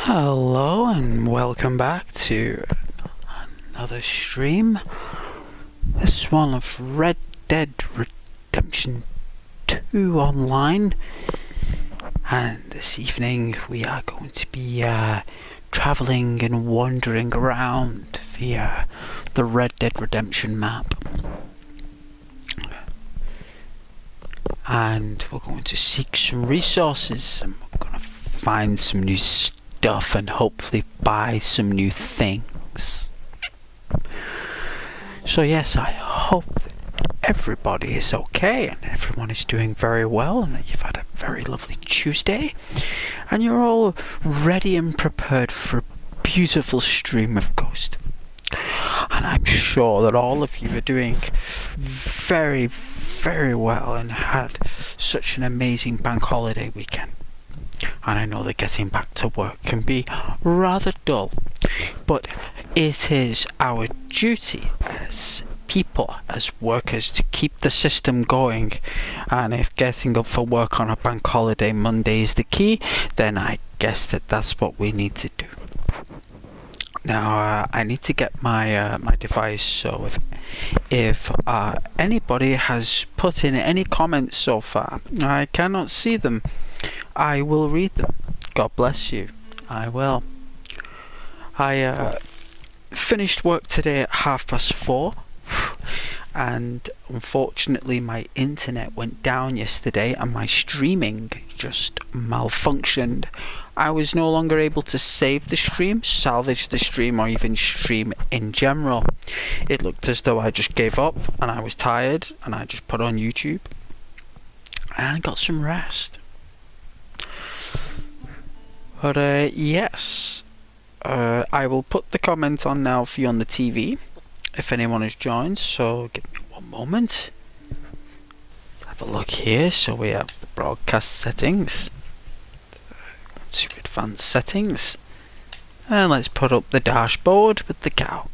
Hello and welcome back to another stream. This one of Red Dead Redemption 2 online. And this evening we are going to be travelling and wandering around the Red Dead Redemption map. And we're going to seek some resources, and we're going to find some new stuff and hopefully buy some new things. So yes, I hope that everybody is okay and everyone is doing very well and that you've had a very lovely Tuesday and you're all ready and prepared for a beautiful stream of Ghost. And I'm sure that all of you are doing very, very well and had such an amazing bank holiday weekend. And I know that getting back to work can be rather dull, but it is our duty as people, as workers, to keep the system going. And if getting up for work on a bank holiday Monday is the key, then I guess that's what we need to do. Now I need to get my my device, so if anybody has put in any comments so far, I cannot see them. I will read them. God bless you. I will. I finished work today at 4:30, and unfortunately my internet went down yesterday and my streaming just malfunctioned. I was no longer able to save the stream, salvage the stream, or even stream in general. It looked as though I just gave up and I was tired and I just put on YouTube and got some rest. But yes, I will put the comment on now for you on the TV if anyone has joined, so give me one moment. Let's have a look here. So we have the broadcast settings, to advanced settings, and let's put up the dashboard with the cow.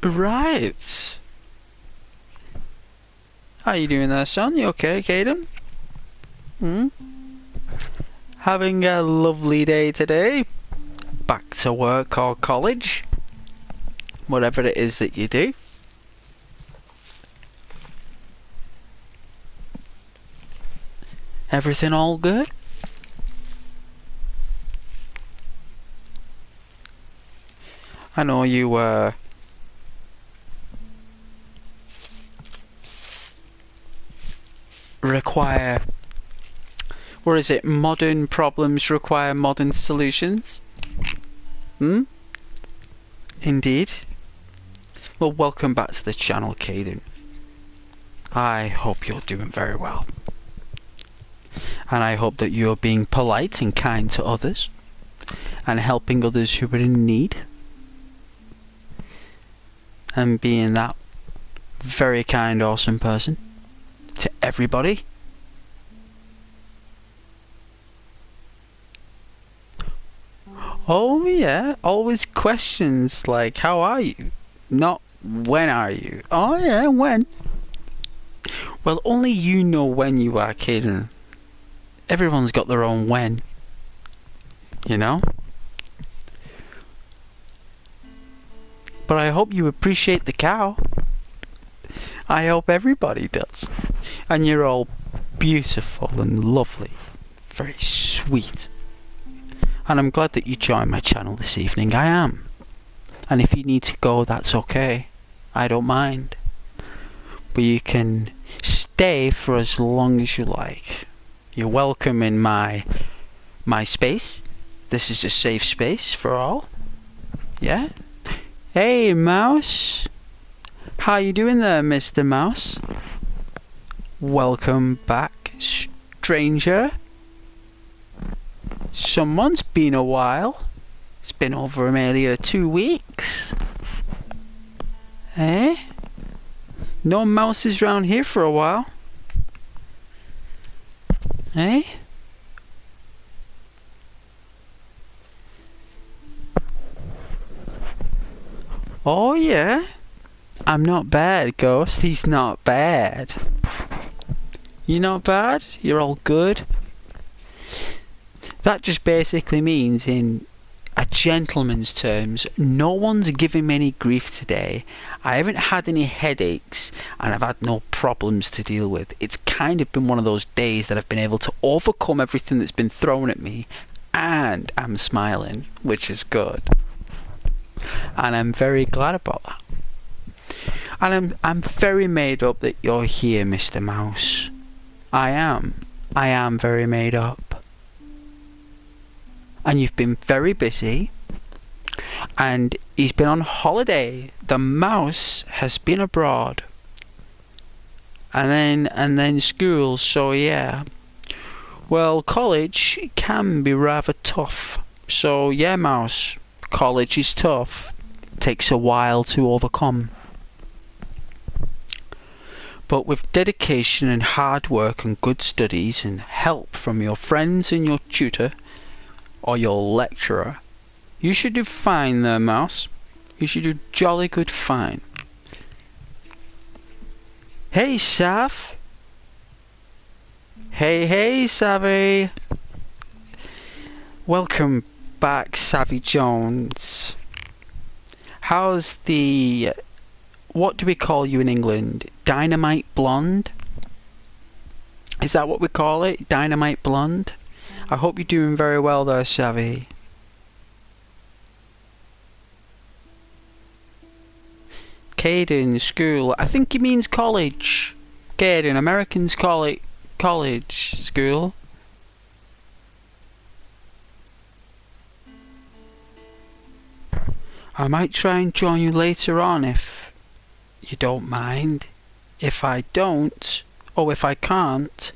Right. How you doing there, son? You okay, Caden? Having a lovely day today? Back to work or college? Whatever it is that you do. Everything all good? I know you require, or is it modern problems require modern solutions? Indeed. Well, welcome back to the channel, Caden. I hope you're doing very well. And I hope that you're being polite and kind to others and helping others who are in need. And being that very kind, awesome person to everybody. Oh yeah, always questions like, how are you? Not, when are you? Oh yeah, when? Well, only you know when you are, Caden. Everyone's got their own when. You know? But I hope you appreciate the cow. I hope everybody does. And you're all beautiful and lovely. Very sweet. And I'm glad that you joined my channel this evening. I am. And if you need to go, that's okay. I don't mind. But you can stay for as long as you like. You're welcome in my space. This is a safe space for all. Yeah? Hey, Mouse. How you doing there, Mr. Mouse? Welcome back, stranger. Someone's been a while. It's been over nearly 2 weeks. Eh? No mouses round here for a while. Eh? Oh yeah? I'm not bad, Ghost. He's not bad. You're not bad? You're all good? That just basically means, in a gentleman's terms, no one's giving me any grief today. I haven't had any headaches and I've had no problems to deal with. It's kind of been one of those days that I've been able to overcome everything that's been thrown at me, and I'm smiling, which is good. And I'm very glad about that. And I'm very made up that you're here, Mr. Mouse. I am. I am very made up. And you've been very busy. And he's been on holiday. The mouse has been abroad. And then school, so yeah. Well, college can be rather tough. So yeah, Mouse, college is tough. It takes a while to overcome. But with dedication and hard work and good studies and help from your friends and your tutor or your lecturer, you should do fine there, Mouse. You should do jolly good fine. Hey, Sav. Hey, Savvy. Welcome back, Savvy Jones. How's the... what do we call you in England? Dynamite Blonde? Is that what we call it? Dynamite Blonde? I hope you're doing very well there, Savvy. Caden, school. I think he means college. Caden, Americans call it college, school. I might try and join you later on if you don't mind. If I don't, or if I can't,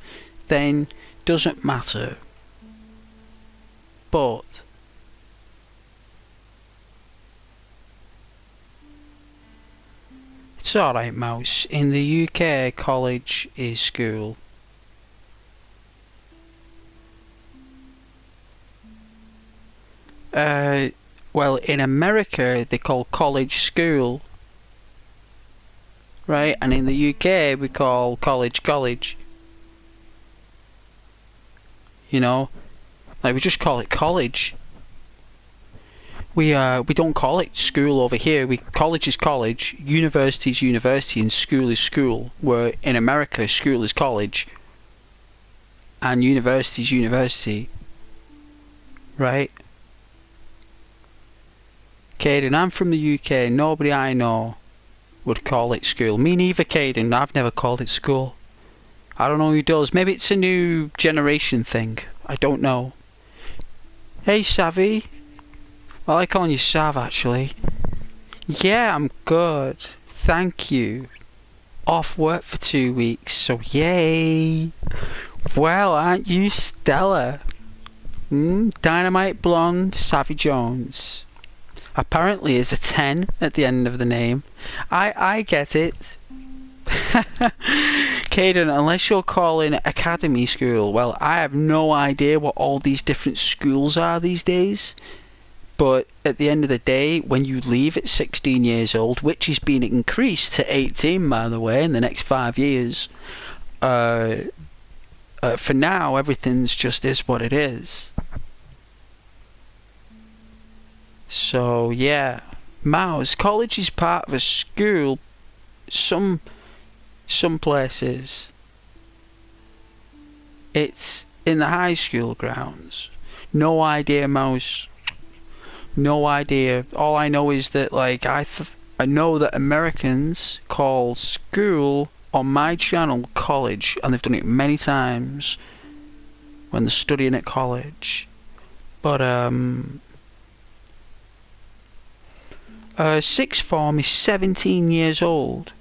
then doesn't matter. But it's alright, Mouse. In the UK, college is school. Well, in America, they call college school. Right? And in the UK, we call college college. You know? Like, we just call it college. We don't call it school over here. College is college, university is university, and school is school. Where in America, school is college, and university is university. Right? Caden, I'm from the UK. Nobody I know would call it school. Me neither, Caden. I've never called it school. I don't know who does. Maybe it's a new generation thing. I don't know. Hey, Savvy. I like calling you Sav, actually. Yeah, I'm good. Thank you. Off work for 2 weeks, so yay. Well, aren't you stellar? Dynamite Blonde, Savvy Jones. Apparently is a 10 at the end of the name. I get it. Caden, unless you're calling academy school, well, I have no idea what all these different schools are these days. But at the end of the day, when you leave at 16 years old, which is being increased to 18, by the way, in the next 5 years, for now, everything's just is what it is. So, yeah. Mouse, college is part of a school. Some places. It's in the high school grounds. No idea, Mouse. No idea. All I know is that, like, I know that Americans call school on my channel college, and they've done it many times when they're studying at college. But sixth form is 17 years old.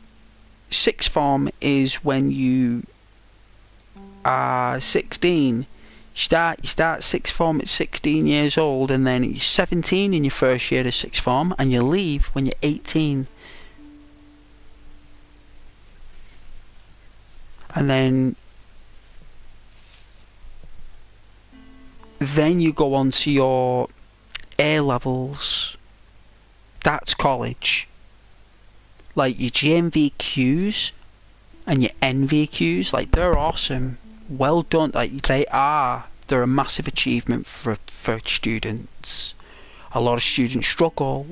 Sixth form is when you are 16. You start sixth form at 16 years old, and then you're 17 in your first year of sixth form, and you leave when you're 18. And then you go on to your A levels. That's college. Like your GMVQs and your NVQs, like they're awesome. Well done. Like they are they're a massive achievement for students. A lot of students struggle.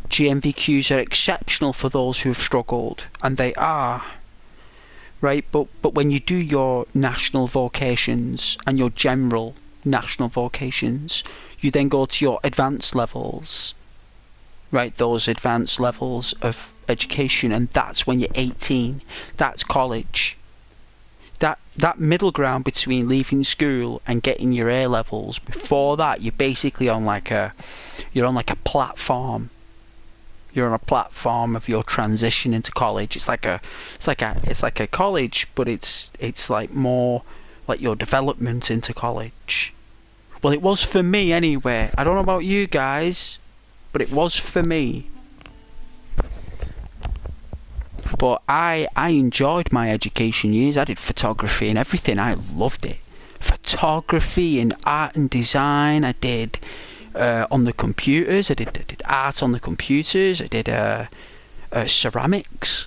GMVQs are exceptional for those who have struggled, and they are. Right, but when you do your national vocations and your general national vocations, you then go to your advanced levels, right, those advanced levels of education, and that's when you're 18. That's college. That middle ground between leaving school and getting your A levels, before that you're basically on like a platform. You're on a platform of your transition into college. It's like a college, but it's like more like your development into college. Well, it was for me anyway. I don't know about you guys, but it was for me. But I enjoyed my education years. I did photography and everything. I loved it. Photography and art and design. I did on the computers. I did art on the computers. I did ceramics.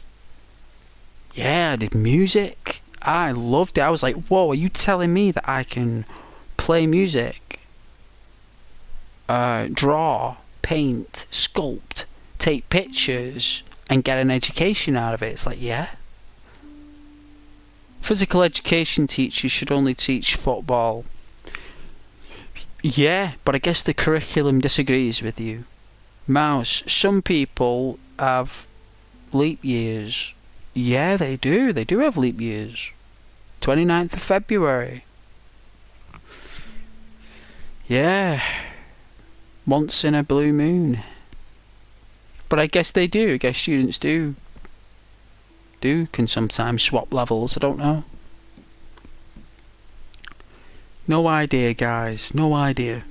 Yeah, I did music. I loved it. I was like, whoa, are you telling me that I can play music, draw, paint, sculpt, take pictures, and get an education out of it? It's like, yeah. Physical education teachers should only teach football. Yeah, but I guess the curriculum disagrees with you. Mouse, some people have leap years. Yeah, they do. They do have leap years. 29th of February. Yeah. Once in a blue moon. But I guess they do. I guess students can sometimes swap levels. I don't know. No idea, guys. No idea.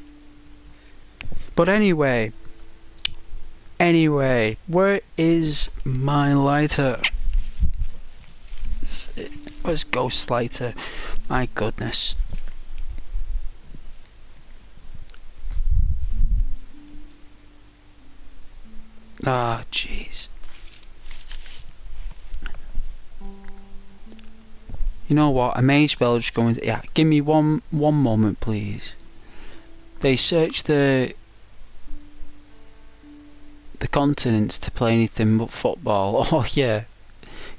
But anyway, where is my lighter? Where's Ghost Lighter? My goodness. Ah, jeez. You know what? I may as well just go into... Yeah, give me one moment, please. They search the continents to play anything but football. Oh yeah,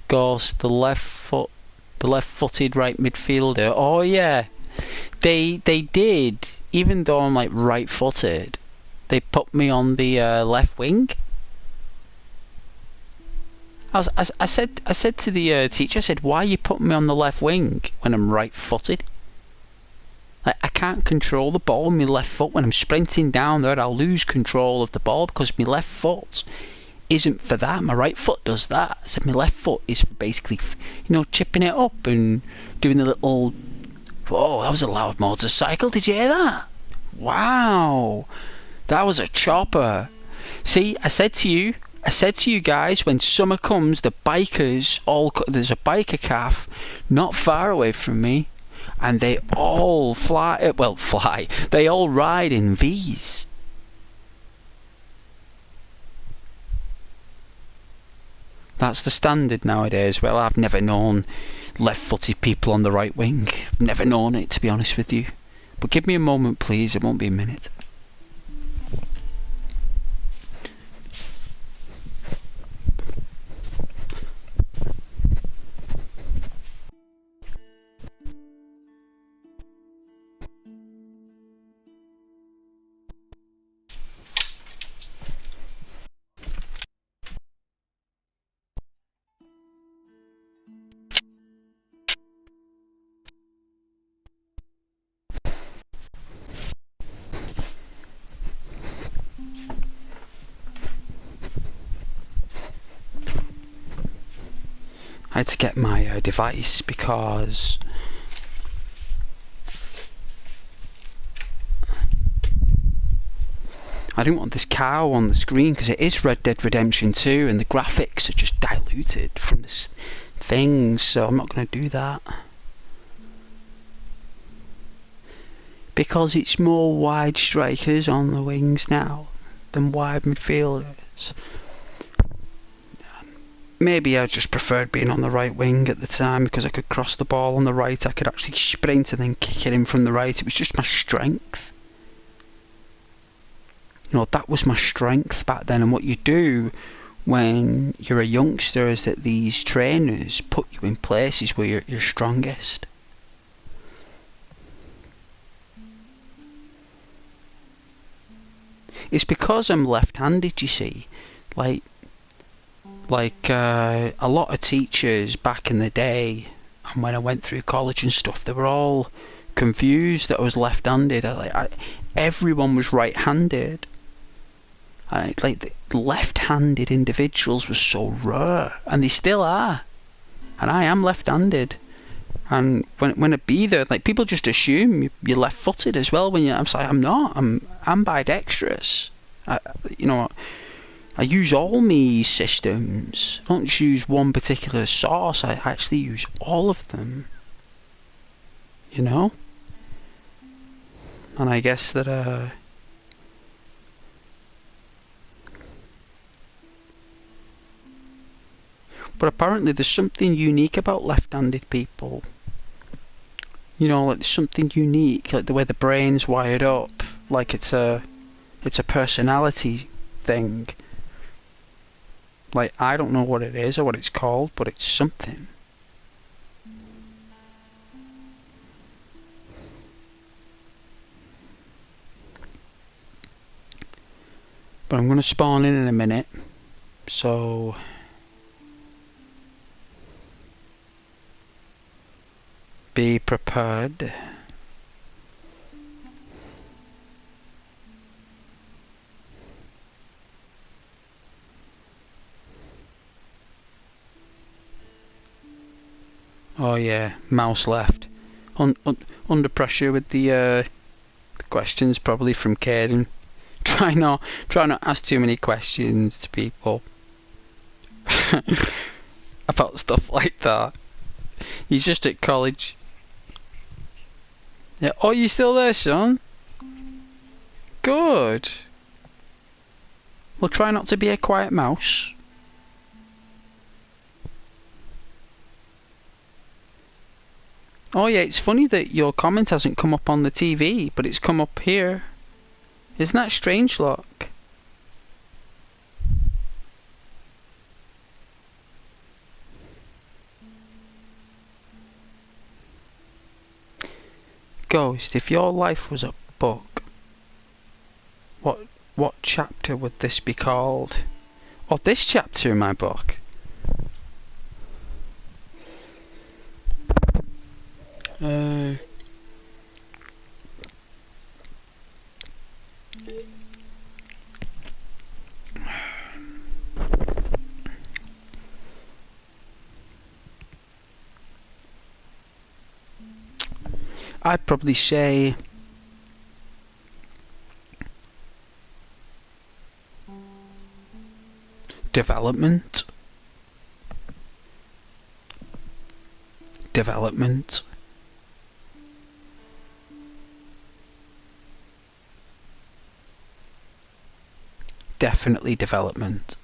Ghost, the left-footed right midfielder. Oh yeah, they did. Even though I'm like right-footed, they put me on the left wing. I said to the teacher, I said, why you putting me on the left wing when I'm right-footed? Like, I can't control the ball with my left foot. When I'm sprinting down there, I'll lose control of the ball because my left foot isn't for that. My right foot does that. I said my left foot is for basically, chipping it up and doing the little... Whoa, that was a loud motorcycle. Did you hear that? Wow. That was a chopper. See, I said to you guys, when summer comes, the bikers there's a biker calf not far away from me, and they all fly. They all ride in V's. That's the standard nowadays. Well, I've never known left-footed people on the right wing. I've never known it, to be honest with you. But give me a moment, please. It won't be a minute. I had to get my device because I didn't want this cow on the screen, because it is Red Dead Redemption 2 and the graphics are just diluted from this thing, so I'm not going to do that. Because it's more wide strikers on the wings now than wide midfielders. maybe I just preferred being on the right wing at the time because I could cross the ball on the right. I could actually sprint and then kick it in from the right. It was just my strength. You know, that was my strength back then. And what you do when you're a youngster is that these trainers put you in places where you're strongest. It's because I'm left-handed, you see. Like a lot of teachers back in the day, and when I went through college and stuff, they were all confused that I was left-handed. Everyone was right-handed. Like the left-handed individuals were so rare, and they still are. And I am left-handed. And when I be there, like, people just assume you're left-footed as well. When I'm like, I'm not. I'm ambidextrous. I use all my systems. I don't just use one particular source. I actually use all of them. You know. And I guess that but apparently there's something unique about left-handed people. You know, like, there's something unique, like the way the brain's wired up. Like it's a personality thing. Like, I don't know what it is or what it's called, but it's something. But I'm going to spawn in a minute, so be prepared. Oh yeah, mouse left. Under pressure with the questions, probably from Caden. Try not ask too many questions to people about stuff like that. He's just at college. Yeah. Oh, you still there, son? Good. Well, try not to be a quiet mouse. Oh yeah, it's funny that your comment hasn't come up on the TV, but it's come up here. Isn't that strange, look? Ghost, if your life was a book, what chapter would this be called? Oh, this chapter in my book. I'd probably say development. Development. Definitely development.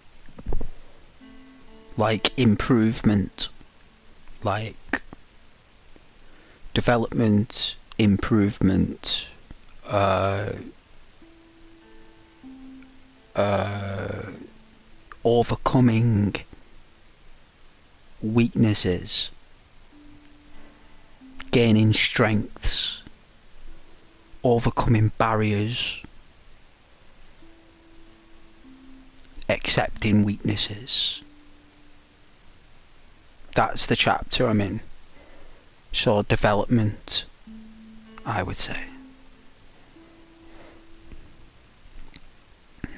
Like improvement. Like development, improvement, overcoming weaknesses, gaining strengths, overcoming barriers, accepting weaknesses. That's the chapter I'm in. So development, I would say.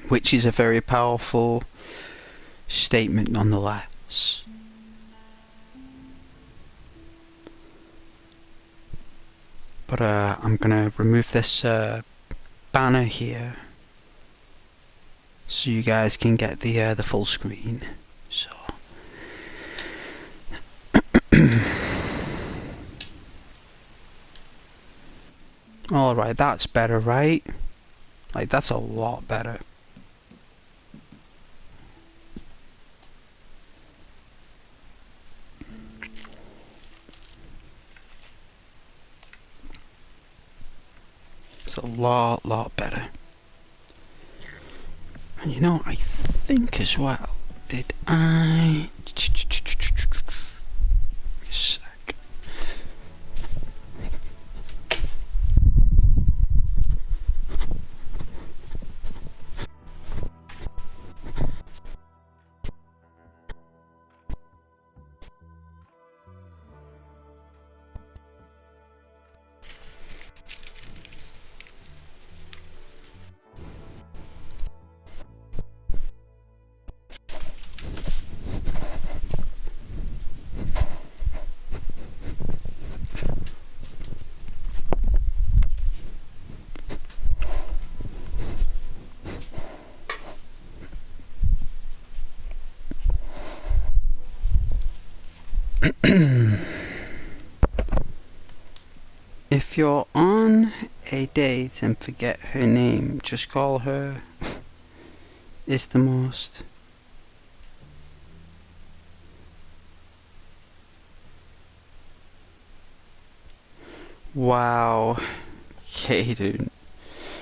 Which is a very powerful statement nonetheless. But I'm gonna remove this banner here so you guys can get the full screen. So alright, that's better, right? Like, that's a lot better. It's a lot better. And you know, I think as well, did I... Sec. If you're on a date and forget her name, just call her. It's the most. Wow. Caden.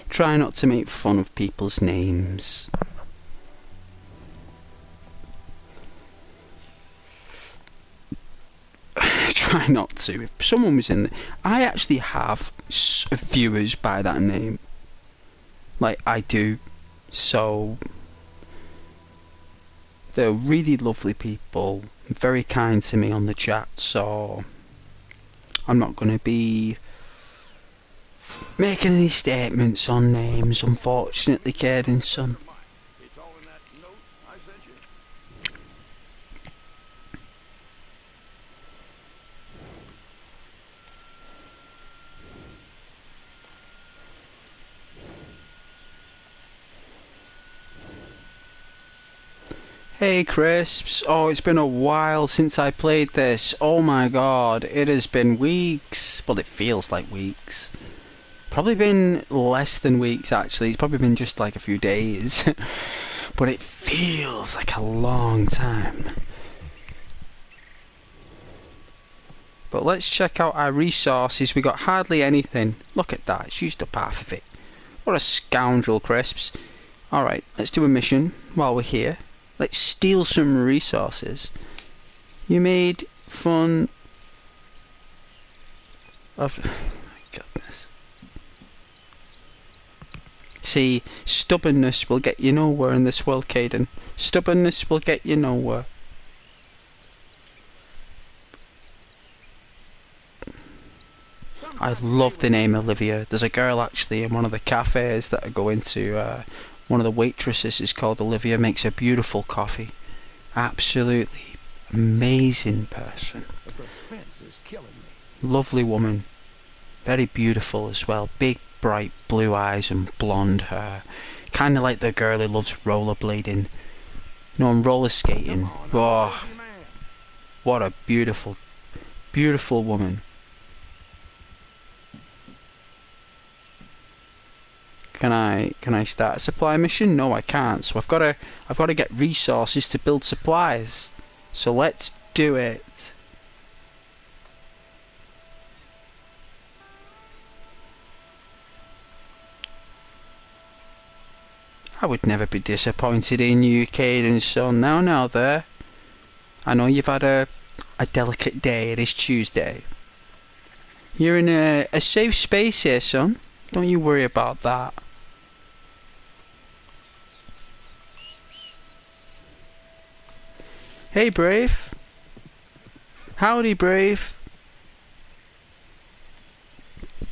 Try not to make fun of people's names. Try not to. If someone was in there, I actually have viewers by that name. Like, I do. So, they're really lovely people, very kind to me on the chat, so I'm not going to be making any statements on names, unfortunately, Caden, son. Hey Crisps, oh it's been a while since I played this, oh my god, it has been weeks, well it feels like weeks, probably been less than weeks actually, it's probably been just like a few days, but it feels like a long time. But let's check out our resources, we got hardly anything, look at that, it's used up half of it, what a scoundrel Crisps. Alright, let's do a mission while we're here. Let's steal some resources. You made fun of... Oh my goodness. See, stubbornness will get you nowhere in this world, Caden. Stubbornness will get you nowhere. I love the name Olivia. There's a girl actually in one of the cafes that I go into... one of the waitresses is called Olivia, makes a beautiful coffee. Absolutely amazing person. The suspense is killing me. Lovely woman. Very beautiful as well. Big, bright blue eyes and blonde hair. Kind of like the girl who loves rollerblading. No, and roller skating. Oh, what a beautiful, beautiful woman. Can I start a supply mission? No, I can't. So I've got to get resources to build supplies. So let's do it. I would never be disappointed in you, Caden, son. Now there. I know you've had a delicate day. It is Tuesday. You're in a safe space here, son. Don't you worry about that. Hey, Brave. Howdy, Brave.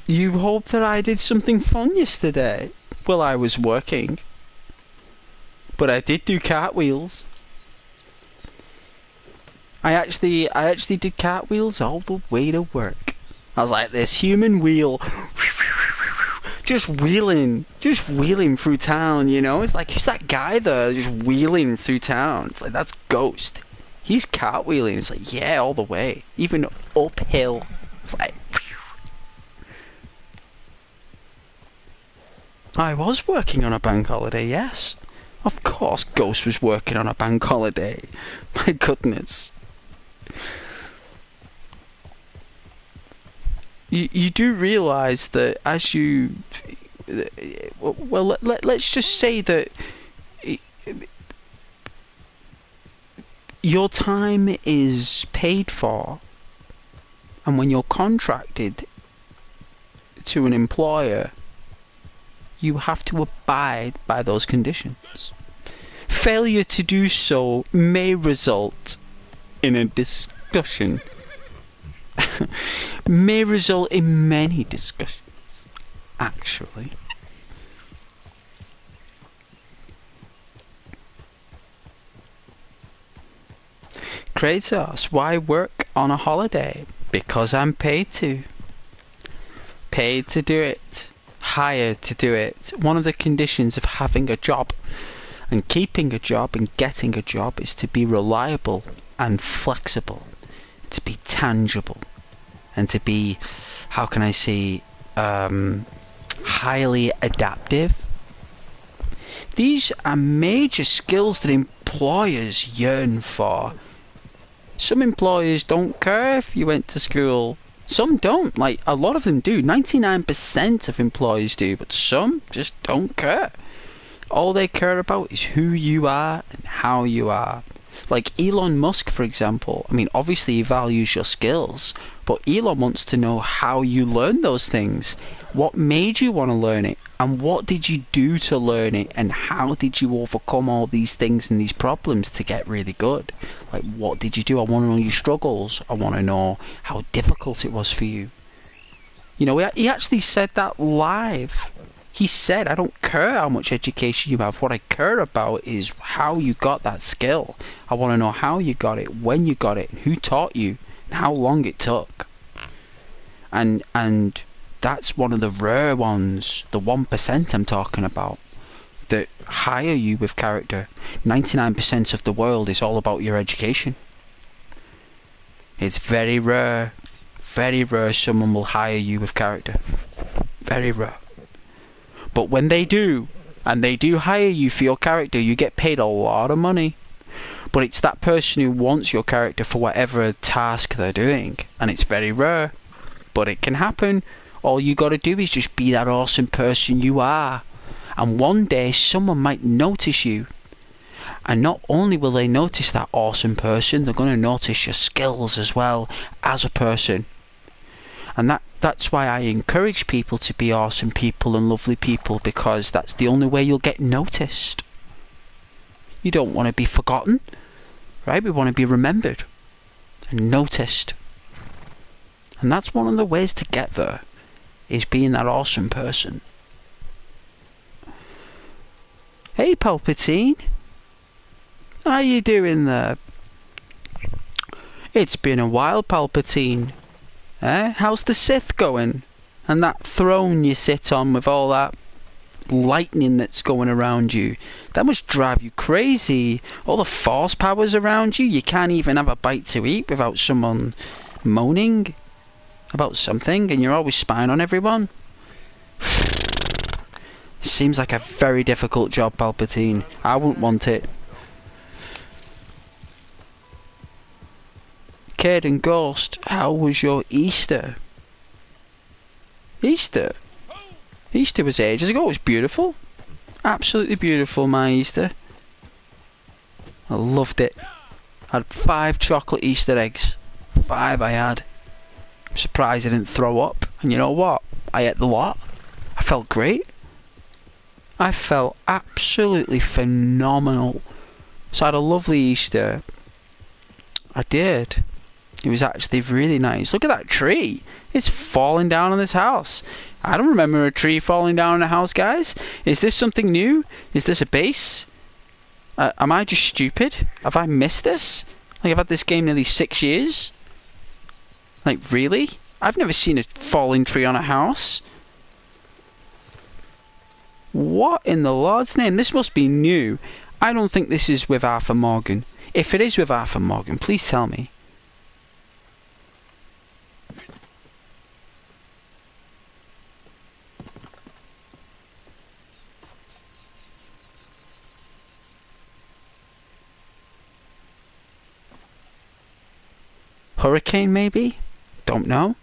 You hope that I did something fun yesterday? Well, I was working. But I did do cartwheels. I actually did cartwheels all the way to work. I was like this human wheel. Just wheeling through town, you know? It's like, who's that guy there just wheeling through town? It's like, that's Ghost. He's cartwheeling. It's like, yeah, all the way. Even uphill. It's like... I was working on a bank holiday, yes. Of course Ghost was working on a bank holiday. My goodness. You do realise that as you well, let's just say that your time is paid for, and when you're contracted to an employer, you have to abide by those conditions. Failure to do so may result in a discussion, may result in many discussions, actually. Kratos, why work on a holiday? Because I'm paid to. Paid to do it. Hired to do it. One of the conditions of having a job and keeping a job and getting a job is to be reliable and flexible, to be tangible, and to be, how can I say, highly adaptive. These are major skills that employers yearn for. Some employers don't care if you went to school. Some don't. Like, a lot of them do. 99% of employers do, but some just don't care. All they care about is who you are and how you are. Like Elon Musk, for example. I mean, obviously he values your skills, but Elon wants to know how you learn those things. What made you want to learn it? And what did you do to learn it? And how did you overcome all these things and these problems to get really good? Like, what did you do? I want to know your struggles. I want to know how difficult it was for you. You know, he actually said that live. He said, I don't care how much education you have. What I care about is how you got that skill. I want to know how you got it, when you got it, who taught you, and how long it took. And that's one of the rare ones, the 1% I'm talking about, that hire you with character. 99% of the world is all about your education. It's very rare someone will hire you with character. Very rare. But when they do, and they do hire you for your character, you get paid a lot of money. But it's that person who wants your character for whatever task they're doing. And it's very rare. But it can happen. All you gotta do is just be that awesome person you are. And one day someone might notice you. And not only will they notice that awesome person, they're gonna notice your skills as well as a person. And that's why I encourage people to be awesome people and lovely people, because that's the only way you'll get noticed. You don't want to be forgotten, right? We want to be remembered and noticed. And that's one of the ways to get there, is being that awesome person. Hey Palpatine, how you doing there? It's been a while, Palpatine. How's the Sith going? And that throne you sit on with all that lightning that's going around you. That must drive you crazy. All the force powers around you. You can't even have a bite to eat without someone moaning about something, and you're always spying on everyone. Seems like a very difficult job, Palpatine. I wouldn't want it. Kid and Ghost, how was your Easter? Easter was ages ago. It was beautiful. Absolutely beautiful, my Easter. I loved it. I had 5 chocolate Easter eggs. 5 I had. I'm surprised I didn't throw up. And you know what? I ate the lot. I felt great. I felt absolutely phenomenal. So I had a lovely Easter. I did. It was actually really nice. Look at that tree. It's falling down on this house. I don't remember a tree falling down on a house, guys. Is this something new? Is this a base? Am I just stupid? Have I missed this? Like, I've had this game nearly 6 years. Like, really? I've never seen a falling tree on a house. What in the Lord's name? This must be new. I don't think this is with Arthur Morgan. If it is with Arthur Morgan, please tell me. Hurricane, maybe? Don't know.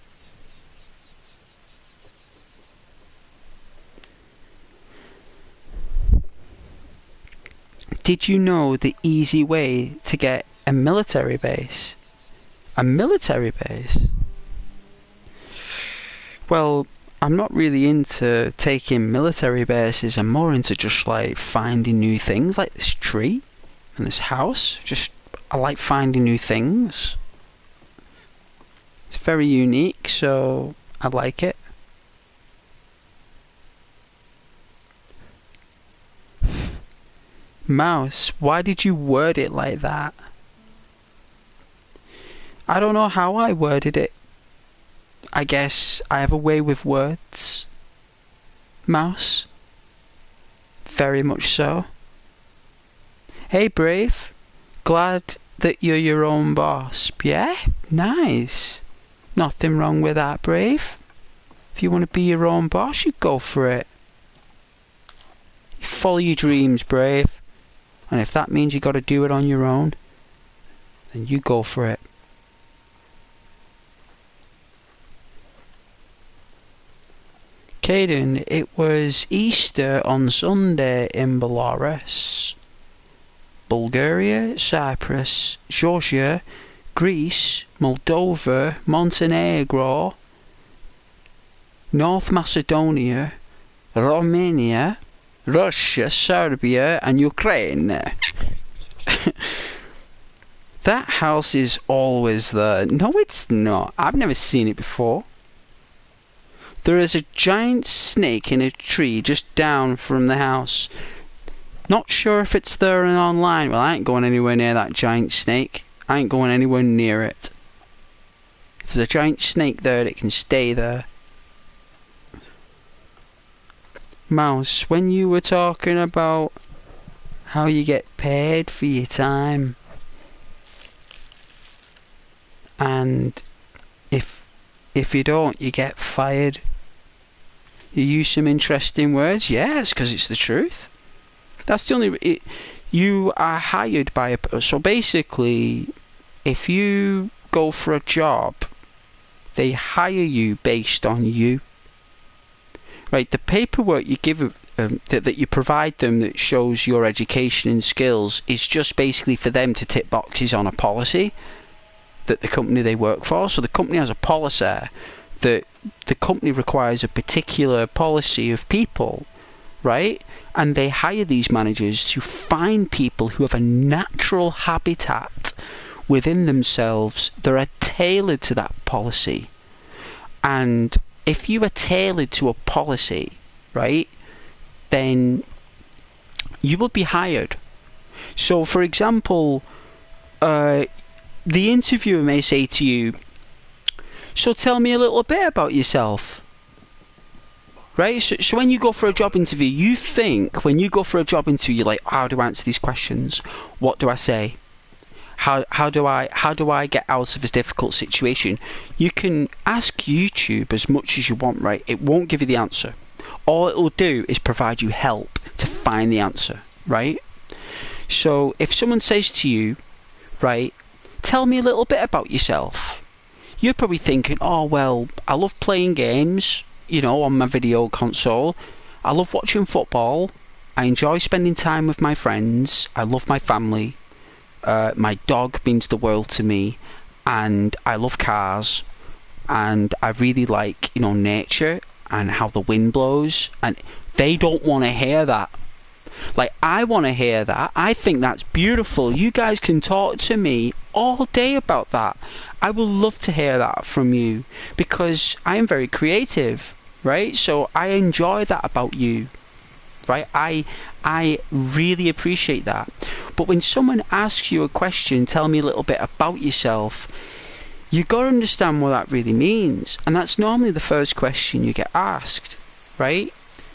did you know the easy way to get a military base? A military base? Well, I'm not really into taking military bases. I'm more into just like finding new things, like this tree and this house. I like finding new things. It's very unique, so I like it. Mouse, why did you word it like that? I don't know how I worded it. I guess I have a way with words. Mouse. Very much so. Hey, Brave. Glad that you're your own boss. Yeah? Nice. Nothing wrong with that, Brave. If you want to be your own boss, you go for it. You follow your dreams, Brave. And if that means you got to do it on your own, then you go for it. Caden, it was Easter on Sunday in Belarus, Bulgaria, Cyprus, Georgia, Greece, Moldova, Montenegro, North Macedonia, Romania, Russia, Serbia and Ukraine. That house is always there. No, it's not. I've never seen it before. There is a giant snake in a tree just down from the house. Not sure if it's there and online. Well, I ain't going anywhere near that giant snake. I ain't going anywhere near it. If there's a giant snake there, it can stay there. Mouse, when you were talking about how you get paid for your time, and if you don't, you get fired. You use some interesting words. Yes, because it's the truth. That's the only... you are hired by a... So basically, if you go for a job, they hire you based on you. Right, the paperwork you give that you provide them that shows your education and skills is just basically for them to tick boxes on a policy that the company they work for. So the company has a policy that the company requires a particular policy of people, right? And they hire these managers to find people who have a natural habitat within themselves that are tailored to that policy. And if you are tailored to a policy, right, then you will be hired. So, for example, the interviewer may say to you, so tell me a little bit about yourself. Right? So when you go for a job interview, you think, when you go for a job interview, you're like, how do I answer these questions? What do I say? How do I get out of this difficult situation? You can ask YouTube as much as you want, right? It won't give you the answer. All it will do is provide you help to find the answer, right? So if someone says to you, right, tell me a little bit about yourself, you're probably thinking, oh well, I love playing games, you know, on my video console. I love watching football. I enjoy spending time with my friends. I love my family. My dog means the world to me, and I love cars, and I really like, you know, nature and how the wind blows. And they don't want to hear that. Like, I want to hear that. I think that's beautiful. You guys can talk to me all day about that. I would love to hear that from you, because I am very creative, right? So I enjoy that about you, right? I really appreciate that. But when someone asks you a question, tell me a little bit about yourself, you got to understand what that really means. And that's normally the first question you get asked, right?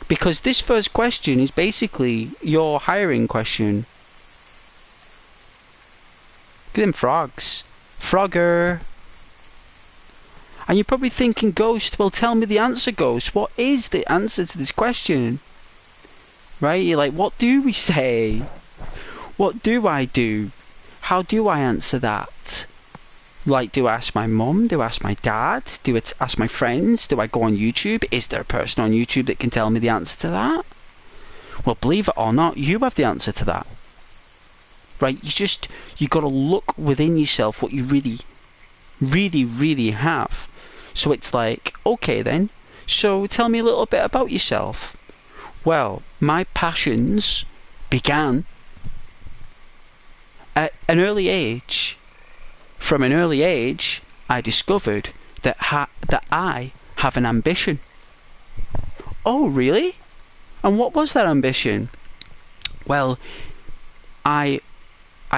Because this first question is basically your hiring question. Look at them frogs. Frogger. And you're probably thinking, Ghost, well, tell me the answer, Ghost. What is the answer to this question? Right? You're like, what do we say? What do I do? How do I answer that? Like, do I ask my mum? Do I ask my dad? Do I ask my friends? Do I go on YouTube? Is there a person on YouTube that can tell me the answer to that? Well, believe it or not, you have the answer to that. right? You got to look within yourself what you really have. So it's like, okay then, so tell me a little bit about yourself. Well, my passions began at an early age. From an early age, I discovered that I have an ambition. Oh, really? And what was that ambition? Well, I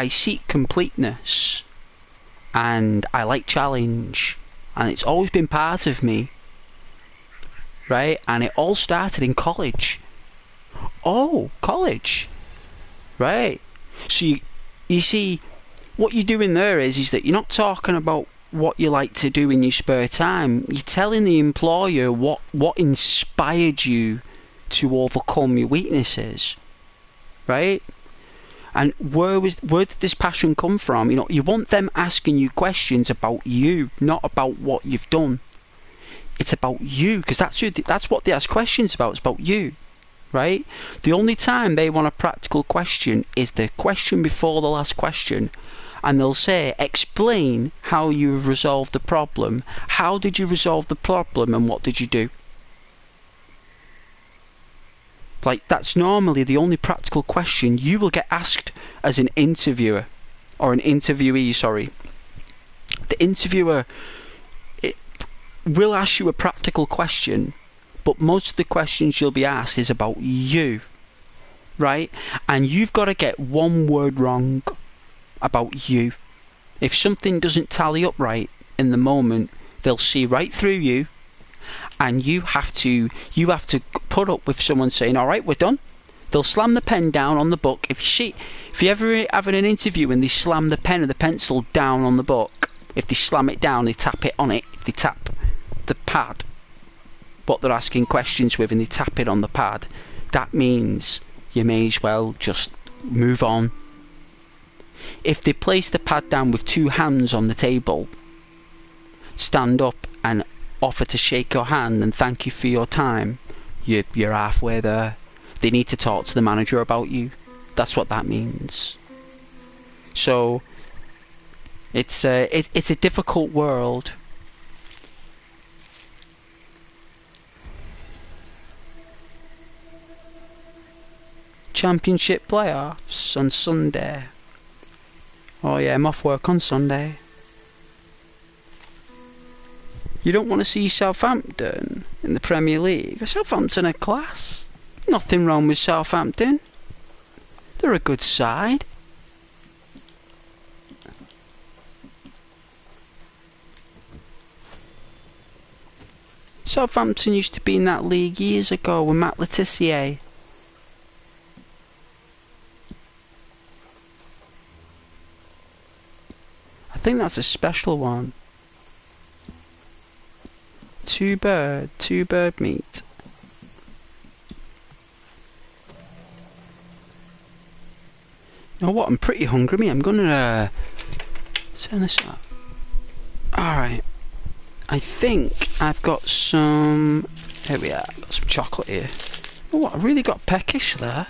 seek completeness, and I like challenge, and it's always been part of me, right? And it all started in college. Oh, college, right? So you see, what you're doing there is that you're not talking about what you like to do in your spare time. You're telling the employer what inspired you to overcome your weaknesses, right? And where did this passion come from? You know, you want them asking you questions about you, not about what you've done. It's about you, because that's what they ask questions about. It's about you, right? The only time they want a practical question is the question before the last question, and they'll say, explain how you've resolved the problem. How did you resolve the problem, and what did you do? Like, that's normally the only practical question you will get asked as an interviewer, or an interviewee, sorry. The interviewer will ask you a practical question, but most of the questions you'll be asked is about you, right? And you've got to get one word wrong about you. If something doesn't tally up right in the moment, they'll see right through you, and you have to put up with someone saying, all right, we're done. They'll slam the pen down on the book. If you ever having an interview and they slam the pen or the pencil down on the book, if they slam it down, they tap it on it. If they tap the pad, what they're asking questions with, and they tap it on the pad, that means you may as well just move on. If they place the pad down with two hands on the table, stand up and offer to shake your hand and thank you for your time, you're halfway there. They need to talk to the manager about you. That's what that means. So it's a difficult world. Championship playoffs on Sunday. Oh yeah, I'm off work on Sunday. You don't want to see Southampton in the Premier League? Southampton are class. Nothing wrong with Southampton. They're a good side. Southampton used to be in that league years ago with Matt Letizia. I think that's a special one. Two bird meat. You know what? I'm pretty hungry, me. I'm gonna turn this up. Alright. I think I've got some... Here we are. Got some chocolate here. Oh, I really got peckish there.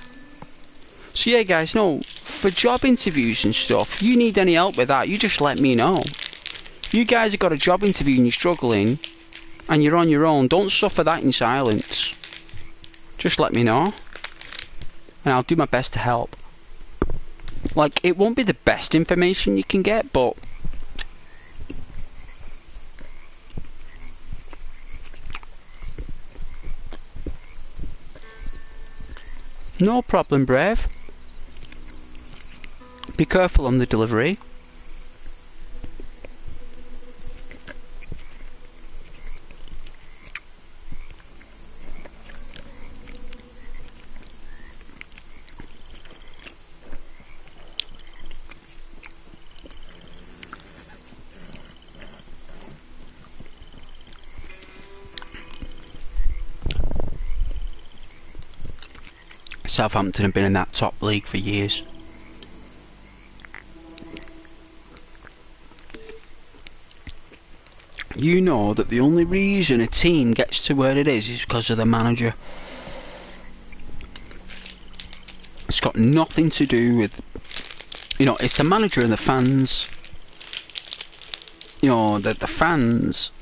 So yeah, guys, no, for job interviews and stuff, you need any help with that, you just let me know. If you guys have got a job interview and you're struggling, and you're on your own, don't suffer that in silence. Just let me know, and I'll do my best to help. Like, it won't be the best information you can get, but no problem, Brave. Be careful on the delivery. Southampton have been in that top league for years. You know that the only reason a team gets to where it is because of the manager. It's got nothing to do with You know, it's the manager and the fans. You know, the fans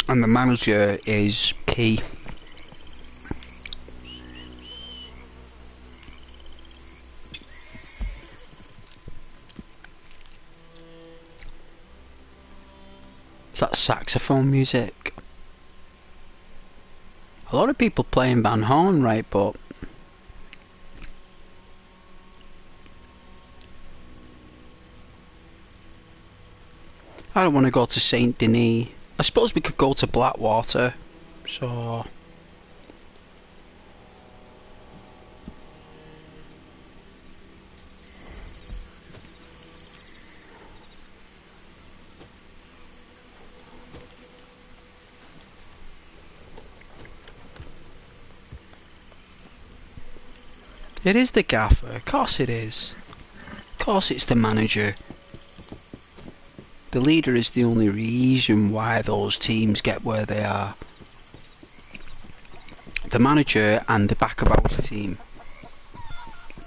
and the manager is key. It's that saxophone music. A lot of people playing Van Horn, right, but I don't want to go to Saint Denis. I suppose we could go to Blackwater, so... It is the gaffer, of course it is. Of course it's the manager. The leader is the only reason why those teams get where they are. The manager and the back of house team.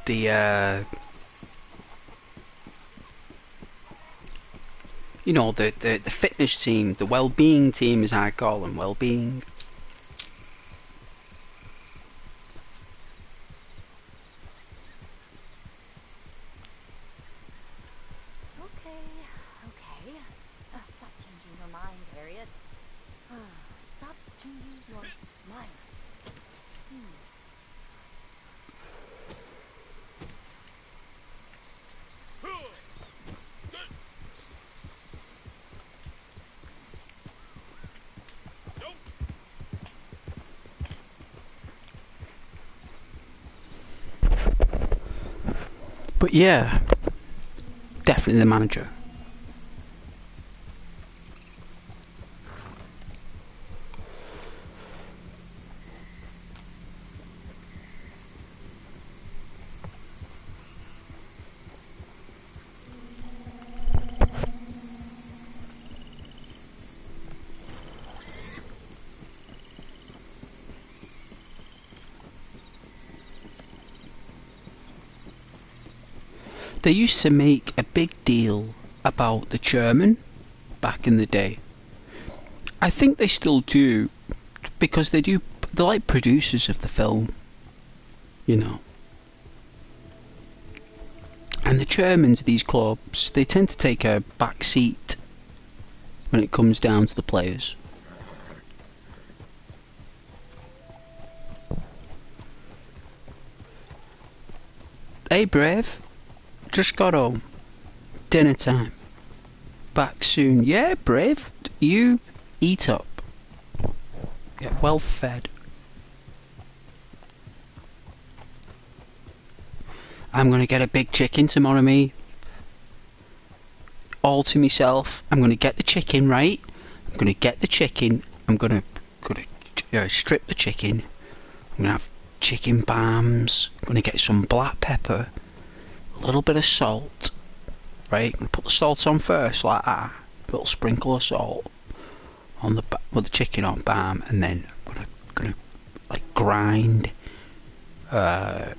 The you know, the fitness team, the well-being team as I call them, well-being. But yeah, definitely the manager. They used to make a big deal about the chairman back in the day. I think they still do, because they're like producers of the film, you know. And the chairmen of these clubs, they tend to take a back seat when it comes down to the players. Hey Brave, just got home. Dinner time. Back soon. Yeah, Brave, you eat up. Get well fed. I'm gonna get a big chicken tomorrow, me. All to myself. I'm gonna get the chicken, right? I'm gonna get the chicken. I'm gonna strip the chicken. I'm gonna have chicken balms. I'm gonna get some black pepper. A little bit of salt. Right? I'm gonna put the salt on first, like that. A little sprinkle of salt on with the chicken on, bam, and then I'm gonna like grind the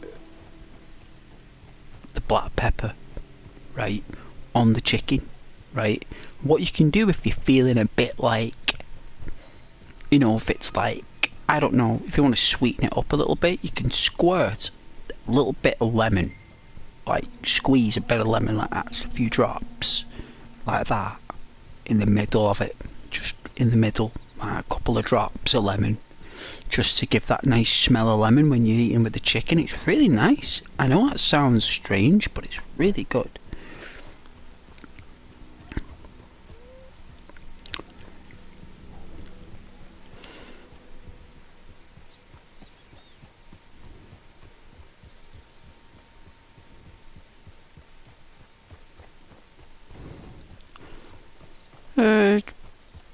black pepper, right, on the chicken, right. What you can do if you're feeling a bit like, you know, if it's like, I don't know, if you want to sweeten it up a little bit, you can squirt a little bit of lemon, like squeeze a bit of lemon like that, just a few drops like that in the middle of it, just in the middle, a couple of drops of lemon, just to give that nice smell of lemon when you're eating with the chicken. It's really nice. I know that sounds strange, but it's really good.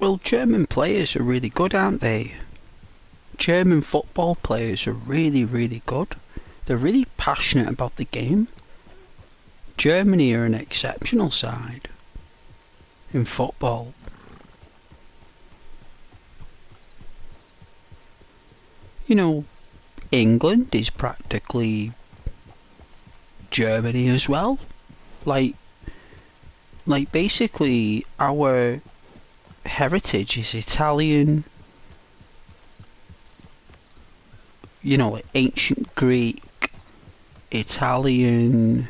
Well, German players are really good, aren't they? German football players are really, really good. They're really passionate about the game. Germany are an exceptional side in football. You know, England is practically Germany as well. Like basically our heritage is Italian, you know, like ancient Greek, Italian,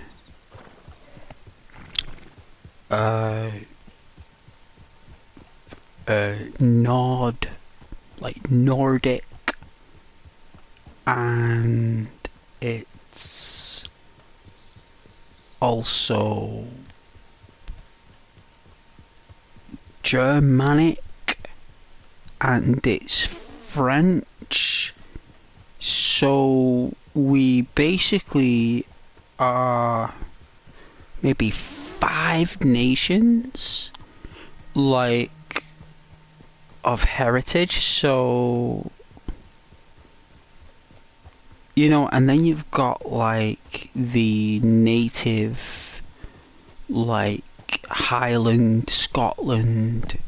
Nordic, and it's also Germanic, and it's French. So we basically are maybe 5 nations, like, of heritage. So, you know, and then you've got like the native, like Highland, Scotland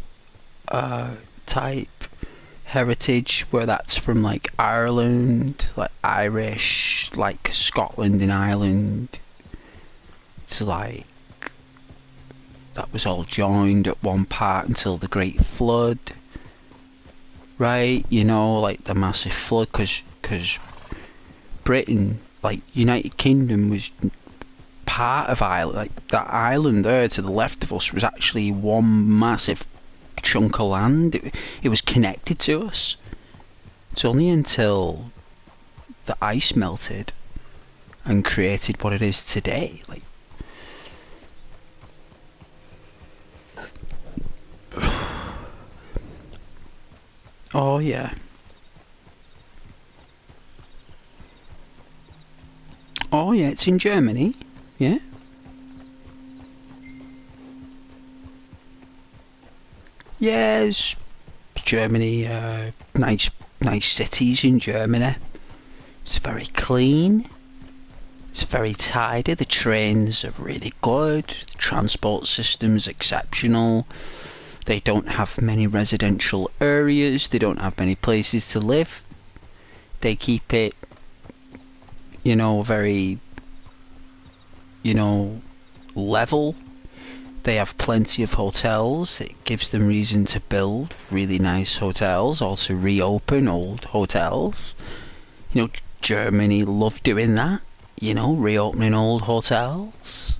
type heritage, where that's from like Ireland, like Irish, like Scotland and Ireland. It's like that was all joined at one part until the Great Flood, right? You know, like the massive flood, because Britain, like United Kingdom, was part of Ireland. Like that island there to the left of us was actually one massive chunk of land. It was connected to us. It's only until the ice melted and created what it is today. Like, oh yeah. Oh yeah, it's in Germany. Yeah. Yes, Germany. Nice cities in Germany. It's very clean. It's very tidy. The trains are really good. The transport system's exceptional. They don't have many residential areas. They don't have many places to live. They keep it, you know, very, you know, level. They have plenty of hotels. It gives them reason to build really nice hotels, also reopen old hotels. You know, Germany love doing that. You know, reopening old hotels.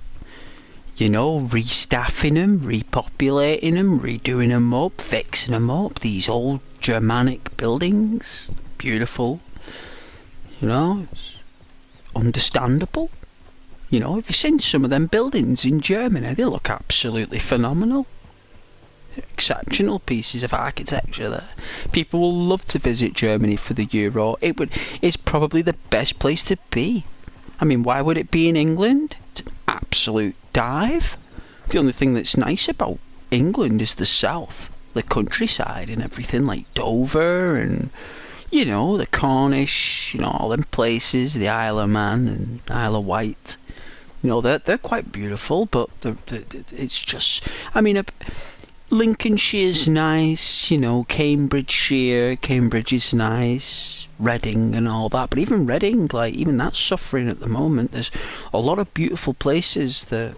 You know, restaffing them, repopulating them, redoing them up, fixing them up. These old Germanic buildings. Beautiful. You know, it's understandable. You know, if you've seen some of them buildings in Germany, they look absolutely phenomenal. Exceptional pieces of architecture there. People will love to visit Germany for the Euro. It's probably the best place to be. I mean, why would it be in England? It's an absolute dive. The only thing that's nice about England is the south, the countryside and everything, like Dover and, you know, the Cornish, you know, all them places, the Isle of Man and Isle of Wight. You know, they're quite beautiful, but it's just, I mean, Lincolnshire's nice, you know, Cambridge is nice, Reading and all that, but even Reading, like, even that's suffering at the moment. There's a lot of beautiful places that are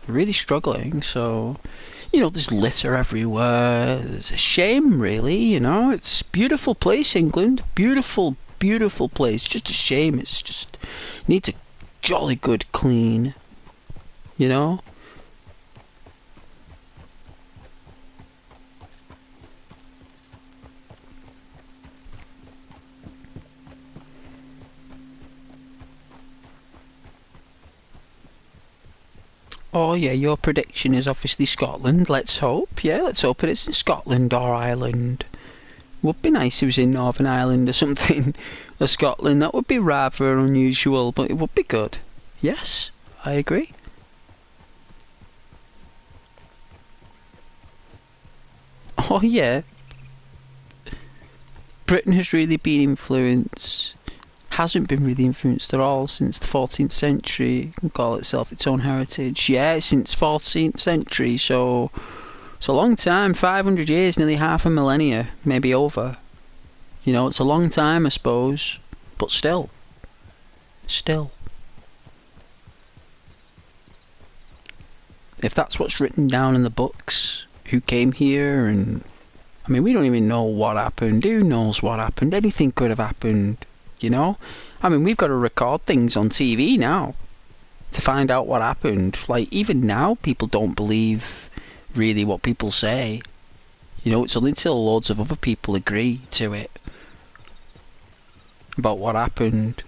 really struggling, so, you know, there's litter everywhere. It's a shame, really, you know. It's a beautiful place, England, beautiful place. Just a shame. It's just needs a jolly good clean, you know. Oh yeah, your prediction is obviously Scotland. Let's hope. Yeah, let's hope it's in Scotland or Ireland. Would be nice if it was in Northern Ireland or something. Or Scotland. That would be rather unusual, but it would be good. Yes, I agree. Oh yeah, Britain has really been influenced, hasn't been really influenced at all since the 14th century. It can call itself its own heritage. Yeah, since 14th century, so it's a long time, 500 years, nearly half a millennia, maybe over. You know, it's a long time, I suppose, but still. If that's what's written down in the books, who came here, and I mean, we don't even know what happened. Who knows what happened? Anything could have happened, you know? I mean, we've got to record things on TV now to find out what happened. Like, even now, people don't believe really what people say. You know, it's only until loads of other people agree to it about what happened.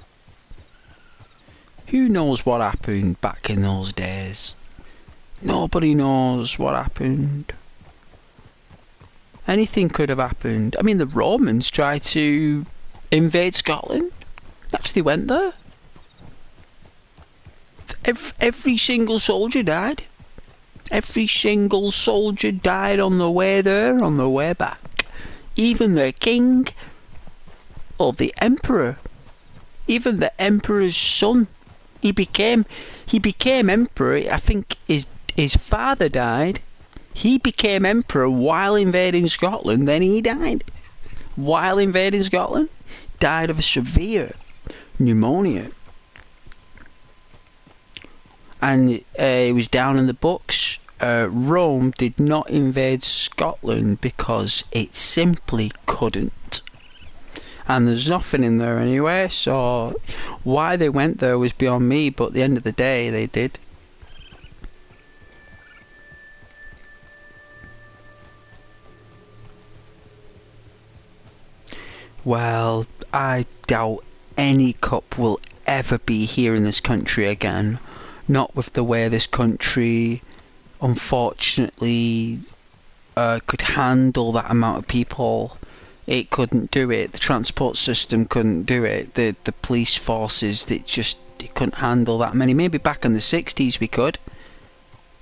Who knows what happened back in those days? Nobody knows what happened. Anything could have happened. I mean, the Romans tried to invade Scotland. Actually went there. Every single soldier died. Every single soldier died on the way there, on the way back. Even the king, or the emperor, even the emperor's son. He became emperor. I think his father died. He became emperor while invading Scotland. Then he died while invading Scotland. Died of a severe pneumonia. And it was down in the books. Rome did not invade Scotland because it simply couldn't. And there's nothing in there anyway, so why they went there was beyond me, but at the end of the day, they did. Well, I doubt any cup will ever be here in this country again. Not with the way this country, unfortunately, could handle that amount of people. It couldn't do it. The transport system couldn't do it. The police forces, it couldn't handle that many. Maybe back in the 60s we could.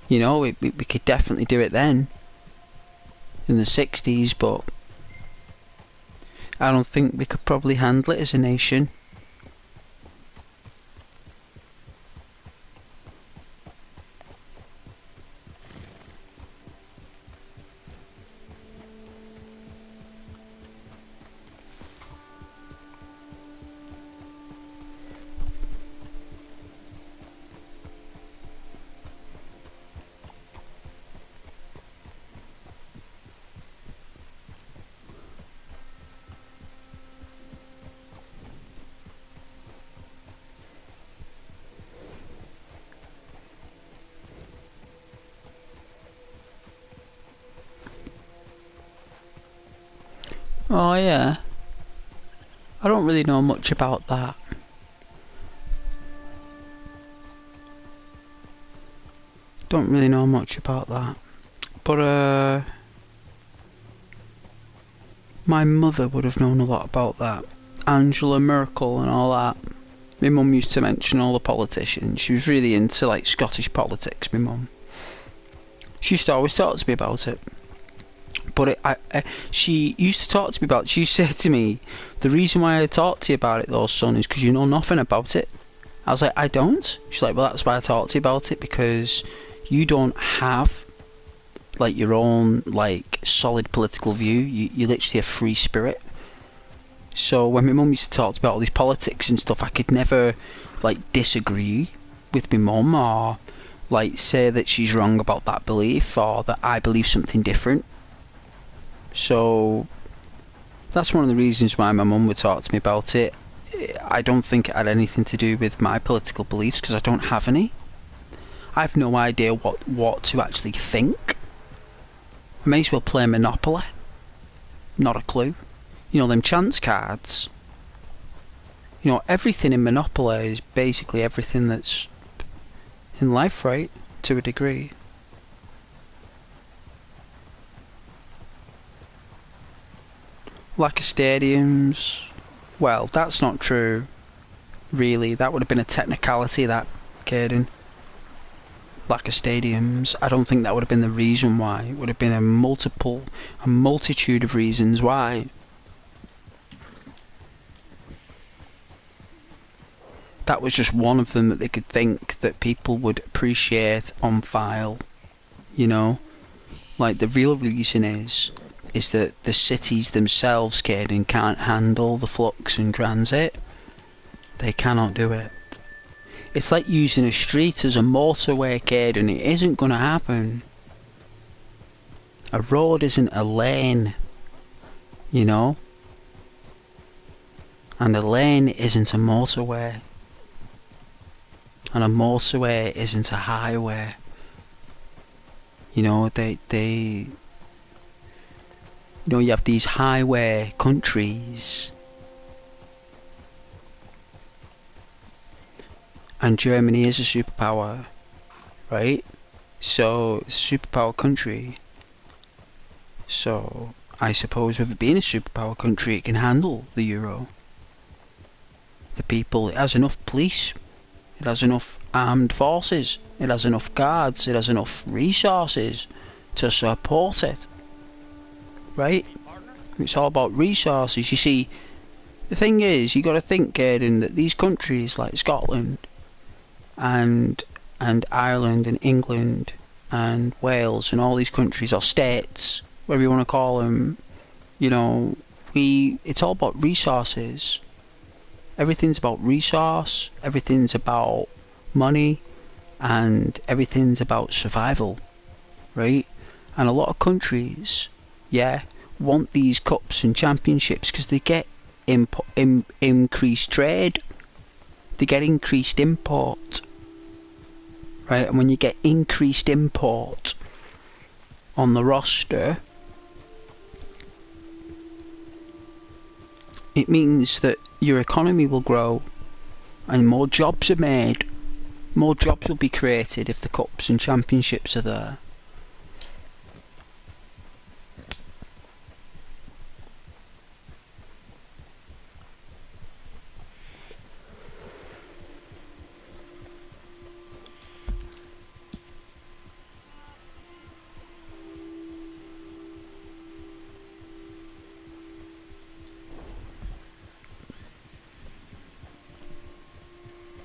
You know, we could definitely do it then. In the 60s, but I don't think we could probably handle it as a nation. Oh yeah. I don't really know much about that. Don't really know much about that. But my mother would have known a lot about that. Angela Merkel and all that. My mum used to mention all the politicians. She was really into like Scottish politics, my mum. She used to always talk to me about it. But she used to talk to me about it. She used to say to me, the reason why I talk to you about it though, son, is because you know nothing about it. I was like, I don't? She's like, well, that's why I talk to you about it, because you don't have like your own like solid political view. You're literally a free spirit. So when my mum used to talk about all these politics and stuff, I could never like disagree with my mum or like say that she's wrong about that belief or that I believe something different. So that's one of the reasons why my mum would talk to me about it. I don't think it had anything to do with my political beliefs, because I don't have any. I have no idea what to actually think. I may as well play Monopoly. Not a clue. You know, them chance cards. You know, everything in Monopoly is basically everything that's in life, right? To a degree. Lack of stadiums. Well, that's not true, really. That would have been a technicality, that, Caden. Lack of stadiums. I don't think that would have been the reason why. It would have been a multitude of reasons why. That was just one of them that they could think that people would appreciate on file. You know? Like, the real reason is that the cities themselves, Caden, can't handle the flux and transit. They cannot do it. It's like using a street as a motorway, kid, and it isn't gonna happen. A road isn't a lane, you know? And a lane isn't a motorway. And a motorway isn't a highway. You know, you know, you have these highway countries. And Germany is a superpower, right? So, it's a superpower country. So, I suppose with it being a superpower country, it can handle the euro. The people, it has enough police, it has enough armed forces, it has enough guards, it has enough resources to support it. Right? It's all about resources. You see, the thing is, you got to think, Caden, that these countries like Scotland and Ireland and England and Wales and all these countries, or states, whatever you want to call them, you know, it's all about resources. Everything's about resource, everything's about money, and everything's about survival, right? And a lot of countries, yeah, want these cups and championships because they get increased trade, they get increased import, right? And when you get increased import on the roster, it means that your economy will grow and more jobs are made. More jobs will be created if the cups and championships are there.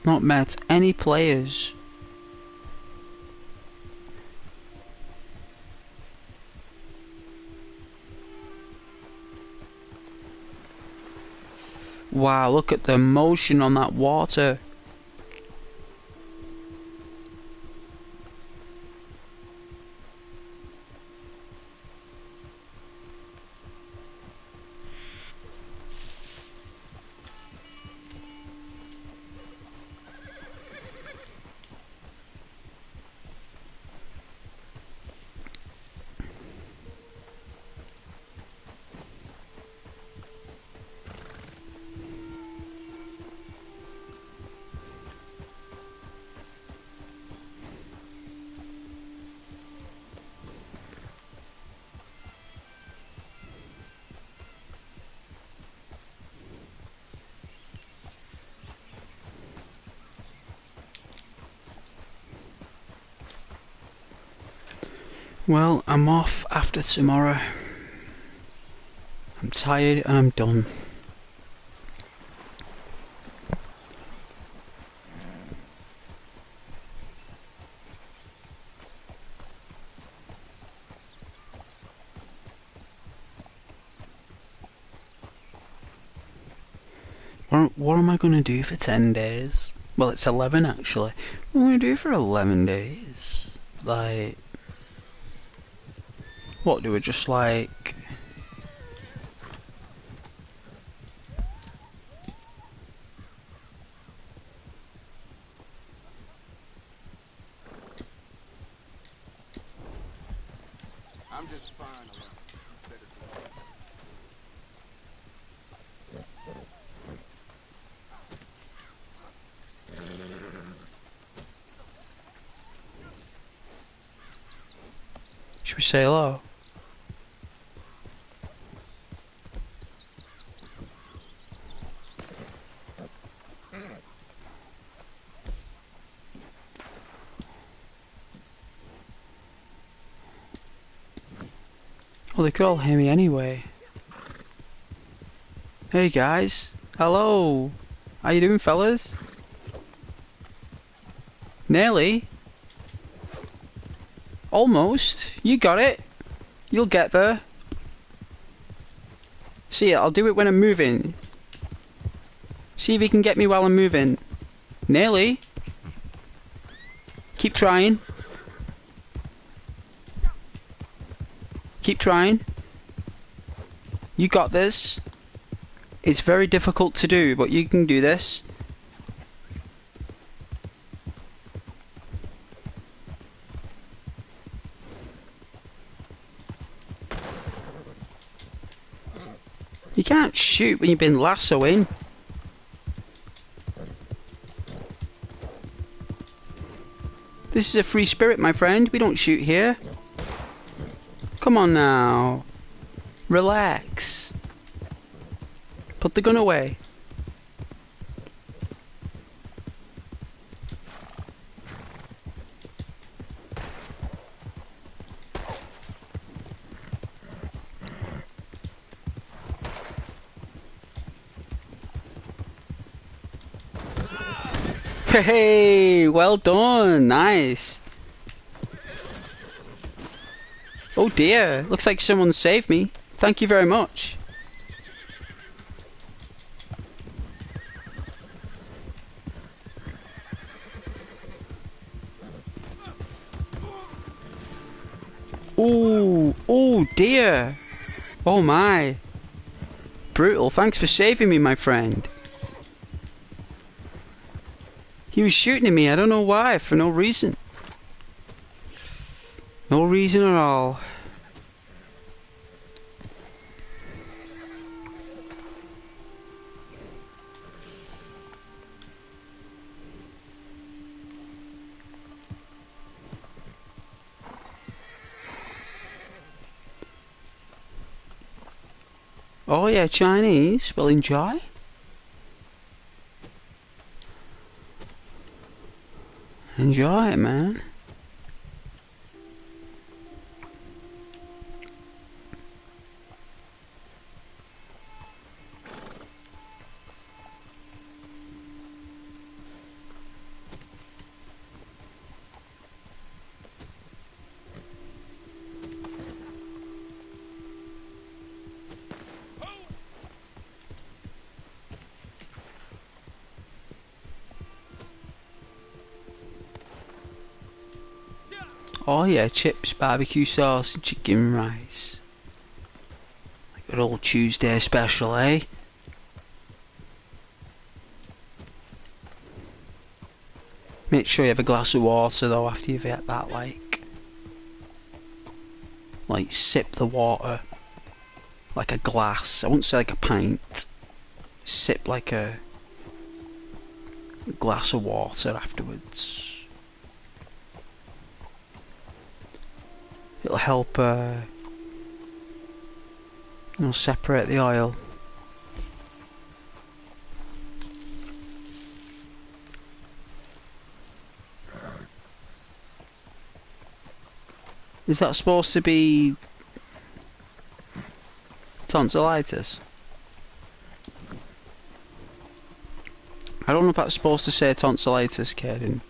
Not met any players. Wow, look at the motion on that water. Well, I'm off after tomorrow. I'm tired and I'm done. What am I going to do for 10 days? Well, it's 11 actually. What am I going to do for 11 days? Like... What, do we just like... I'm just fine alone. Should we say hello? Well, they could all hear me anyway. Hey guys, hello. How you doing, fellas? Nearly. Almost. You got it. You'll get there. See ya, I'll do it when I'm moving. See if you can get me while I'm moving. Nearly. Keep trying. Keep trying. You got this. It's very difficult to do, but you can do this. You can't shoot when you've been lassoing. This is a free spirit, my friend. We don't shoot here. Come on now. Relax. Put the gun away. Hey, well done. Nice. Oh dear, looks like someone saved me. Thank you very much. Ooh, oh dear. Oh my. Brutal, thanks for saving me, my friend. He was shooting at me, I don't know why, for no reason. No reason at all. Oh yeah, Chinese. Well, enjoy. Enjoy it, man. Oh yeah, chips, barbecue sauce and chicken rice. Like an old Tuesday special, eh? Make sure you have a glass of water though after you've had that, like sip the water like a glass. I wouldn't say like a pint. Sip like a glass of water afterwards. It'll help separate the oil. Is that supposed to be tonsillitis? I don't know if that's supposed to say tonsillitis, Caden.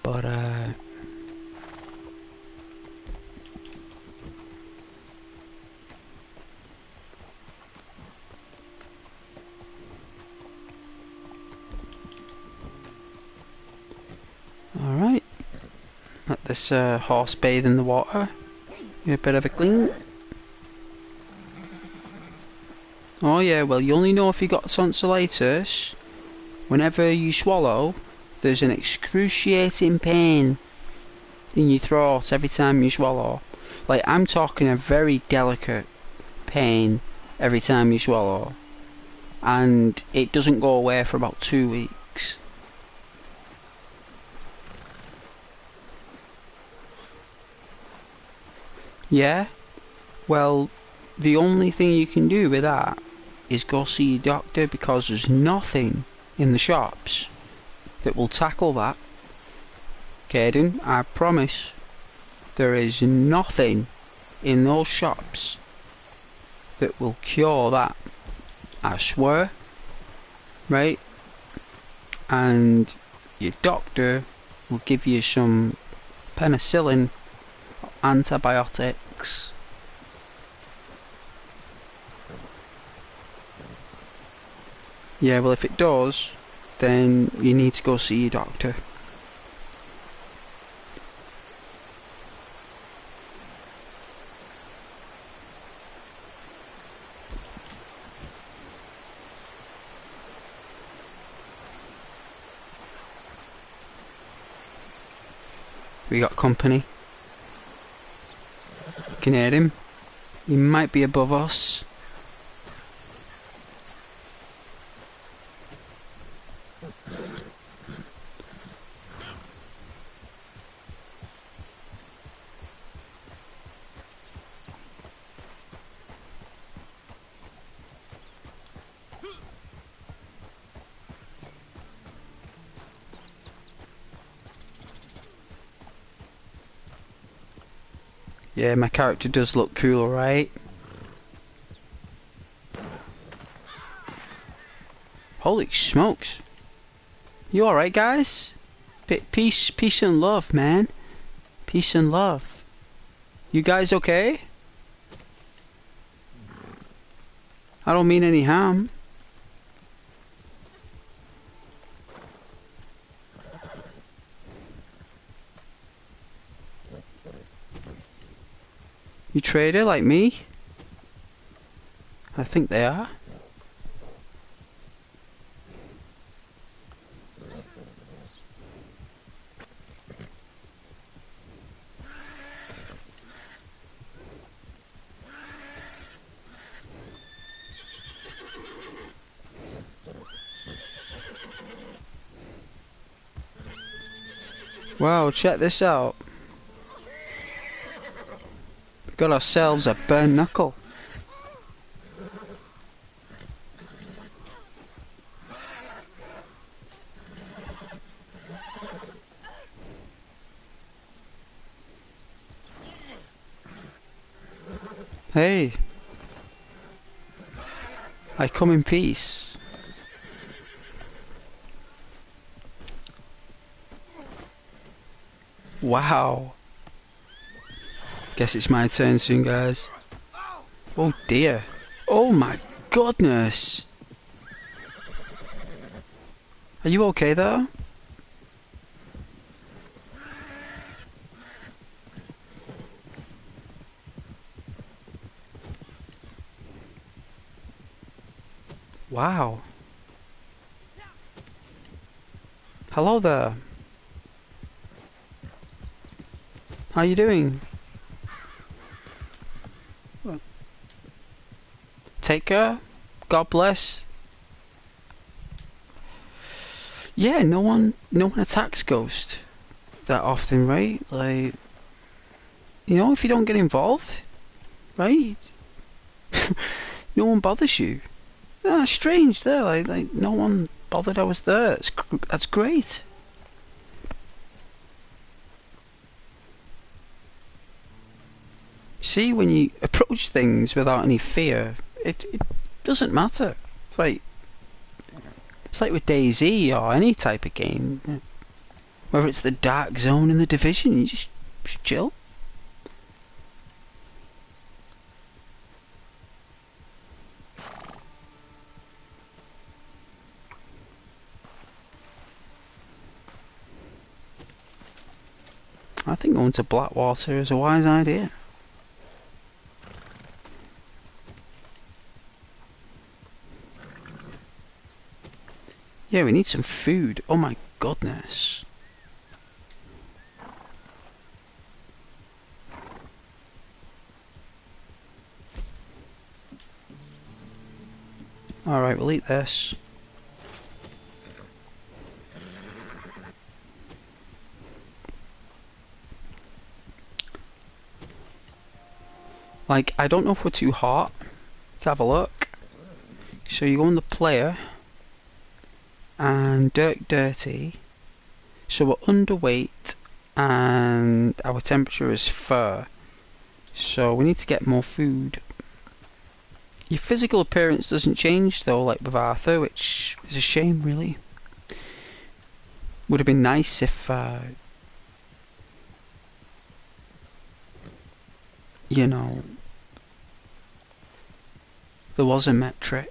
But alright. Let this horse bathe in the water. Give a bit of a clean. Oh yeah, well you only know if you got tonsillitis whenever you swallow. There's an excruciating pain in your throat every time you swallow. Like, I'm talking a very delicate pain every time you swallow. And it doesn't go away for about 2 weeks. Yeah? Well, the only thing you can do with that is go see your doctor, because there's nothing in the shops that will tackle that. Caden, I promise, there is nothing in those shops that will cure that. I swear. Right? And your doctor will give you some penicillin, antibiotics. Yeah, well if it does, then you need to go see your doctor. We got company. Can hear him. He might be above us. Yeah, my character does look cool, right? Holy smokes. You alright, guys? Peace and love, man. Peace and love. You guys okay? I don't mean any harm. You trader like me? I think they are. Wow, check this out. We got ourselves a burnt knuckle. Hey. I come in peace. Wow. Guess it's my turn soon, guys. Oh dear. Oh my goodness. Are you okay though? Wow. Hello there. How you doing? Take care. God bless. Yeah, no one attacks Ghost that often, right? Like, you know, if you don't get involved, right? No one bothers you. Ah, strange there. Like no one bothered I was there. That's great. See, when you approach things without any fear, it doesn't matter. It's like with DayZ or any type of game. Whether it's the Dark Zone in the Division, you just chill. I think going to Blackwater is a wise idea. Yeah, we need some food. Oh my goodness. Alright, we'll eat this. Like, I don't know if we're too hot. Let's have a look. So you go on the player. And dirty. So we're underweight. And our temperature is fair. So we need to get more food. Your physical appearance doesn't change though, like with Arthur, which is a shame really. Would have been nice if you know, there was a metric.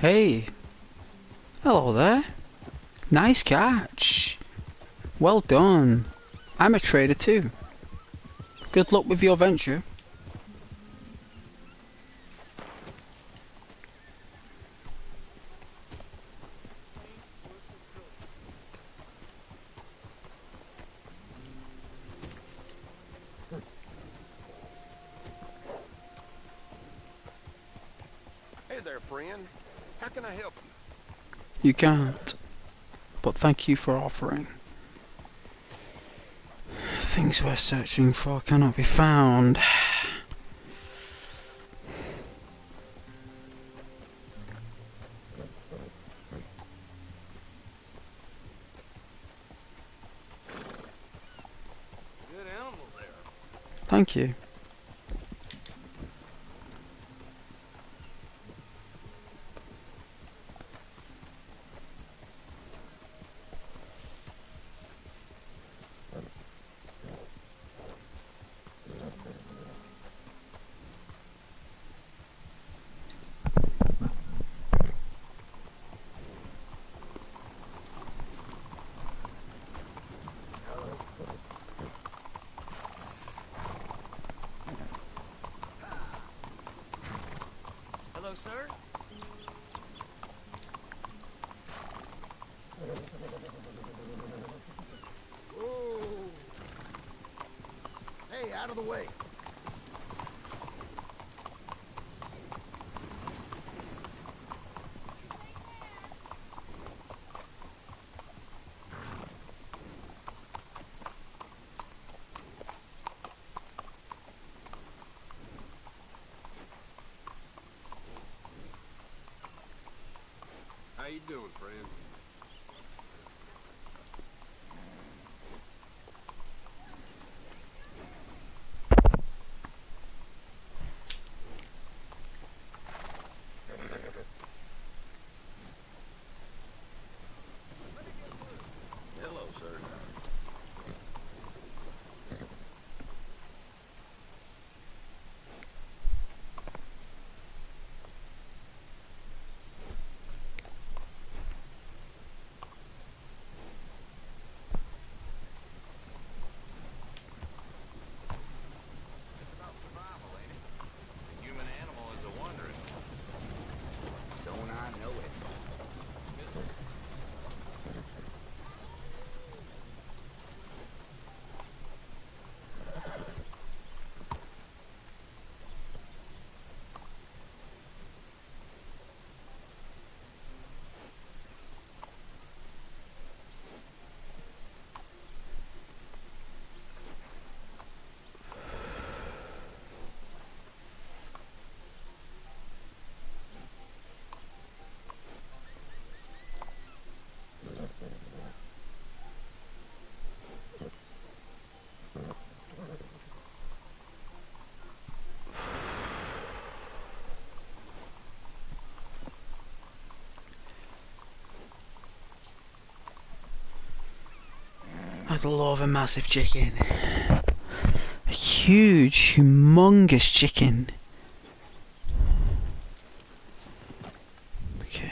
Hey. Hello there. Nice catch. Well done. I'm a trader too. Good luck with your venture. Hey there, friend. How can I help you? You can't. But thank you for offering. Things we're searching for cannot be found. Good animal there. Thank you. Hello, sir. Whoa! Hey, out of the way. How you doing, friend? Hello, sir. It's about survival, ain't it? The human animal is a wondering. Don't I know it? I'd love a massive chicken. A huge, humongous chicken. Okay.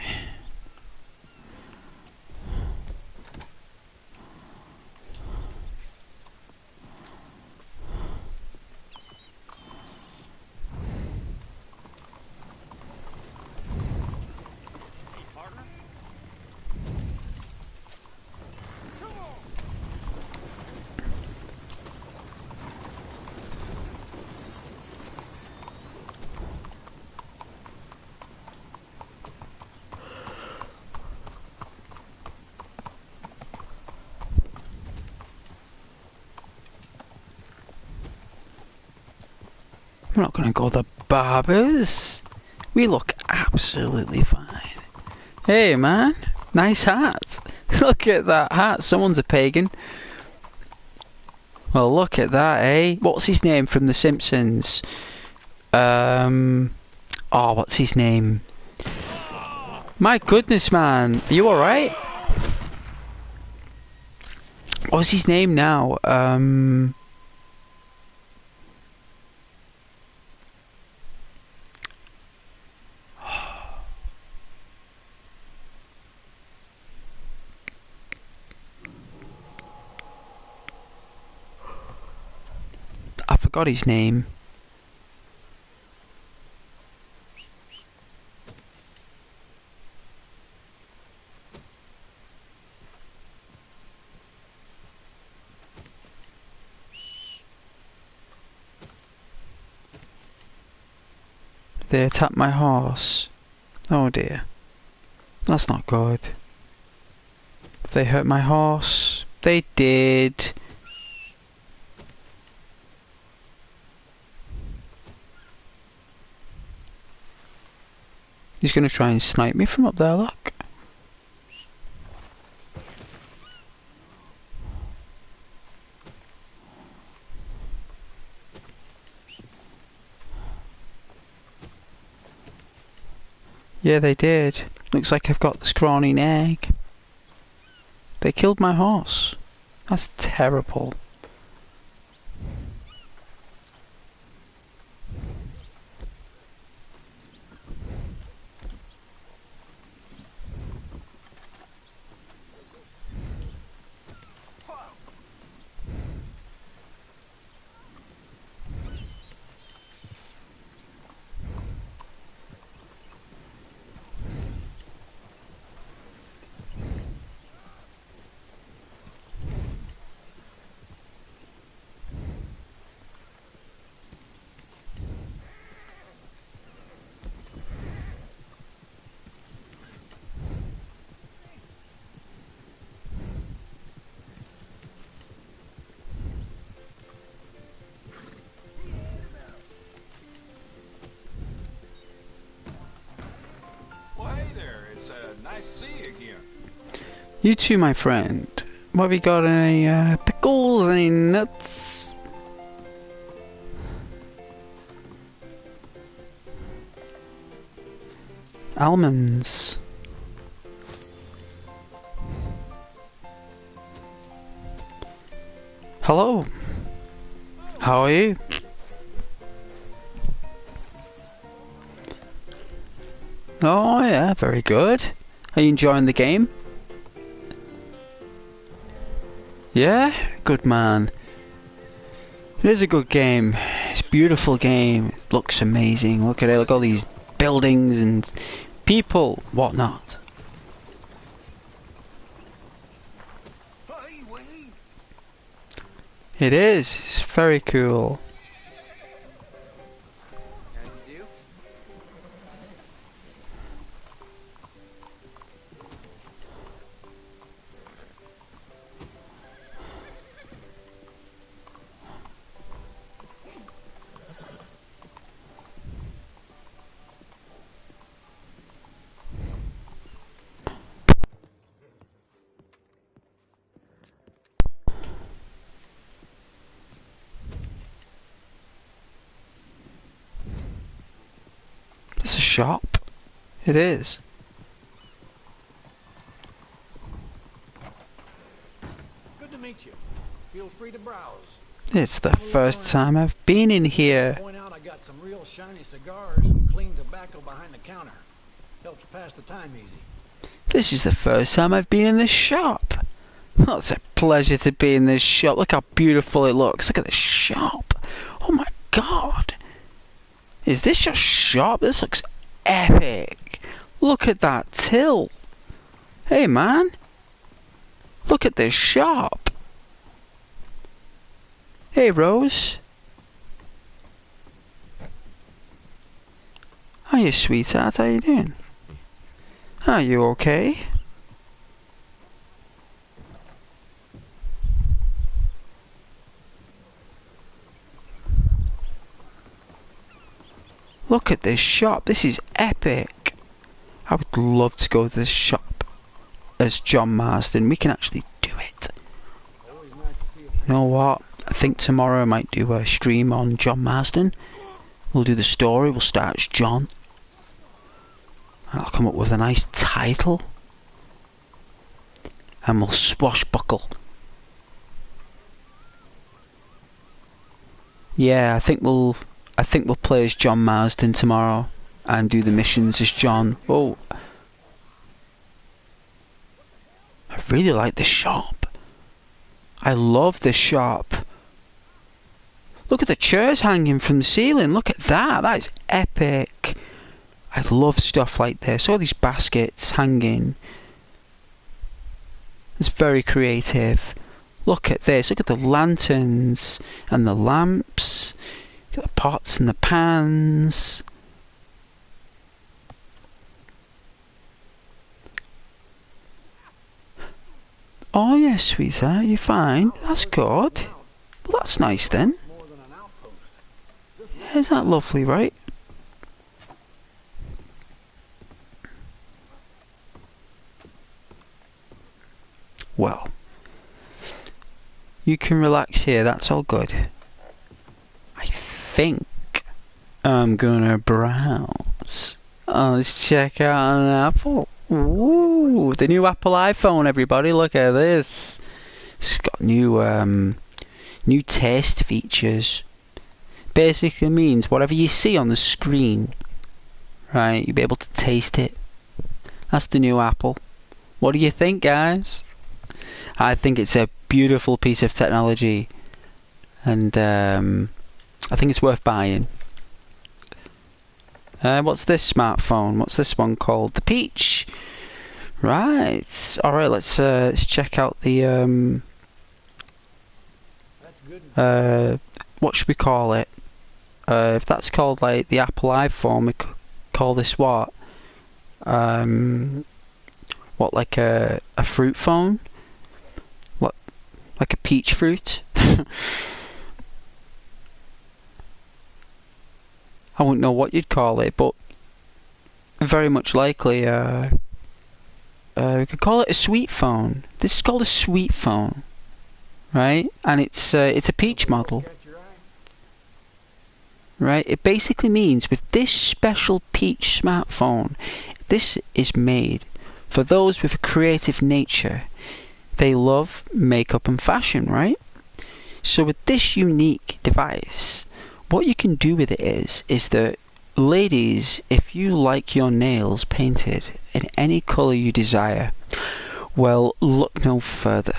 Hey, partner. I'm not gonna go the barbers. We look absolutely fine. Hey man, nice hat. Look at that hat. Someone's a pagan. Well, look at that, eh? What's his name from The Simpsons? Oh, what's his name? My goodness, man. Are you alright? What's his name now? forgot his name. They attacked my horse. Oh dear. That's not good. They hurt my horse. They did. He's gonna try and snipe me from up there, look. Yeah, they did. Looks like I've got the scrawny egg. They killed my horse. That's terrible. Well, hey there. It's nice to see you again. You too, my friend. What have you got? Any pickles? Any nuts? Almonds. Hello. How are you? Oh yeah, very good. Are you enjoying the game? Yeah? Good man. It is a good game. It's a beautiful game. It looks amazing. Look at it, look at all these buildings and people, whatnot. Hey, wait. It is. It's very cool. How you do? It's a shop. It is. Good to meet you. Feel free to browse. It's the first time I've been in here. Point out I got some real shiny cigars and clean tobacco behind the counter. Helps pass the time easy. This is the first time I've been in this shop. Oh, it's a pleasure to be in this shop. Look how beautiful it looks. Look at this shop. Oh my god. Is this your shop? This looks epic. Look at that till. Hey man. Look at this shop. Hey Rose. Hiya sweetheart, how you doing? Are you okay? Look at this shop, this is epic. I would love to go to this shop as John Marsden. We can actually do it. You know what? I think tomorrow I might do a stream on John Marsden. We'll do the story, we'll start as John. And I'll come up with a nice title. And we'll swashbuckle. Yeah, I think we'll play as John Marsden tomorrow and do the missions as John. Oh, I really like this shop. I love this shop. Look at the chairs hanging from the ceiling. Look at that. That is epic. I love stuff like this. All these baskets hanging. It's very creative. Look at this. Look at the lanterns and the lamps. Look at the pots and the pans. Oh yes, sweetheart, you're fine. That's good. Well, that's nice then. More than an outpost. Yeah, isn't that lovely, right? Well, you can relax here. That's all good. I think I'm gonna browse. Oh, let's check out an Apple. Ooh, the new Apple iPhone, everybody. Look at this. It's got new taste features. Basically means whatever you see on the screen, right, you'll be able to taste it. That's the new Apple. What do you think, guys? I think it's a beautiful piece of technology, and I think it's worth buying. What's this smartphone? What's this one called? The Peach. Right. All right. Let's check out the That's good. what should we call it? If that's called like the Apple iPhone, we could call this what? What, like a fruit phone? What, like a peach fruit? I wouldn't know what you'd call it, but very much likely, we could call it a sweet phone. This is called a sweet phone, right? And it's a peach model, Catch your eye? right? It basically means with this special peach smartphone, this is made for those with a creative nature. They love makeup and fashion, right? So with this unique device, what you can do with it is that, ladies, if you like your nails painted in any colour you desire, well, look no further.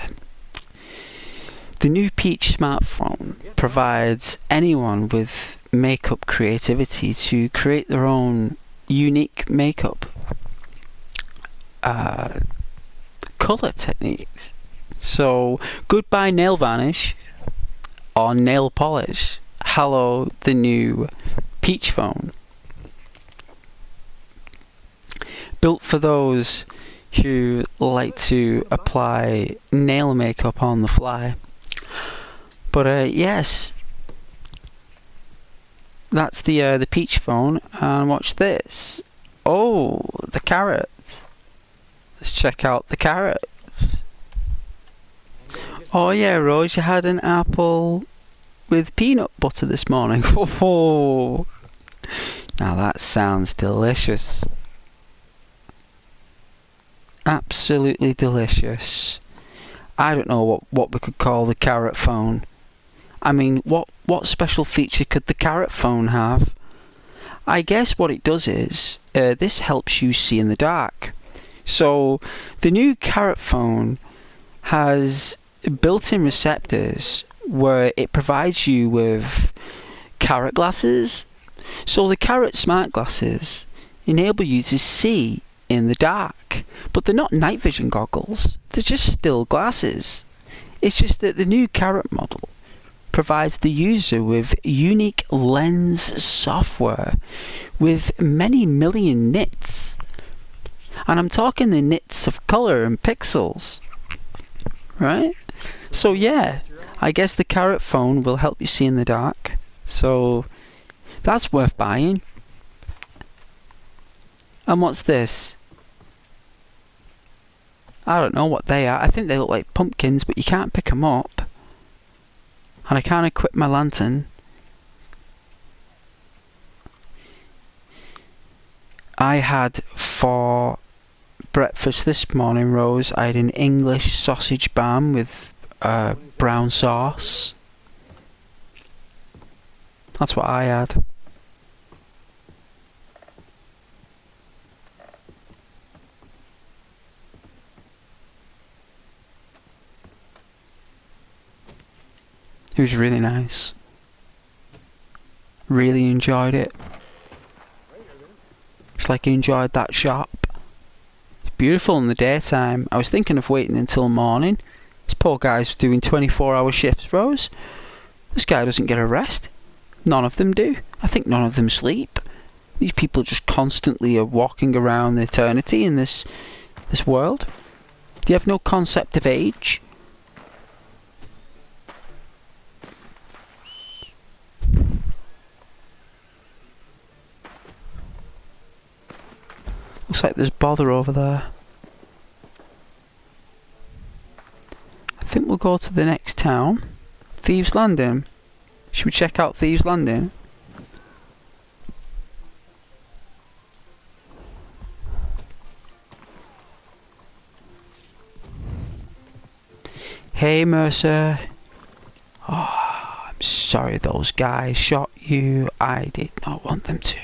The new Peach smartphone provides anyone with makeup creativity to create their own unique makeup colour techniques. So, goodbye nail varnish or nail polish. Hello, the new Peach phone. Built for those who like to apply nail makeup on the fly. But yes, that's the Peach phone. And watch this. Oh, the carrot. Let's check out the carrot. Oh yeah, Rose, you had an apple with peanut butter this morning. Oh, now that sounds delicious. Absolutely delicious. I don't know what we could call the carrot phone. I mean, what special feature could the carrot phone have? I guess what it does is, this helps you see in the dark. So, the new carrot phone has built-in receptors where it provides you with carrot glasses. So the carrot smart glasses enable you to see in the dark, but they're not night vision goggles, they're just still glasses. It's just that the new carrot model provides the user with unique lens software with many million nits. And I'm talking the nits of colour and pixels, right? So yeah, I guess the carrot phone will help you see in the dark. So that's worth buying. And what's this? I don't know what they are. I think they look like pumpkins, but you can't pick them up. And I can't equip my lantern. I had for breakfast this morning, Rose, I had an English sausage bam with brown sauce. That's what I had. It was really nice. Really enjoyed it. It's like he enjoyed that shop. It's beautiful in the daytime. I was thinking of waiting until morning. This poor guy's doing 24-hour shifts, Rose. This guy doesn't get a rest. None of them do. I think none of them sleep. These people just constantly are walking around eternity in this world. They have no concept of age. Looks like there's bother over there. I think we'll go to the next town. Thieves Landing. Should we check out Thieves Landing? Hey Mercer. Oh, I'm sorry those guys shot you. I did not want them to.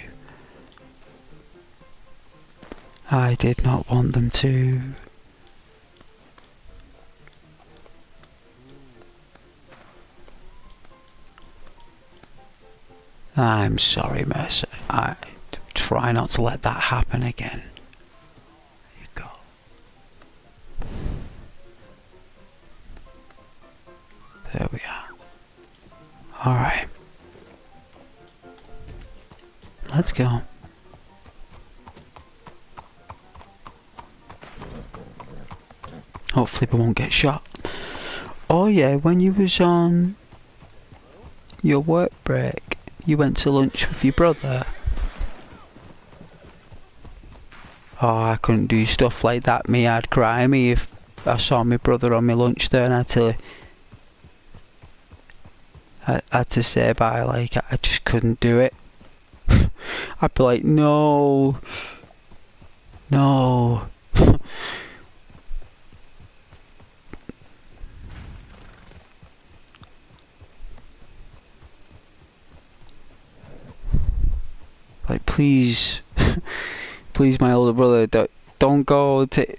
I did not want them to. I'm sorry, Mercer. I try not to let that happen again. There you go. There we are. Alright. Let's go. Hopefully we won't get shot. Oh yeah, when you was on your work break, you went to lunch with your brother. Oh, I couldn't do stuff like that. Me, I'd cry me if I saw my brother on my lunch there and I had to say bye. Like, I just couldn't do it. I'd be like, no. No. Like, please, please, my older brother, don't go to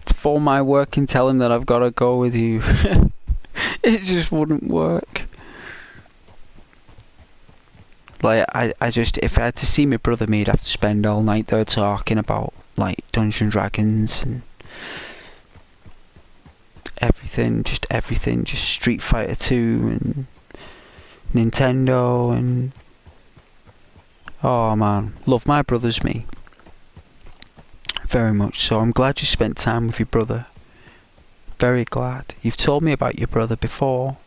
for my work and tell him that I've got to go with you. It just wouldn't work. Like, I just, if I had to see my brother, me, I'd have to spend all night there talking about, like, Dungeons and Dragons and everything, just Street Fighter 2 and Nintendo and... Oh man, love my brothers, me. Very much so. I'm glad you spent time with your brother. Very glad. You've told me about your brother before.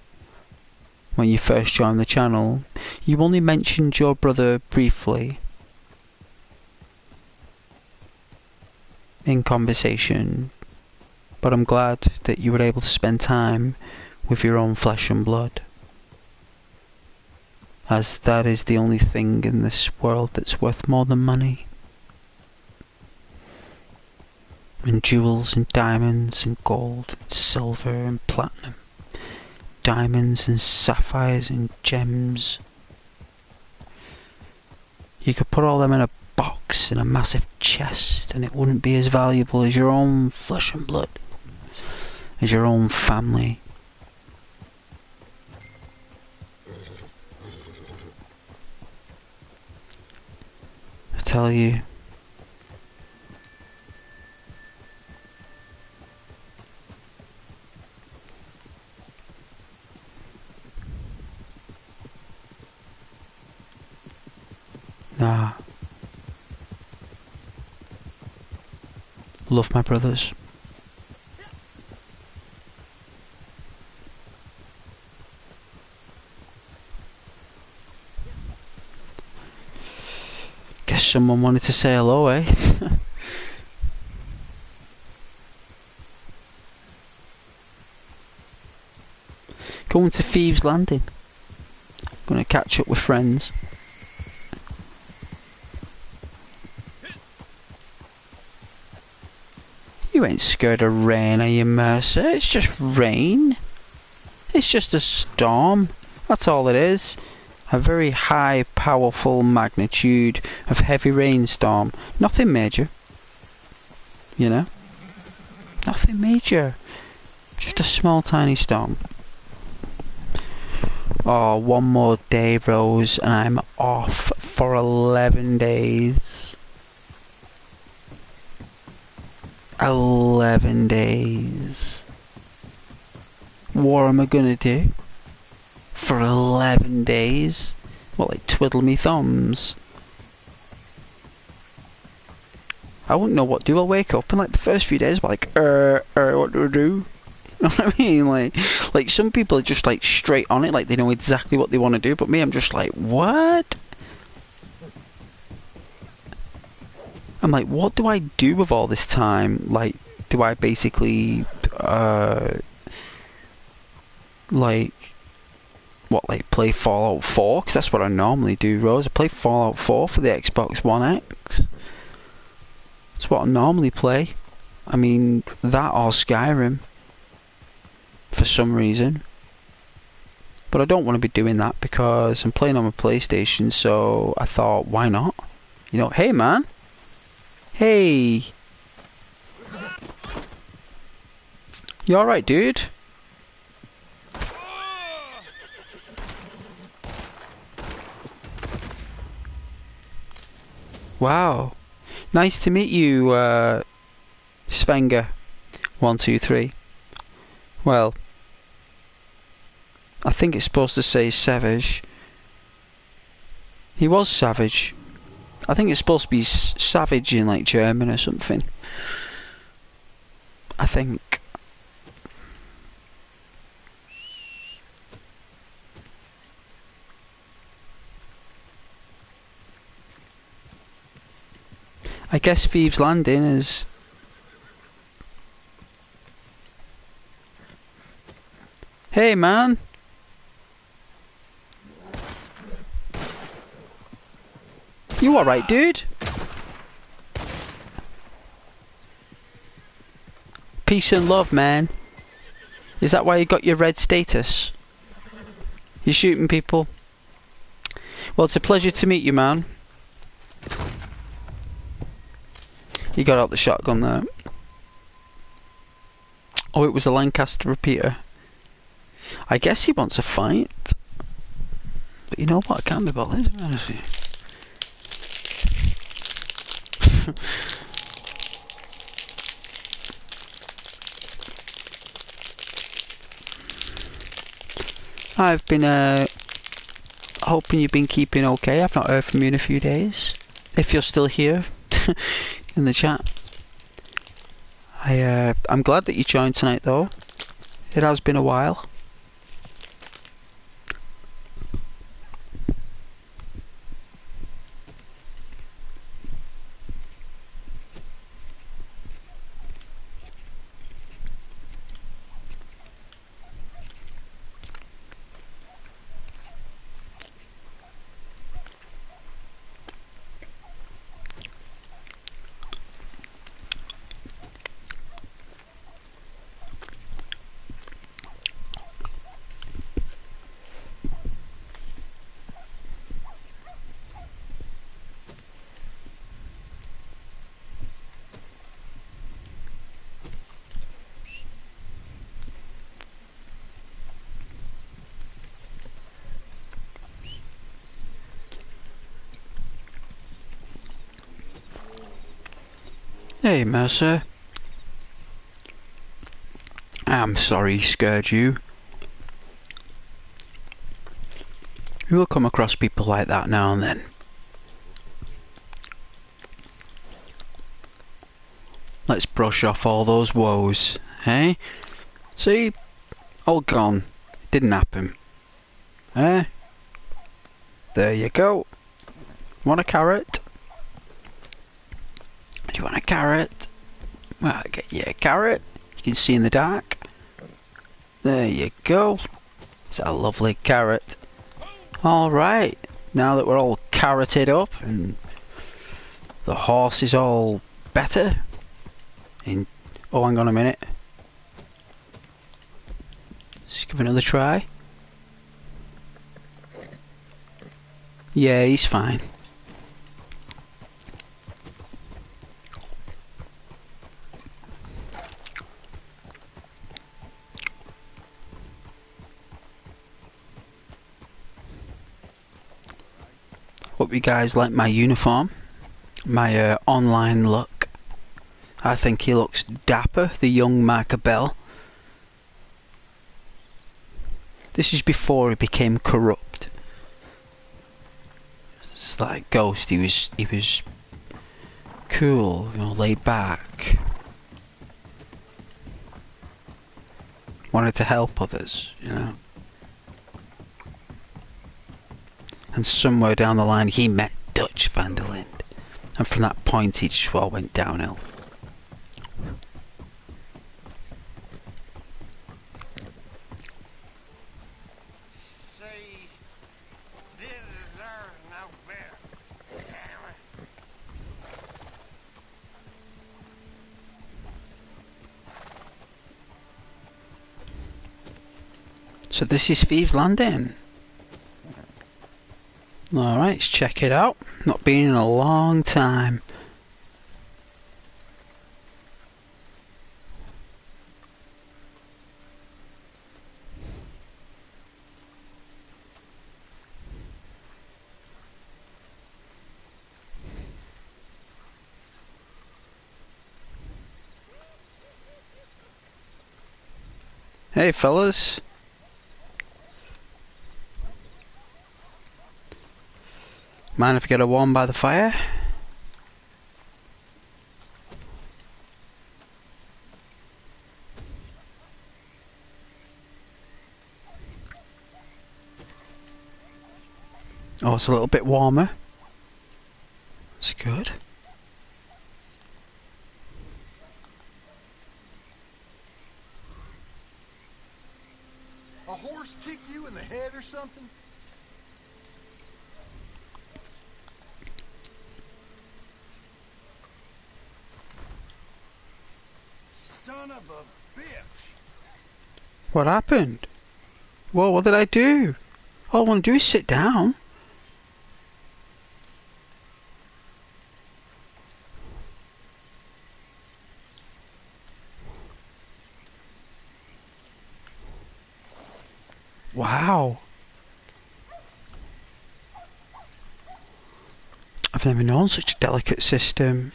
When you first joined the channel. You only mentioned your brother briefly. In conversation. But I'm glad that you were able to spend time with your own flesh and blood. As that is the only thing in this world that's worth more than money. And jewels and diamonds and gold and silver and platinum. Diamonds and sapphires and gems. You could put all them in a box in a massive chest and it wouldn't be as valuable as your own flesh and blood. As your own family. I tell you. Nah. Love my brothers. Guess someone wanted to say hello, eh? Going to Thieves Landing. Gonna catch up with friends. You ain't scared of rain, are you, Mercer? It's just rain. It's just a storm. That's all it is. A very high, powerful magnitude of heavy rainstorm. Nothing major. You know? Nothing major. Just a small, tiny storm. Oh, one more day, Rose, and I'm off for 11 days. 11 days. What am I gonna do? For 11 days? What, like twiddle me thumbs? I wouldn't know what to do. I'll wake up and like the first few days, like, what do I do? You know what I mean? Like some people are just like straight on it, like they know exactly what they want to do, but me, I'm just like, what? I'm like, what do I do with all this time? Like, do I basically, like, what, like play Fallout 4? Because that's what I normally do, Rose. I play Fallout 4 for the Xbox One X. That's what I normally play. I mean, that or Skyrim. For some reason. But I don't want to be doing that because I'm playing on my PlayStation, so I thought, why not? You know, hey man! Hey! You alright, dude? Wow. Nice to meet you, Svenger123. Well, I think it's supposed to say savage. He was savage. I think it's supposed to be savage in like German or something. I think. I guess Thieves Landing is... Hey man! You alright, dude? Peace and love, man. Is that why you got your red status? You shooting people? Well, it's a pleasure to meet you, man. He got out the shotgun there. Oh, it was a Lancaster repeater. I guess he wants a fight. But you know what? I can't be bothered, to be honest with you. I've been hoping you've been keeping okay. I've not heard from you in a few days. If you're still here in the chat. I'm glad that you joined tonight though. It has been a while. Hey, Mercer. I'm sorry he scared you. You'll come across people like that now and then. Let's brush off all those woes, eh? See? All gone. Didn't happen. Eh? There you go. Want a carrot? Do you want a carrot? Well, I'll get you a carrot. You can see in the dark. There you go. It's a lovely carrot. Alright. Now that we're all carroted up and the horse is all better. Oh, hang on a minute. Let's give it another try. Yeah, he's fine. Hope you guys like my uniform, my online look. I think he looks dapper, the young Marker Bell. This is before he became corrupt. It's like Ghost, he was cool, you know, laid back. Wanted to help others, you know. And somewhere down the line he met Dutch van der Linde. And from that point it just all went downhill. So this is Thieves Landing. Alright, let's check it out. Not been in a long time. Hey fellas. Mind if I get a warm by the fire? Oh, it's a little bit warmer. That's good. A horse kick you in the head or something? Son of a bitch! What happened? Whoa, what did I do? All I want to do is sit down. Wow. I've never known such a delicate system.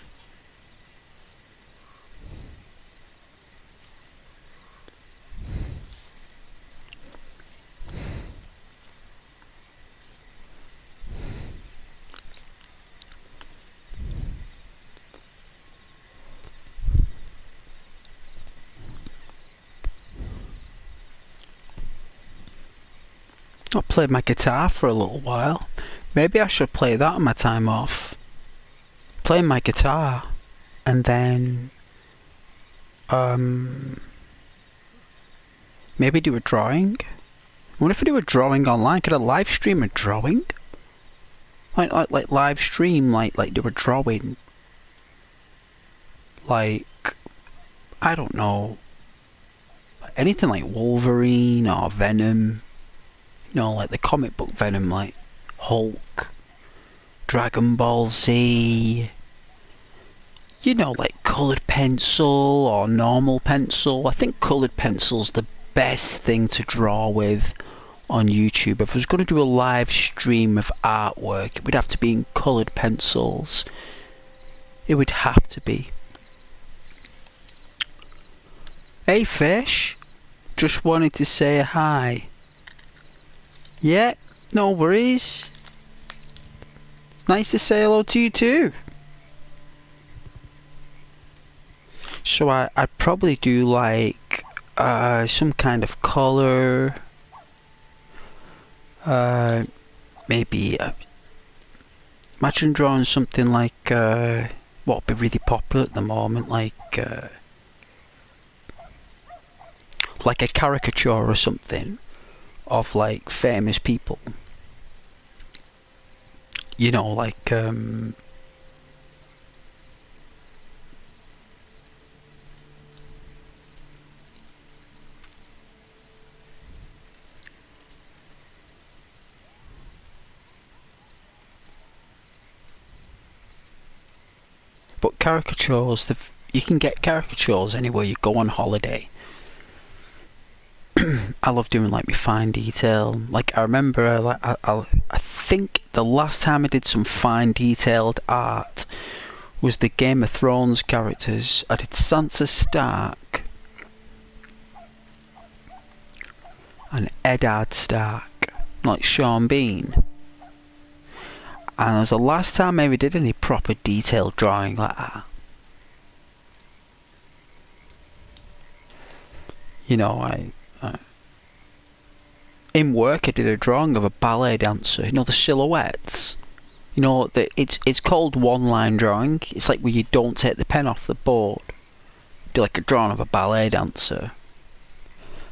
I played my guitar for a little while. Maybe I should play that on my time off. Play my guitar and then maybe do a drawing. What if I do a drawing online? Could I live stream a drawing? Like live stream, like do a drawing. Like, I don't know, anything like Wolverine or Venom. You know, like the comic book Venom, like Hulk, Dragon Ball Z. You know, like coloured pencil or normal pencil. I think coloured pencil's the best thing to draw with on YouTube. If I was going to do a live stream of artwork, it would have to be in coloured pencils. It would have to be. Hey fish, just wanted to say hi. Yeah, no worries. Nice to say hello to you too. So I'd probably do like some kind of colour. Maybe imagine drawing something like what would be really popular at the moment, like a caricature or something of like famous people. You know, like but caricatures, you can get caricatures anywhere you go on holiday. I love doing like my fine detail. Like I remember, I think the last time I did some fine detailed art was the Game of Thrones characters. I did Sansa Stark and Eddard Stark, like Sean Bean. And it was the last time I ever did any proper detailed drawing like that. You know, in work I did a drawing of a ballet dancer. You know, the silhouettes. You know, it's called one-line drawing. It's like where you don't take the pen off the board. Do like a drawing of a ballet dancer.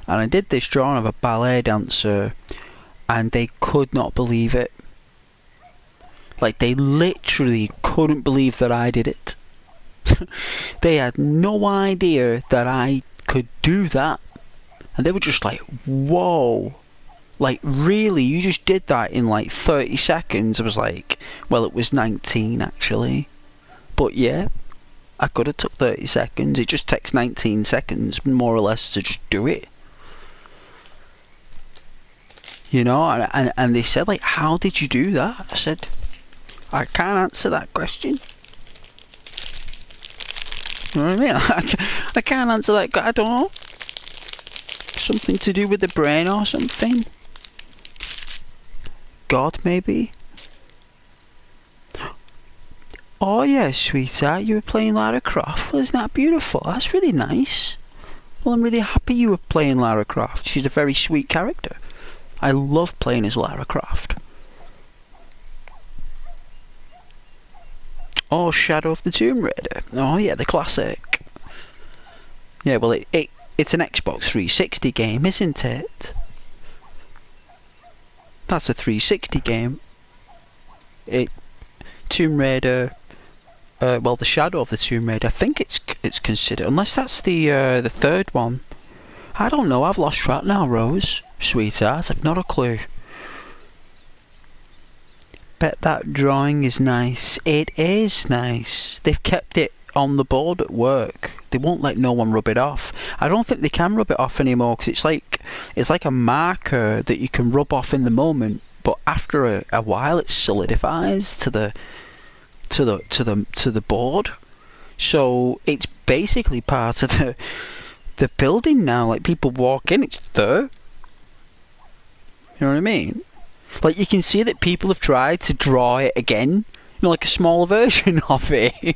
And I did this drawing of a ballet dancer, and they could not believe it. Like, they literally couldn't believe that I did it. They had no idea that I could do that. And they were just like, whoa. Like, really? You just did that in like 30 seconds? I was like, well, it was 19 actually. But yeah, I could have took 30 seconds. It just takes 19 seconds, more or less, to just do it. You know, and they said, like, how did you do that? I said, I can't answer that question. You know what I mean? I can't answer that. I don't know. Something to do with the brain or something. God, maybe. Oh yeah, sweetheart, you were playing Lara Croft. Well, isn't that beautiful? That's really nice. Well, I'm really happy you were playing Lara Croft. She's a very sweet character. I love playing as Lara Croft. Oh, Shadow of the Tomb Raider. Oh yeah, the classic. Yeah, well, it's an Xbox 360 game, isn't it? That's a 360 game. Tomb Raider. Well, the Shadow of the Tomb Raider. I think it's considered, unless that's the third one. I don't know. I've lost track now, Rose, sweetheart. I've not a clue. Bet that drawing is nice. It is nice. They've kept it on the board at work. They won't let no one rub it off. I don't think they can rub it off anymore because it's like a marker that you can rub off in the moment, but after a while it solidifies to the board. So it's basically part of the building now. Like, people walk in, it's there. You know what I mean? Like, you can see that people have tried to draw it again. You know, like a small version of it.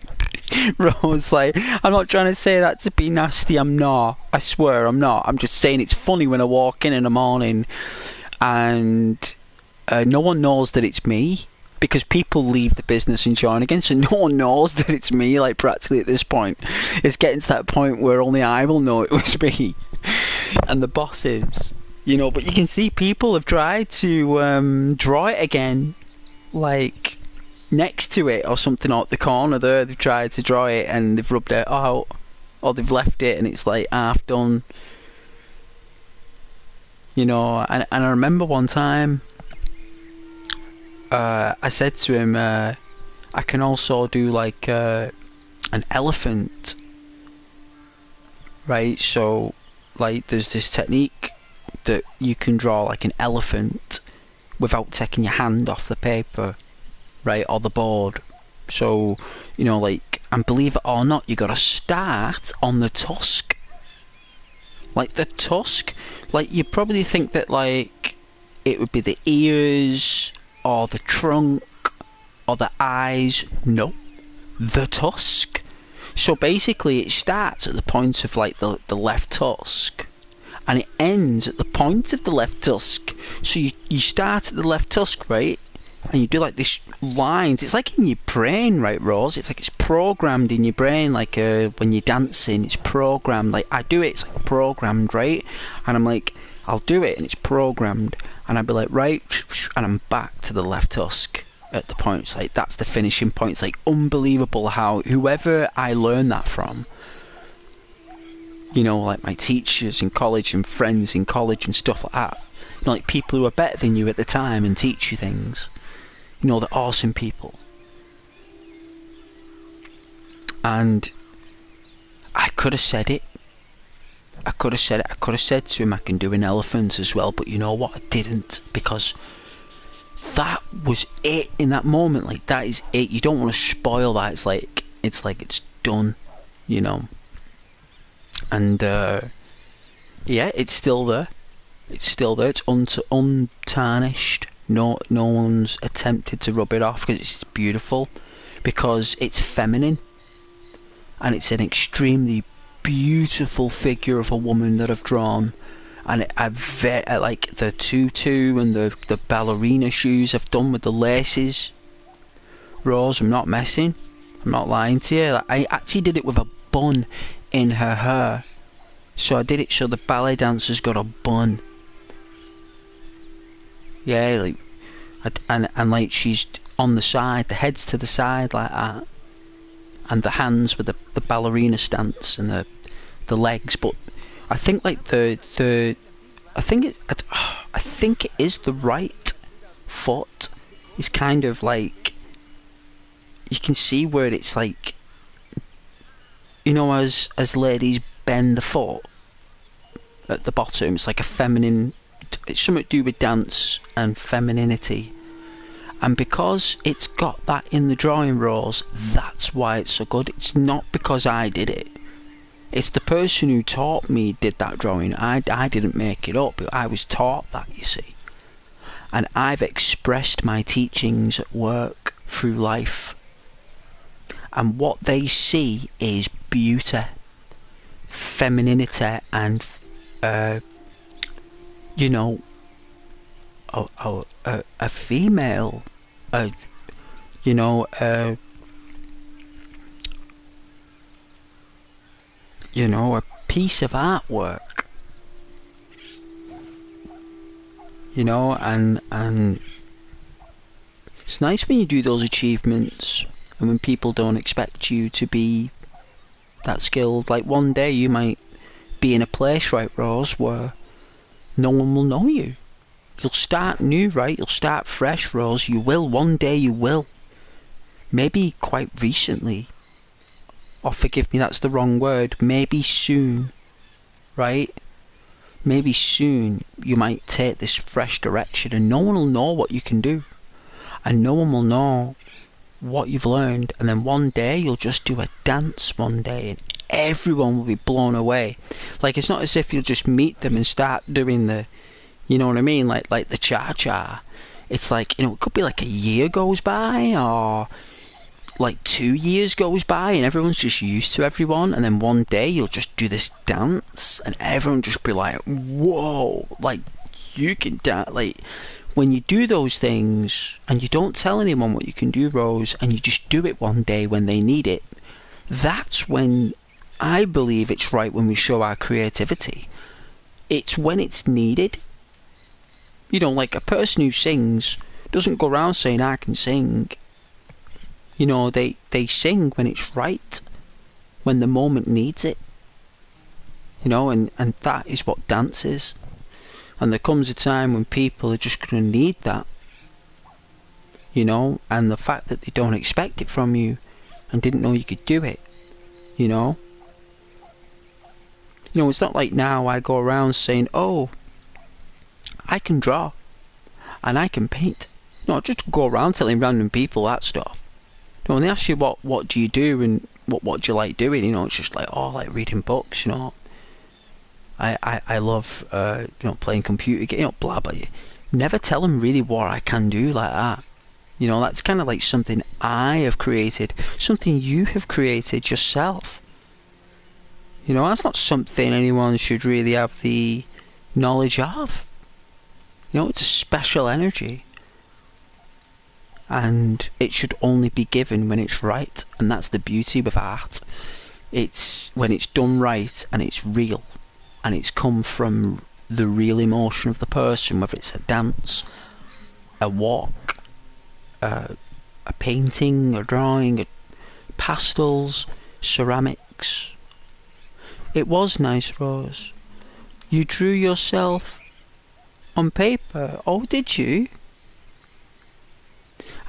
Rose, like, I'm not trying to say that to be nasty. I'm not. I swear I'm not. I'm just saying it's funny when I walk in the morning and no one knows that it's me. Because people leave the business and join again, so no one knows that it's me, like, practically at this point. It's getting to that point where only I will know it was me. And the bosses. You know, but you can see people have tried to draw it again. Like, next to it or something, out the corner there. They've tried to draw it and they've rubbed it out. Or they've left it and it's, like, half done. You know, and I remember one time... I said to him, I can also do like an elephant, right? So, like, there's this technique that you can draw like an elephant without taking your hand off the paper, right, or the board. So, you know, like, and believe it or not, you gotta start on the tusk. Like, the tusk, like, you probably think that, like, it would be the ears... or the trunk, or the eyes. No, the tusk. So basically it starts at the point of like the left tusk and it ends at the point of the left tusk. So you start at the left tusk, right, and you do like this lines. It's like in your brain, right, Rose? It's like it's programmed in your brain, like when you're dancing, it's programmed. Like, I do it, it's like programmed, right? And I'm like, I'll do it and it's programmed. And I'd be like, right, and I'm back to the left tusk at the point. It's like, that's the finishing point. It's like unbelievable how whoever I learned that from, you know, like my teachers in college and friends in college and stuff like that, you know, like people who are better than you at the time and teach you things, you know, they're awesome people. And I could have said it. I could have said it. I could have said to him, I can do an elephant as well, but you know what? I didn't, because that was it in that moment. Like, that is it. You don't want to spoil that. It's like it's done, you know. And yeah, it's still there. It's still there. It's untarnished. No one's attempted to rub it off, because it's beautiful, because it's feminine, and it's an extremely beautiful figure of a woman that I've drawn. And I like the tutu and the ballerina shoes I've done with the laces. Rose, I'm not messing. I'm not lying to you. I actually did it with a bun in her hair. So I did it so the ballet dancer's got a bun. Yeah, like, and like she's on the side, the head's to the side like that, and the hands with the ballerina stance and the legs. But I think like I think it is the right foot. It's kind of like, you can see where it's like, you know, as ladies bend the foot at the bottom, it's like a feminine, it's something to do with dance and femininity. And because it's got that in the drawing, Rose, that's why it's so good. It's not because I did it. It's the person who taught me did that drawing. I didn't make it up. I was taught that, you see. And I've expressed my teachings at work through life. And what they see is beauty, femininity, and you know, a female, you know, you know, a piece of artwork, you know, and it's nice when you do those achievements and when people don't expect you to be that skilled. Like, one day you might be in a place, right, Rose, where no one will know you. You'll start new, right? You'll start fresh, Rose. You will. One day you will. Maybe quite recently. Or forgive me, that's the wrong word. Maybe soon, right? Maybe soon you might take this fresh direction and no one will know what you can do. And no one will know what you've learned. And then one day you'll just do a dance one day and everyone will be blown away. Like, it's not as if you'll just meet them and start doing the, you know what I mean, like the cha-cha. It's like, you know, it could be like a year goes by, or like 2 years goes by, and everyone's just used to everyone, and then one day you'll just do this dance and everyone just be like, whoa, like, you can dance. Like, when you do those things and you don't tell anyone what you can do, Rose, and you just do it one day when they need it, that's when I believe it's right, when we show our creativity. It's when it's needed. You know, like a person who sings doesn't go around saying, I can sing. You know, they sing when it's right, when the moment needs it. You know, and that is what dance is. And there comes a time when people are just going to need that. You know, and the fact that they don't expect it from you and didn't know you could do it. You know. You know, it's not like now I go around saying, oh, I can draw and I can paint. No, just go around telling random people that stuff. You know, when they ask you what do you do and what do you like doing, you know, it's just like, oh, I like reading books, you know. I love you know, playing computer games, you know, blah blah. Never tell them really what I can do like that. You know, that's kind of like something I have created, something you have created yourself. You know, that's not something anyone should really have the knowledge of. You know, it's a special energy. And it should only be given when it's right. And that's the beauty with art. It's when it's done right and it's real. And it's come from the real emotion of the person, whether it's a dance, a walk, a painting, a drawing, pastels, ceramics. It was nice, Rose. You drew yourself on paper. Oh, did you?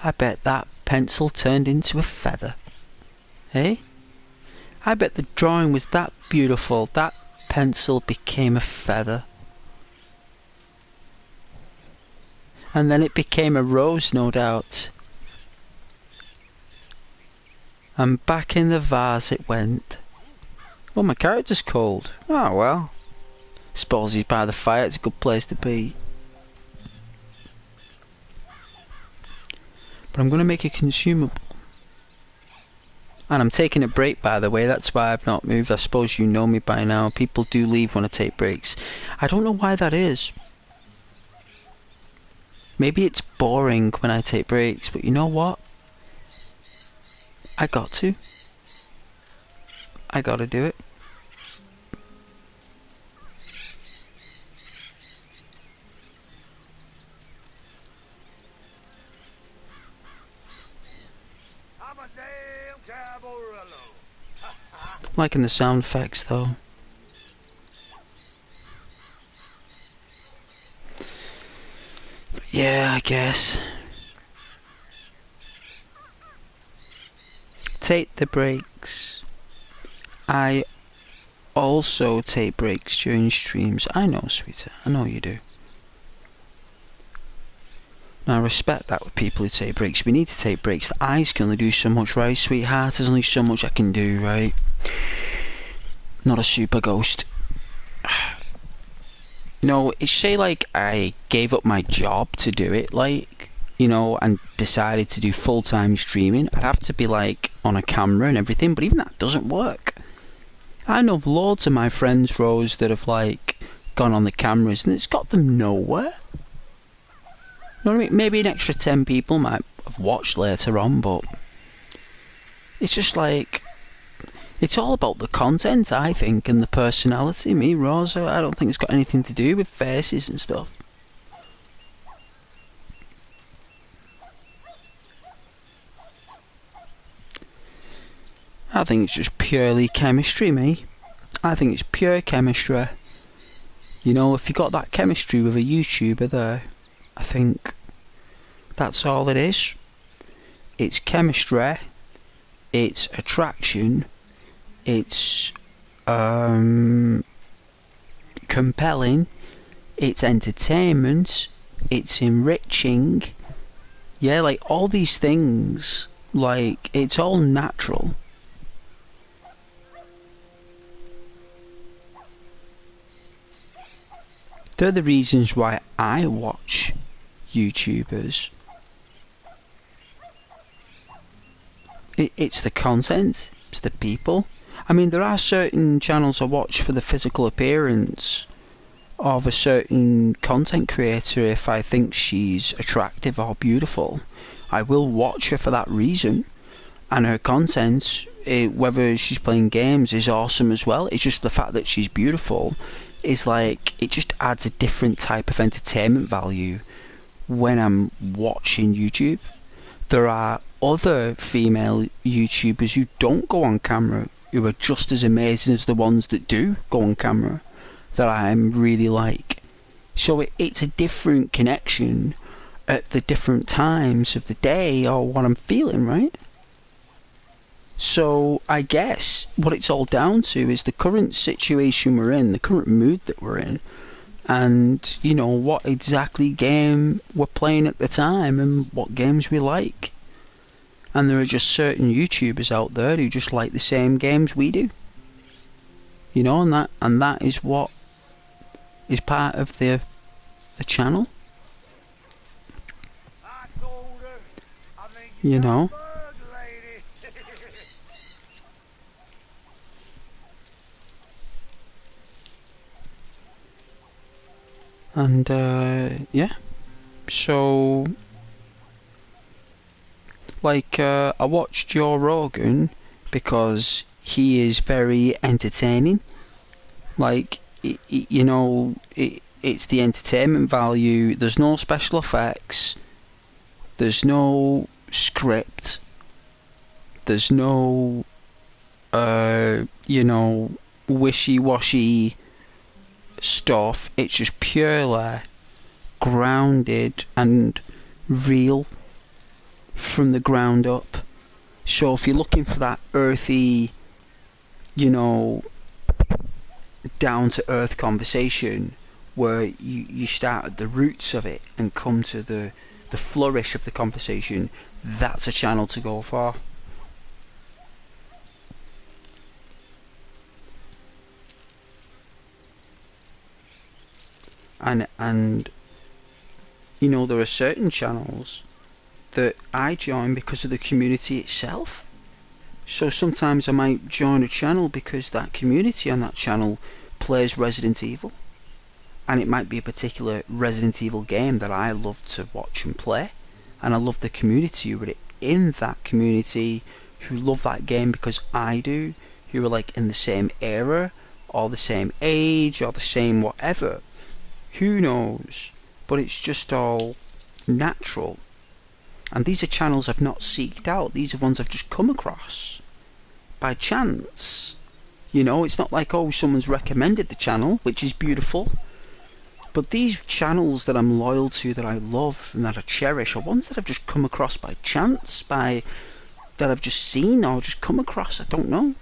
I bet that pencil turned into a feather. Eh? I bet the drawing was that beautiful, that pencil became a feather. And then it became a rose, no doubt. And back in the vase it went. Well, my character's cold. Oh well. Suppose he's by the fire, it's a good place to be. But I'm going to make it consumable. And I'm taking a break, by the way, that's why I've not moved. I suppose you know me by now. People do leave when I take breaks. I don't know why that is. Maybe it's boring when I take breaks, but you know what? I got to. I gotta do it. I'm a damn cabarello. I'm liking the sound effects though. Yeah, I guess. Take the breaks. I also take breaks during streams. I know, sweetheart. I know you do. Now, I respect that with people who take breaks. We need to take breaks. The eyes can only do so much, right, sweetheart? There's only so much I can do, right? Not a super ghost. No, it's say like I gave up my job to do it, like, you know, and decided to do full-time streaming. I'd have to be like on a camera and everything, but even that doesn't work. I know loads of my friends, Rose, that have like gone on the cameras and it's got them nowhere. You know what I mean? Maybe an extra 10 people might have watched later on, but it's just like, it's all about the content, I think, and the personality. Me, Rose, I don't think it's got anything to do with faces and stuff. I think it's just purely chemistry, me. I think it's pure chemistry. You know, if you got that chemistry with a YouTuber there, I think that's all it is. It's chemistry, it's attraction, it's compelling, it's entertainment, it's enriching. Yeah, like all these things, like it's all natural. They're the reasons why I watch YouTubers. It's the content, it's the people. I mean, there are certain channels I watch for the physical appearance of a certain content creator. If I think she's attractive or beautiful, I will watch her for that reason. And her content, whether she's playing games, is awesome as well. It's just the fact that she's beautiful is like, it just adds a different type of entertainment value when I'm watching YouTube. There are other female YouTubers who don't go on camera who are just as amazing as the ones that do go on camera that I'm really like. So it's a different connection at the different times of the day or what I'm feeling, right? So I guess what it's all down to is the current situation we're in, the current mood that we're in, and you know what exactly game we're playing at the time and what games we like. And there are just certain YouTubers out there who just like the same games we do. You know, and that is what is part of the channel. You know. And yeah, so like I watched Joe Rogan because he is very entertaining. Like you know, it's the entertainment value. There's no special effects. There's no script. There's no you know, wishy-washy stuff. It's just purely grounded and real from the ground up. So if you're looking for that earthy, you know, down to earth conversation where you start at the roots of it and come to the flourish of the conversation, that's a channel to go for. And you know, there are certain channels that I join because of the community itself. So sometimes I might join a channel because that community on that channel plays Resident Evil, and it might be a particular Resident Evil game that I love to watch and play, and I love the community who are in that community who love that game because I do, who are like in the same era or the same age or the same whatever. Who knows? But it's just all natural. And these are channels I've not seeked out. These are ones I've just come across by chance. You know, it's not like, oh, someone's recommended the channel, which is beautiful. But these channels that I'm loyal to, that I love and that I cherish, are ones that I've just come across by chance, that I've just seen or just come across. I don't know.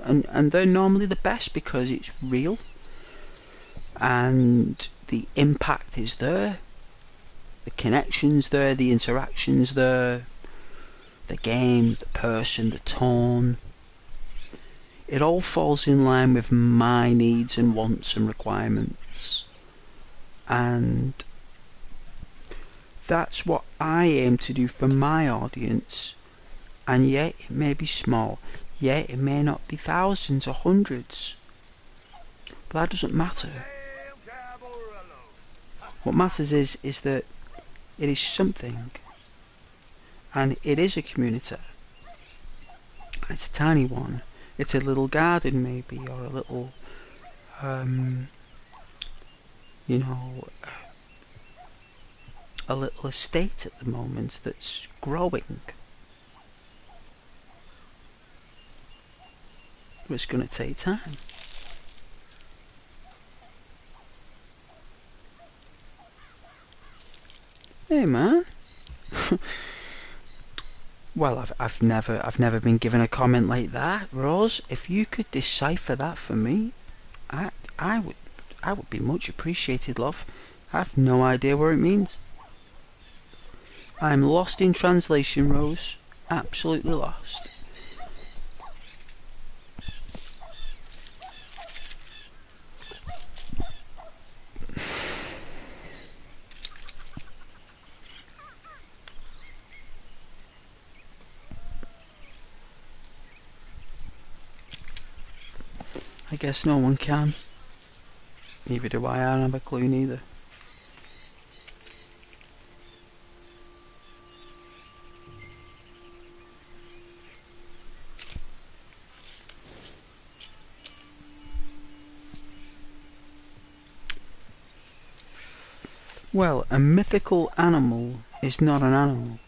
And they're normally the best because it's real. And the impact is there. The connection's there, the interaction's there, the game, the person, the tone. It all falls in line with my needs and wants and requirements. And that's what I aim to do for my audience. And yet it may be small, yet it may not be thousands or hundreds. But that doesn't matter. What matters is that it is something, and it is a community. It's a tiny one. It's a little garden maybe, or a little, you know, a little estate at the moment that's growing. But it's going to take time. Hey man. Well, I've never been given a comment like that, Rose. If you could decipher that for me, I would be much appreciated, love. I have no idea what it means. I'm lost in translation, Rose. Absolutely lost. I guess no one can. Neither do I don't have a clue neither. Well, a mythical animal is not an animal.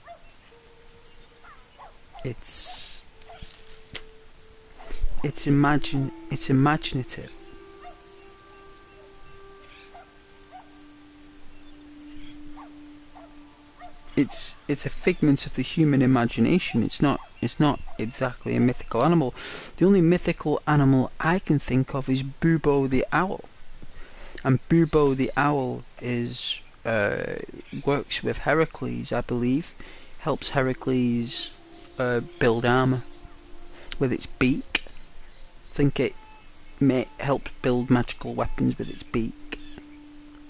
It's imaginative. It's a figment of the human imagination. It's not exactly a mythical animal. The only mythical animal I can think of is Bubo the owl. And Bubo the owl is works with Heracles, I believe. Helps Heracles build armor with its beak. I think it may help build magical weapons with its beak.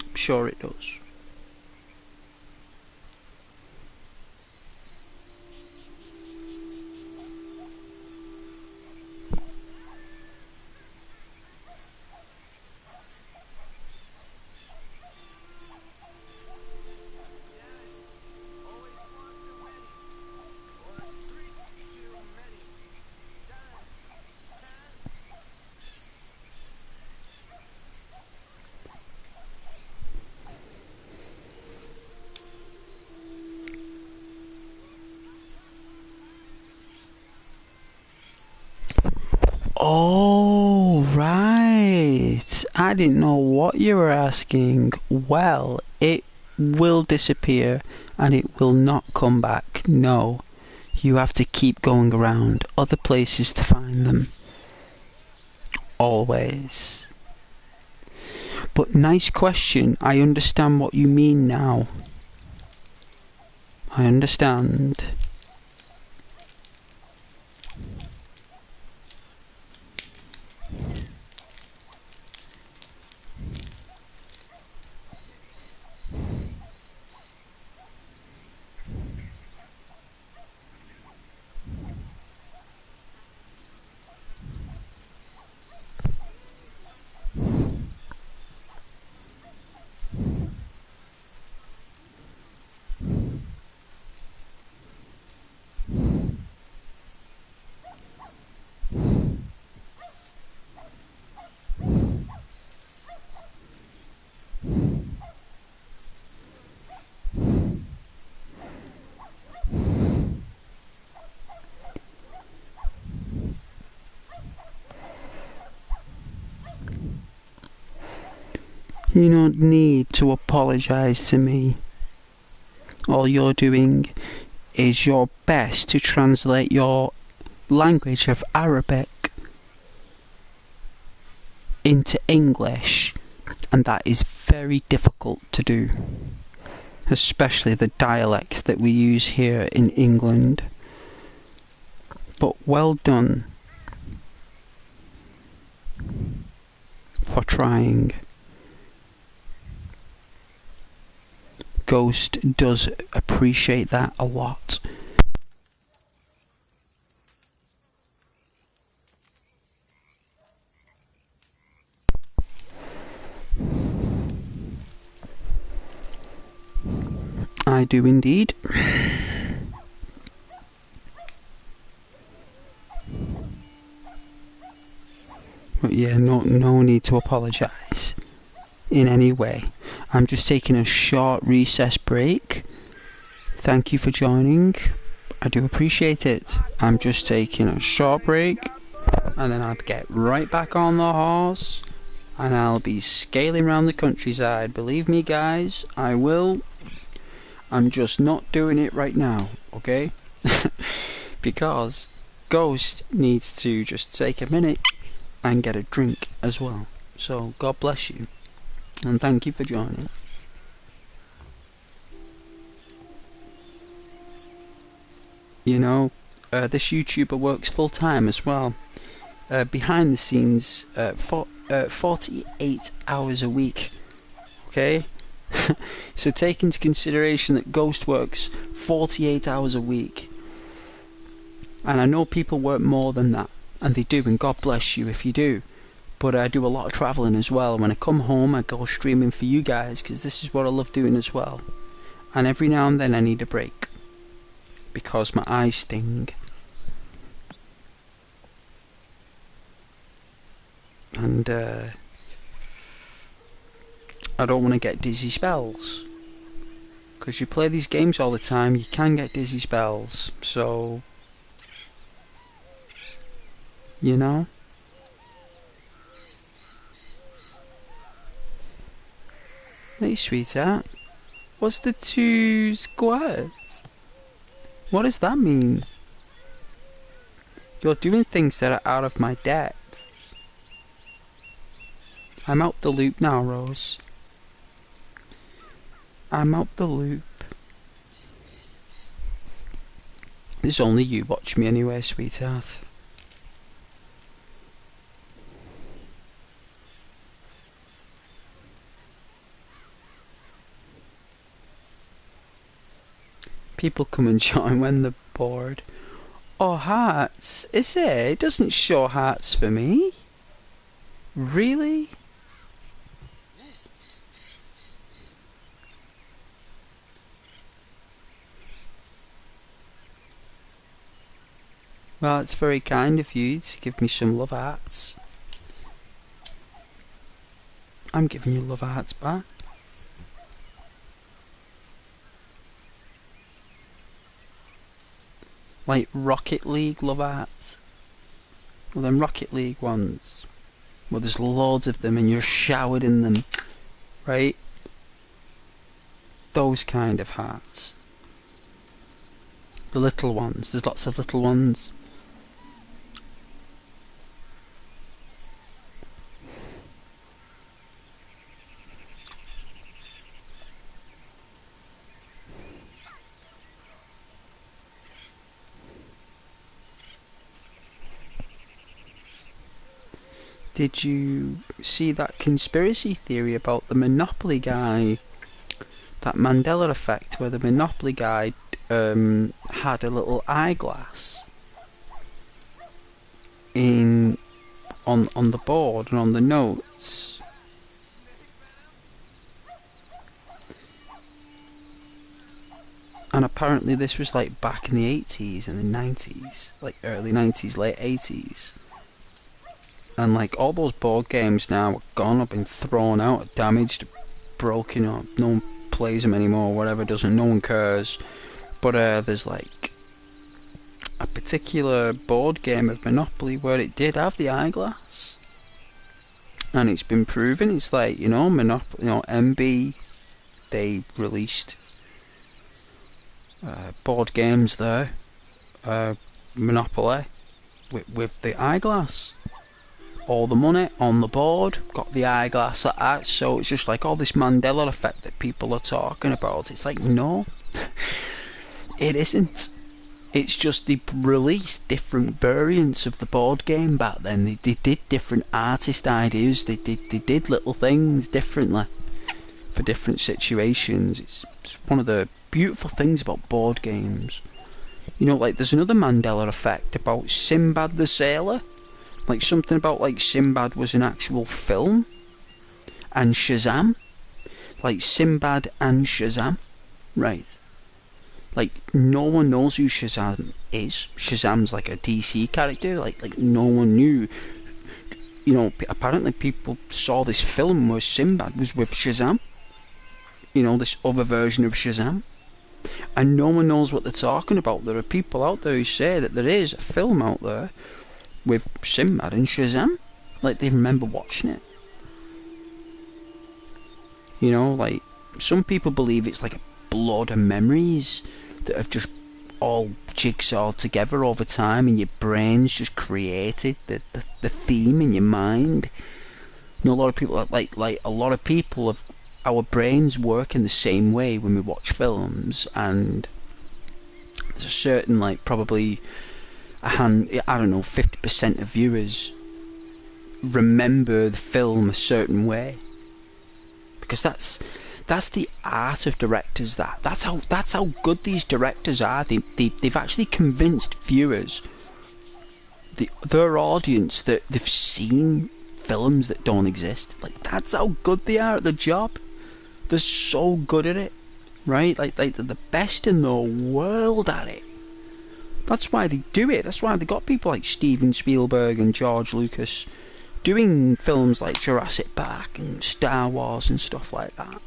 I'm sure it does. Oh, right. I didn't know what you were asking. Well, it will disappear and it will not come back. No. You have to keep going around other places to find them. Always. But nice question. I understand what you mean now. I understand. You don't need to apologise to me. All you're doing is your best to translate your language of Arabic into English, and that is very difficult to do, especially the dialect that we use here in England. But well done for trying. Ghost does appreciate that a lot. I do indeed. But yeah, no need to apologise in any way. I'm just taking a short recess break. Thank you for joining. I do appreciate it. I'm just taking a short break, and then I'll get right back on the horse, and I'll be scaling around the countryside. Believe me, guys, I will. I'm just not doing it right now, okay? Because Ghost needs to just take a minute and get a drink as well. So, God bless you, and thank you for joining. You know, this YouTuber works full time as well. Behind the scenes, 48 hours a week. Okay? So take into consideration that Ghost works 48 hours a week. And I know people work more than that, and they do, and God bless you if you do. But I do a lot of travelling as well. When I come home, I go streaming for you guys, because this is what I love doing as well. And every now and then I need a break, because my eyes sting. And I don't want to get dizzy spells. Because you play these games all the time, you can get dizzy spells. So, you know? Hey, sweetheart. What's the 2 squares? What does that mean? You're doing things that are out of my depth. I'm out the loop now, Rose. I'm out the loop. There's only you watch me anyway, sweetheart. People come and join when they're bored. Oh, hearts. Is it? It doesn't show hearts for me. Really? Well, it's very kind of you to give me some love hearts. I'm giving you love hearts back. Like Rocket League love hearts. Well, them Rocket League ones. Well, there's loads of them and you're showered in them. Right? Those kind of hearts. The little ones. There's lots of little ones. Did you see that conspiracy theory about the Monopoly guy? That Mandela effect where the Monopoly guy had a little eyeglass in on the board and on the notes. And apparently this was like back in the 80s and the 90s, like early 90s, late 80s. And like all those board games now are gone, have been thrown out, damaged, broken up, no one plays them anymore, whatever, doesn't, no one cares. But there's like a particular board game of Monopoly where it did have the eyeglass. And it's been proven, it's like, Monopoly, MB, they released board games there, Monopoly, with the eyeglass. All the money on the board, got the eyeglass at that, so it's just like all this Mandela effect that people are talking about. It's like, no, it isn't. It's just they released different variants of the board game back then. They did different artist ideas, they did little things differently for different situations. It's one of the beautiful things about board games. Like there's another Mandela effect about Sinbad the Sailor. Like something about like Sinbad was an actual film. And Shazam. Like Sinbad and Shazam. Right. Like no one knows who Shazam is. Shazam's like a DC character. Like no one knew. Apparently people saw this film where Sinbad was with Shazam. This other version of Shazam. And no one knows what they're talking about. There are people out there who say that there is a film out there with Sinbad and Shazam. Like they remember watching it. Like some people believe it's like a blood of memories that have just all jigsawed together over time, and your brain's just created the theme in your mind. A lot of people like a lot of people have, our brains work in the same way when we watch films, and there's a certain probably I don't know, 50% of viewers remember the film a certain way, because that's the art of directors. That's how good these directors are. They've actually convinced viewers, their audience, that they've seen films that don't exist. Like that's how good they are at the job. They're so good at it, right? Like they're the best in the world at it. That's why they do it. That's why they got people like Steven Spielberg and George Lucas doing films like Jurassic Park and Star Wars and stuff like that.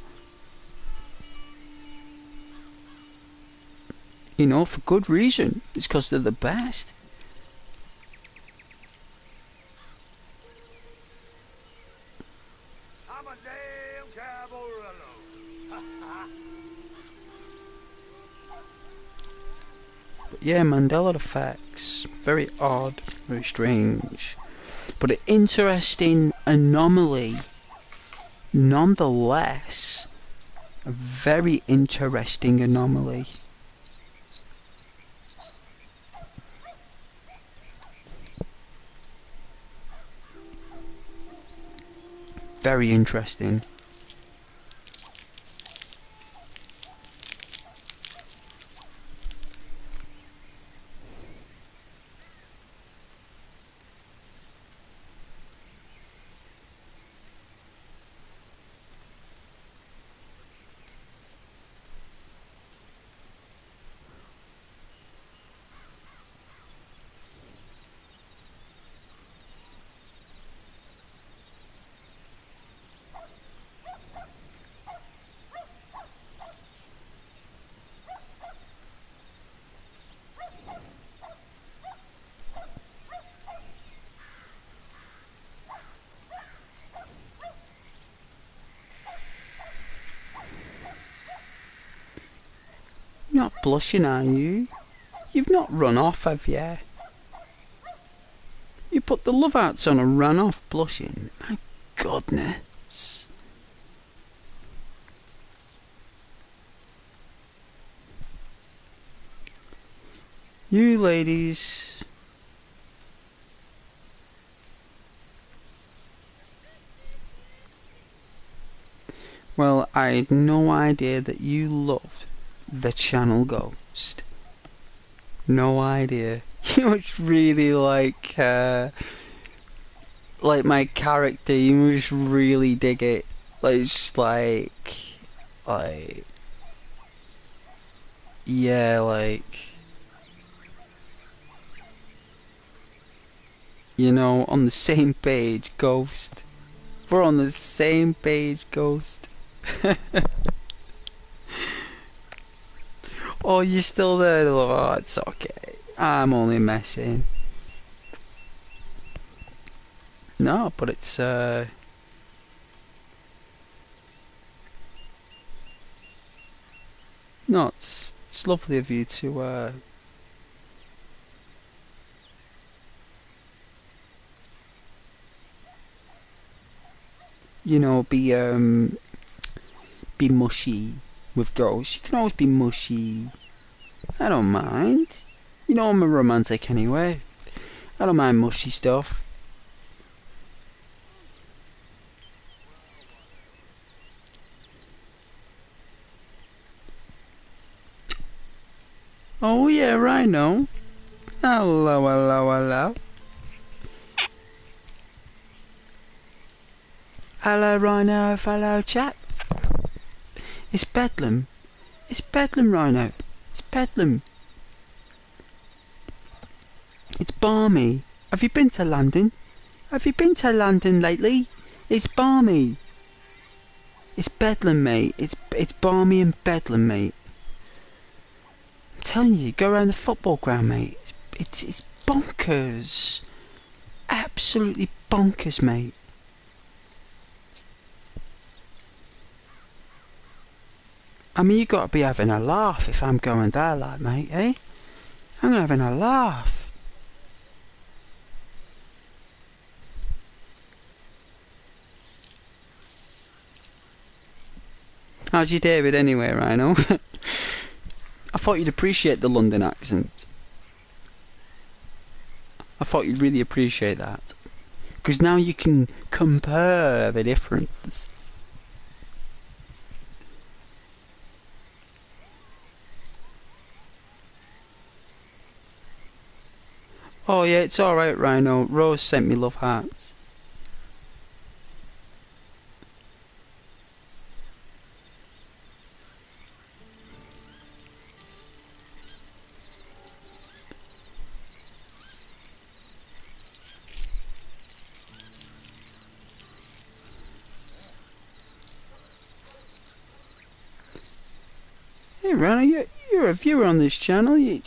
For good reason. It's because they're the best. I'm a damn caballerello. But yeah, Mandela effects. Very odd, very strange. But an interesting anomaly. Nonetheless, a very interesting anomaly. Very interesting. You're not blushing, are you? You've not run off, have you? You put the love outs on and ran off blushing. My goodness. You ladies. I had no idea that you loved the channel Ghost. No idea. You must really like my character. You must really dig it. Like, just like, yeah, like, you know, on the same page, Ghost. We're on the same page, Ghost. Oh, you're still there, love? Oh, it's okay. I'm only messing. No, but it's no, it's lovely of you to you know, be mushy with girls. You can always be mushy. I don't mind. You know I'm a romantic anyway. I don't mind mushy stuff. Oh yeah, Rhino. Hello, hello, hello. Hello, Rhino, fellow chap. It's Bedlam. It's Bedlam, Rhino. It's Bedlam. It's balmy. Have you been to London? Have you been to London lately? It's balmy. It's Bedlam, mate. It's balmy and Bedlam, mate. I'm telling you, go around the football ground, mate. It's bonkers. Absolutely bonkers, mate. I mean, you got to be having a laugh if I'm going there, like, mate, eh? I'm having a laugh. How's your David anyway, Rhino? I thought you'd appreciate the London accent. I thought you'd really appreciate that. Because now you can compare the difference. Oh yeah, it's alright, Rhino. Rose sent me love hearts. Hey Rhino, you're a viewer on this channel. You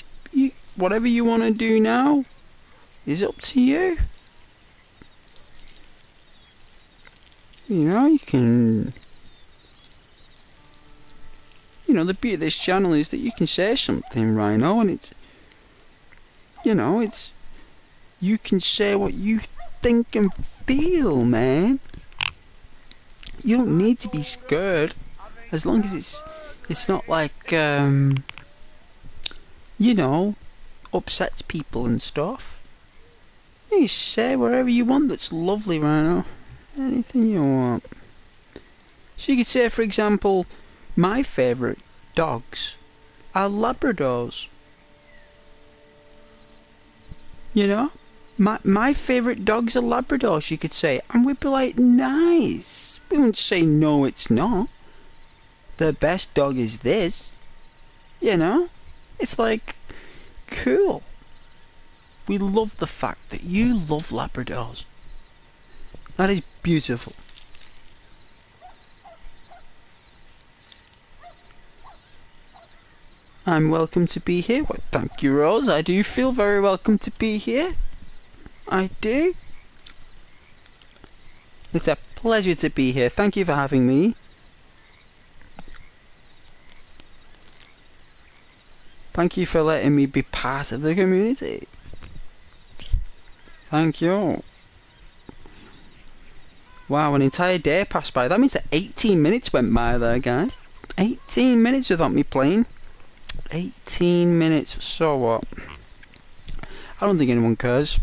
whatever you want to do now is up to you. You know, you can... You know, the beauty of this channel is that you can say something, Rhino, and it's... You know, it's... You can say what you think and feel, man. You don't need to be scared, as long as it's not like, you know, upsets people and stuff. You say whatever you want that's lovely, Rhino. Anything you want. So you could say, for example, my favourite dogs are Labradors. You know? My favourite dogs are Labradors, you could say. And we'd be like, nice. We wouldn't say, no, it's not. The best dog is this. You know? It's like, cool. We love the fact that you love Labradors. That is beautiful. I'm welcome to be here. Well, thank you, Rose. I do feel very welcome to be here. I do. It's a pleasure to be here. Thank you for having me. Thank you for letting me be part of the community. Thank you. Wow, an entire day passed by. That means that 18 minutes went by there, guys. 18 minutes without me playing. 18 minutes. So what? I don't think anyone cares.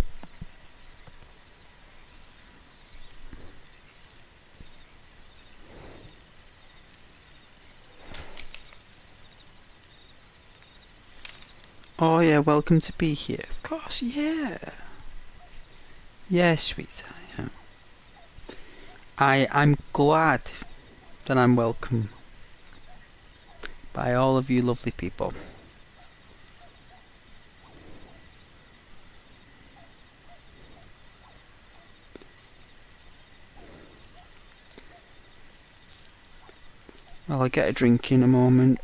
Oh yeah, welcome to be here. Of course, yeah. Yeah, sweetheart. Yeah. I'm glad that I'm welcome by all of you lovely people. Well, I'll get a drink in a moment.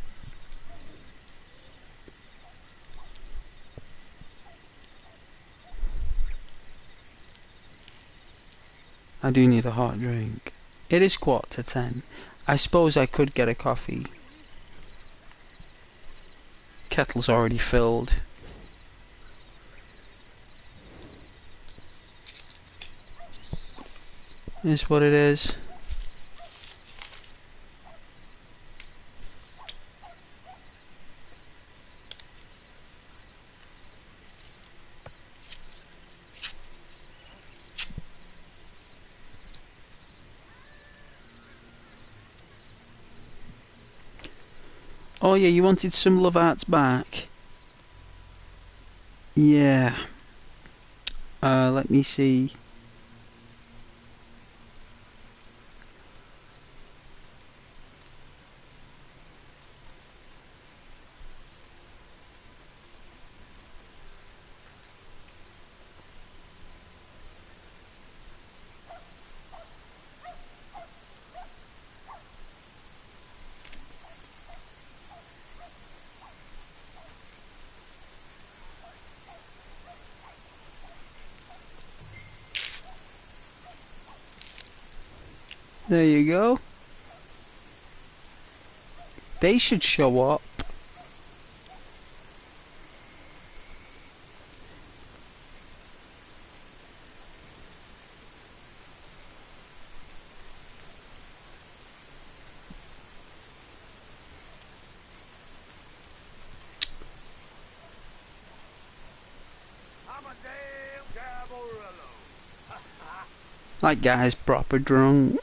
I do need a hot drink. It is 10:15. I suppose I could get a coffee. Kettle's already filled. Is what it is. Oh yeah, you wanted some Love Arts back? Yeah. Let me see. There you go. They should show up. I'm a damn cabarello. That guy's proper drunk.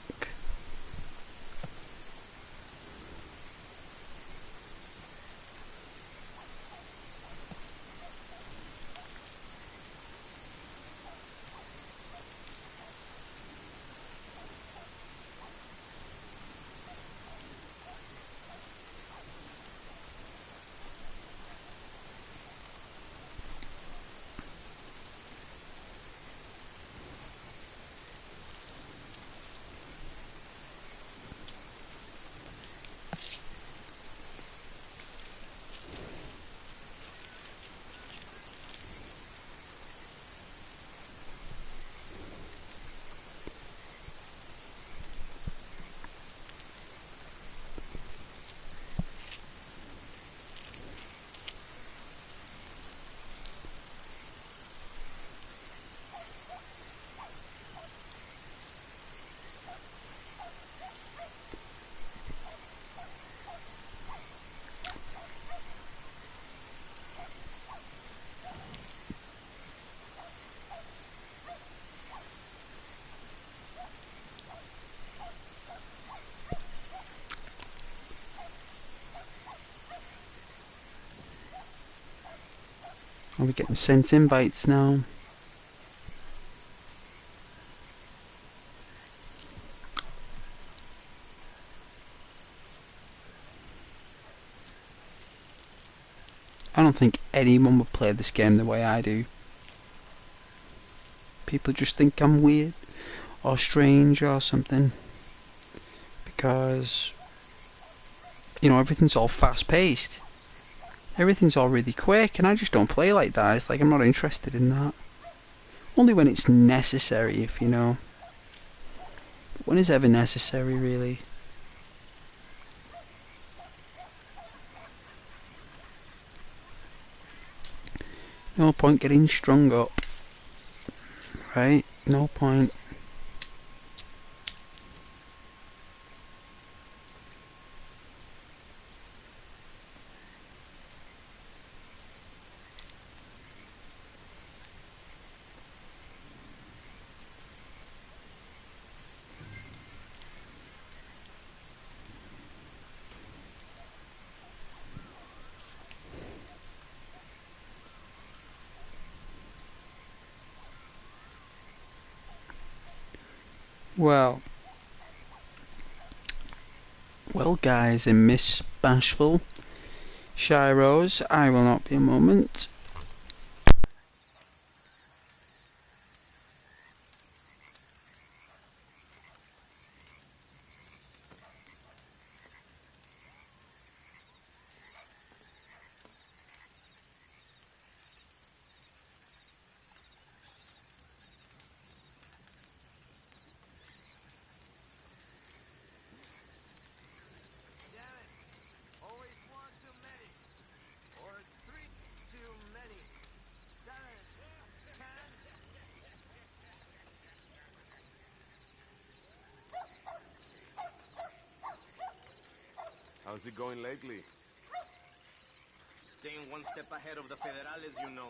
Are we getting sent invites now? I don't think anyone would play this game the way I do. People just think I'm weird or strange or something. Because, you know, everything's all fast paced. Everything's all really quick, and I just don't play like that. It's like I'm not interested in that. Only when it's necessary, if you know. But when is ever necessary, really? No point getting strung up. Right? No point. Well, guys, and Miss Bashful, Shy Rose, I will not be a moment. Damn it! Always one too many. Or three too many. 7, 10. How's it going lately? Staying one step ahead of the Federales, you know.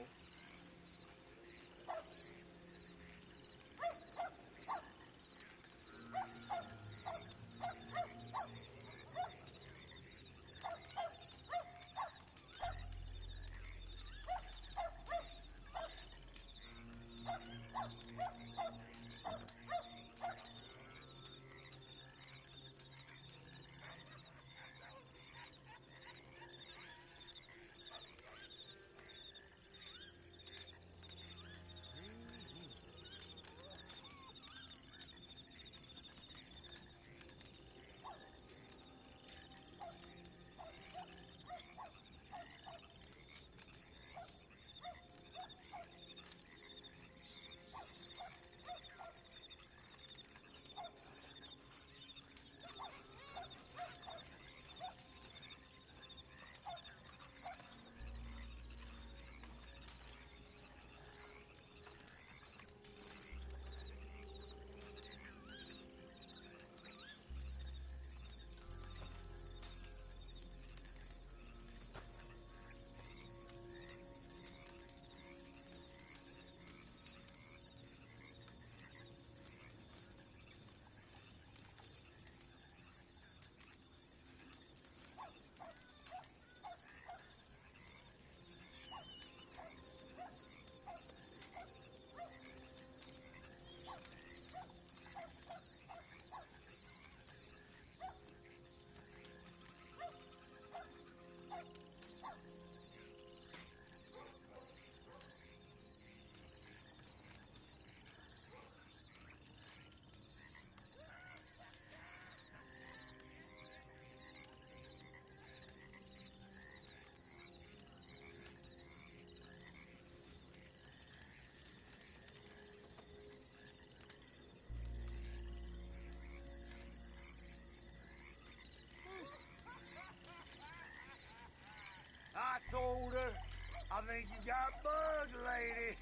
I told her, I think you got bugged, lady.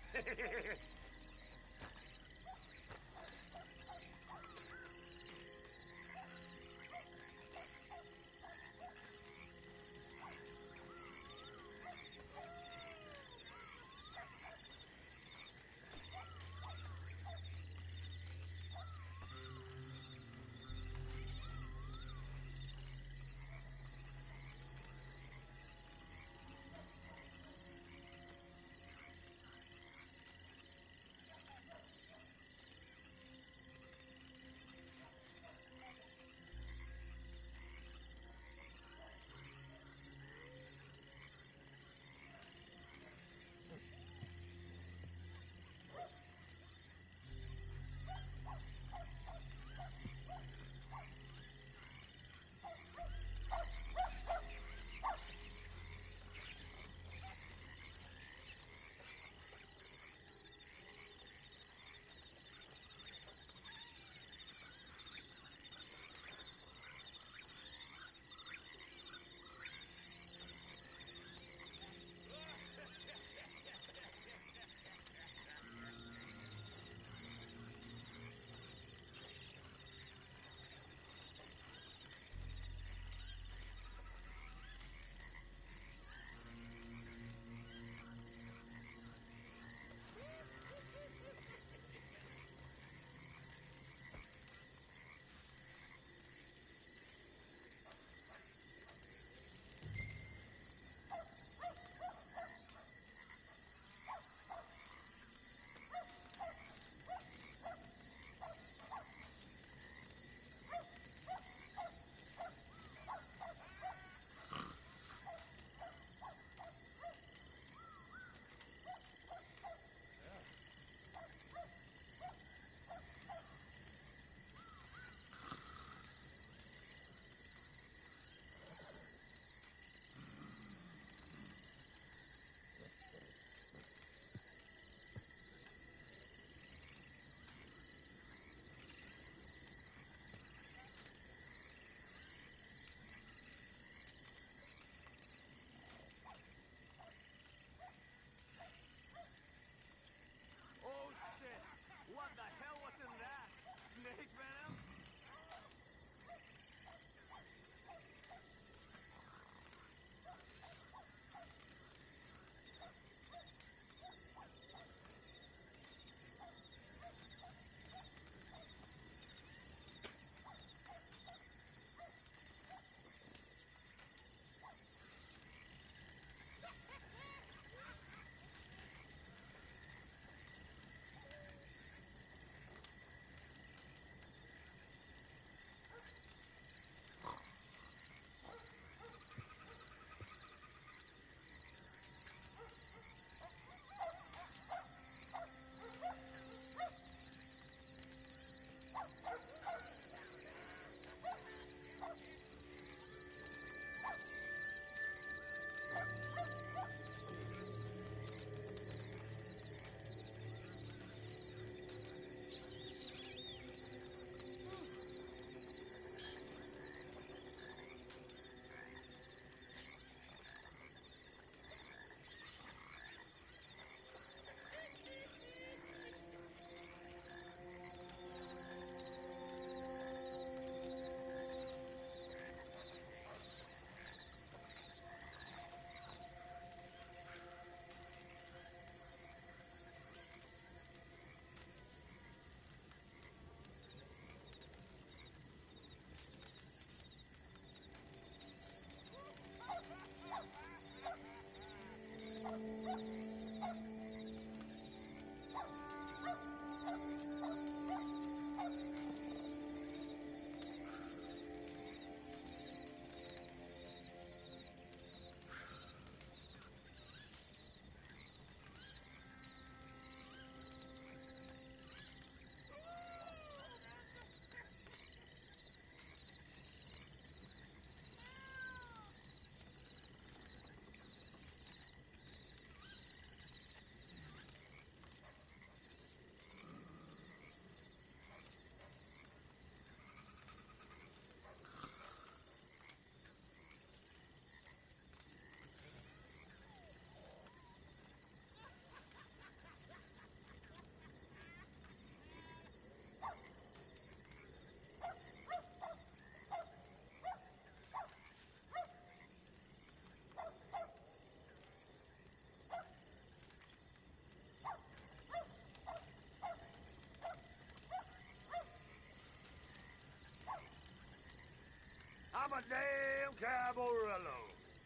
a damn caballerello.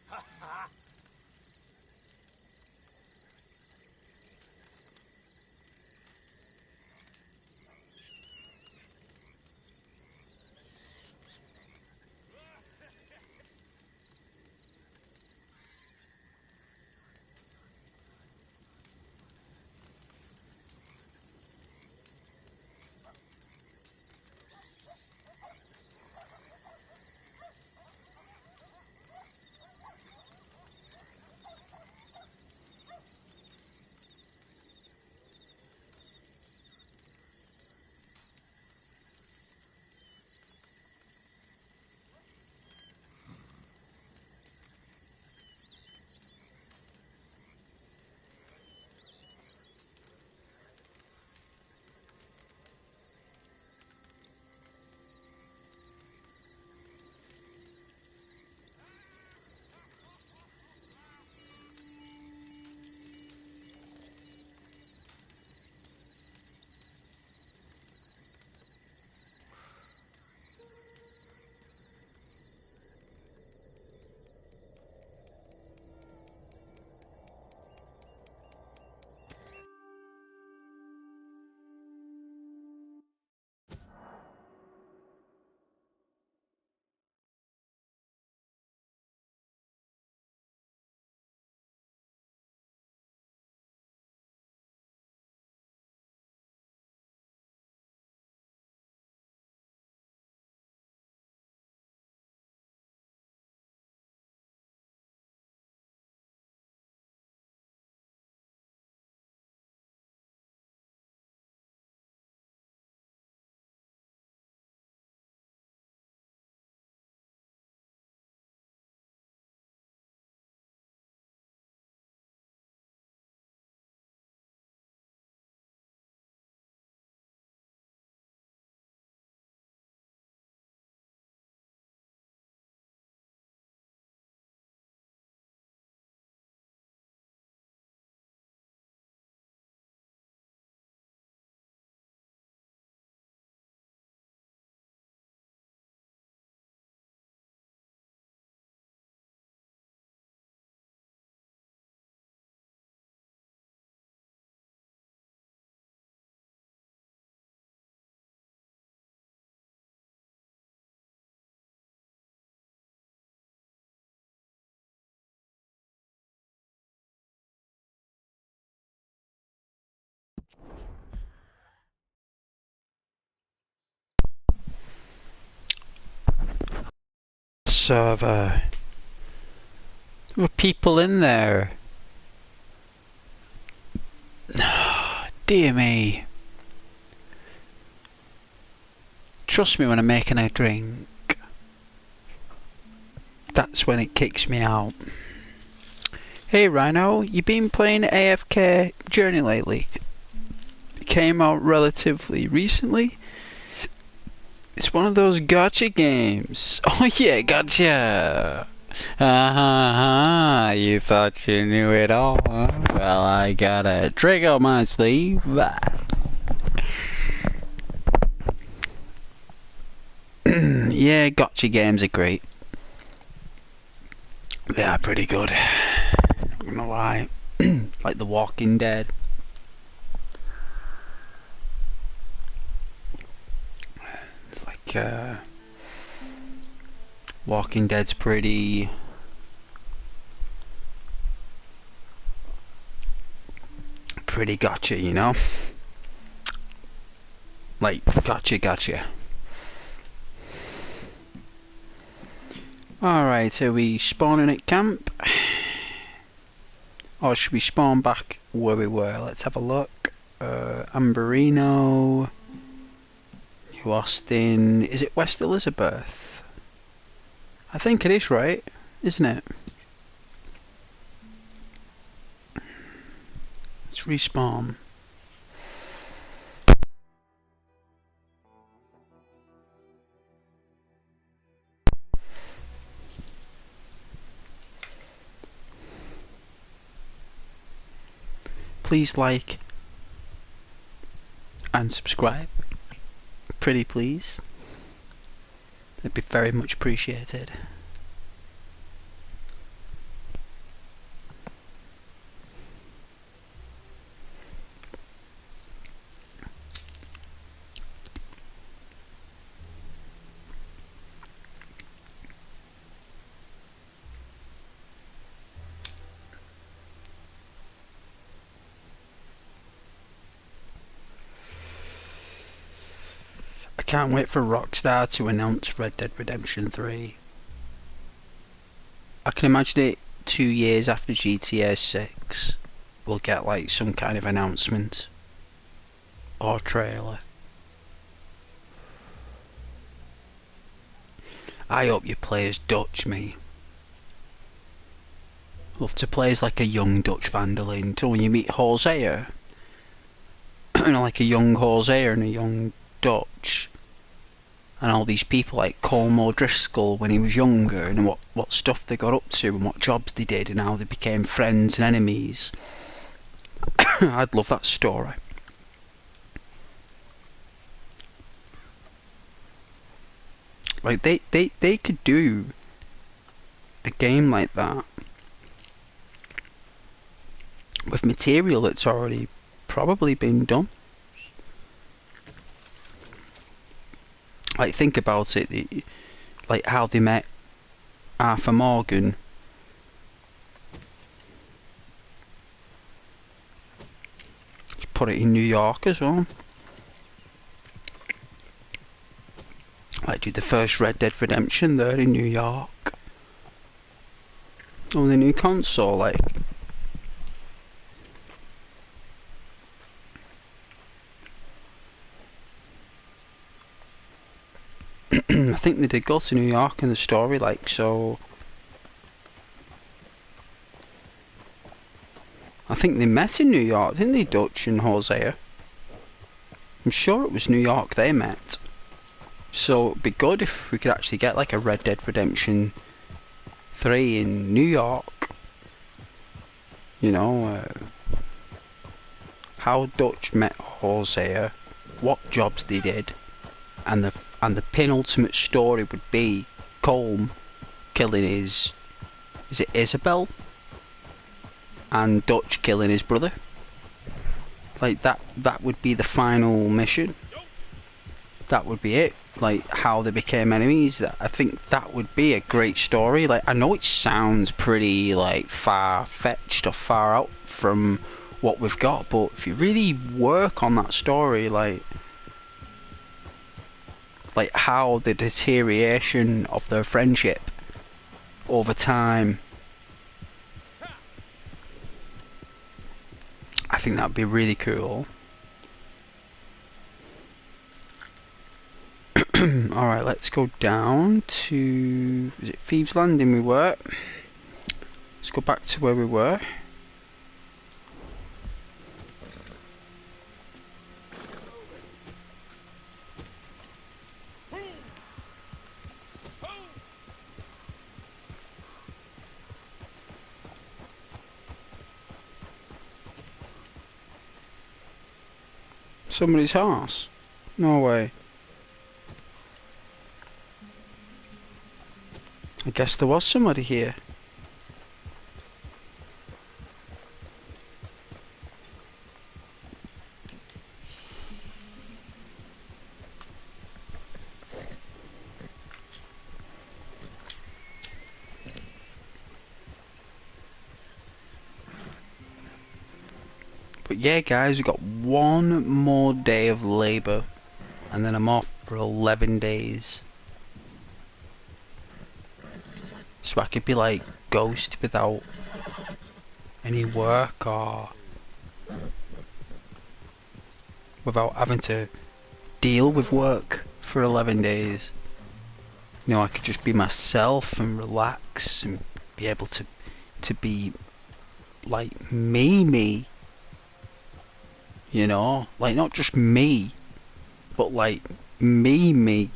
Ha ha. Server. There were people in there. Dear me. Trust me when I'm making a drink. That's when it kicks me out. Hey Rhino, you been playing AFK Journey lately? It came out relatively recently. It's one of those gotcha games. Oh yeah, gotcha! You thought you knew it all, huh? Well, I got a trick on my sleeve. Yeah, gotcha games are great. They are pretty good. Not gonna lie. Like The Walking Dead. It's like, Walking Dead's pretty gotcha, you know? Like, gotcha. Alright, so we spawning at camp? Or should we spawn back where we were? Let's have a look. Amberino, New Austin. Is it West Elizabeth? I think it is, right? Isn't it? Let's respawn. Please like and subscribe. Pretty please. It'd be very much appreciated. I can't wait for Rockstar to announce Red Dead Redemption 3. I can imagine it 2 years after GTA 6. We'll get like some kind of announcement or trailer. I hope you play as Dutch, me. Love to play as like a young Dutch Vanderlyn. So when you meet Hosea, you know, like a young Hosea and a young Dutch, and all these people like Colm O'Driscoll when he was younger, and what stuff they got up to and what jobs they did and how they became friends and enemies. I'd love that story. Like they could do a game like that with material that's already probably been done. Like, think about it, like how they met Arthur Morgan. Just put it in New York as well. Like, do the first Red Dead Redemption there in New York. On the new console, like. I think they did go to New York in the story, like, so. I think they met in New York, didn't they, Dutch and Hosea? I'm sure it was New York they met. So it'd be good if we could actually get like a Red Dead Redemption 3 in New York. You know, how Dutch met Hosea, what jobs they did, and the penultimate story would be Colm killing his, is it Isabel? And Dutch killing his brother. Like that would be the final mission. That would be it. Like how they became enemies. I think that would be a great story. Like, I know it sounds pretty like far-fetched or far out from what we've got, but if you really work on that story, like how the deterioration of their friendship over time, I think that'd be really cool. Alright, let's go down to, is it Thieves Landing we were? Let's go back to where we were. Somebody's house? No way. I guess there was somebody here. But yeah, guys, we've got one more day of labour, and then I'm off for 11 days. So I could be like Ghost without any work, or without having to deal with work for 11 days. You know, I could just be myself and relax and be able to be like me. You know, like not just me, but like me.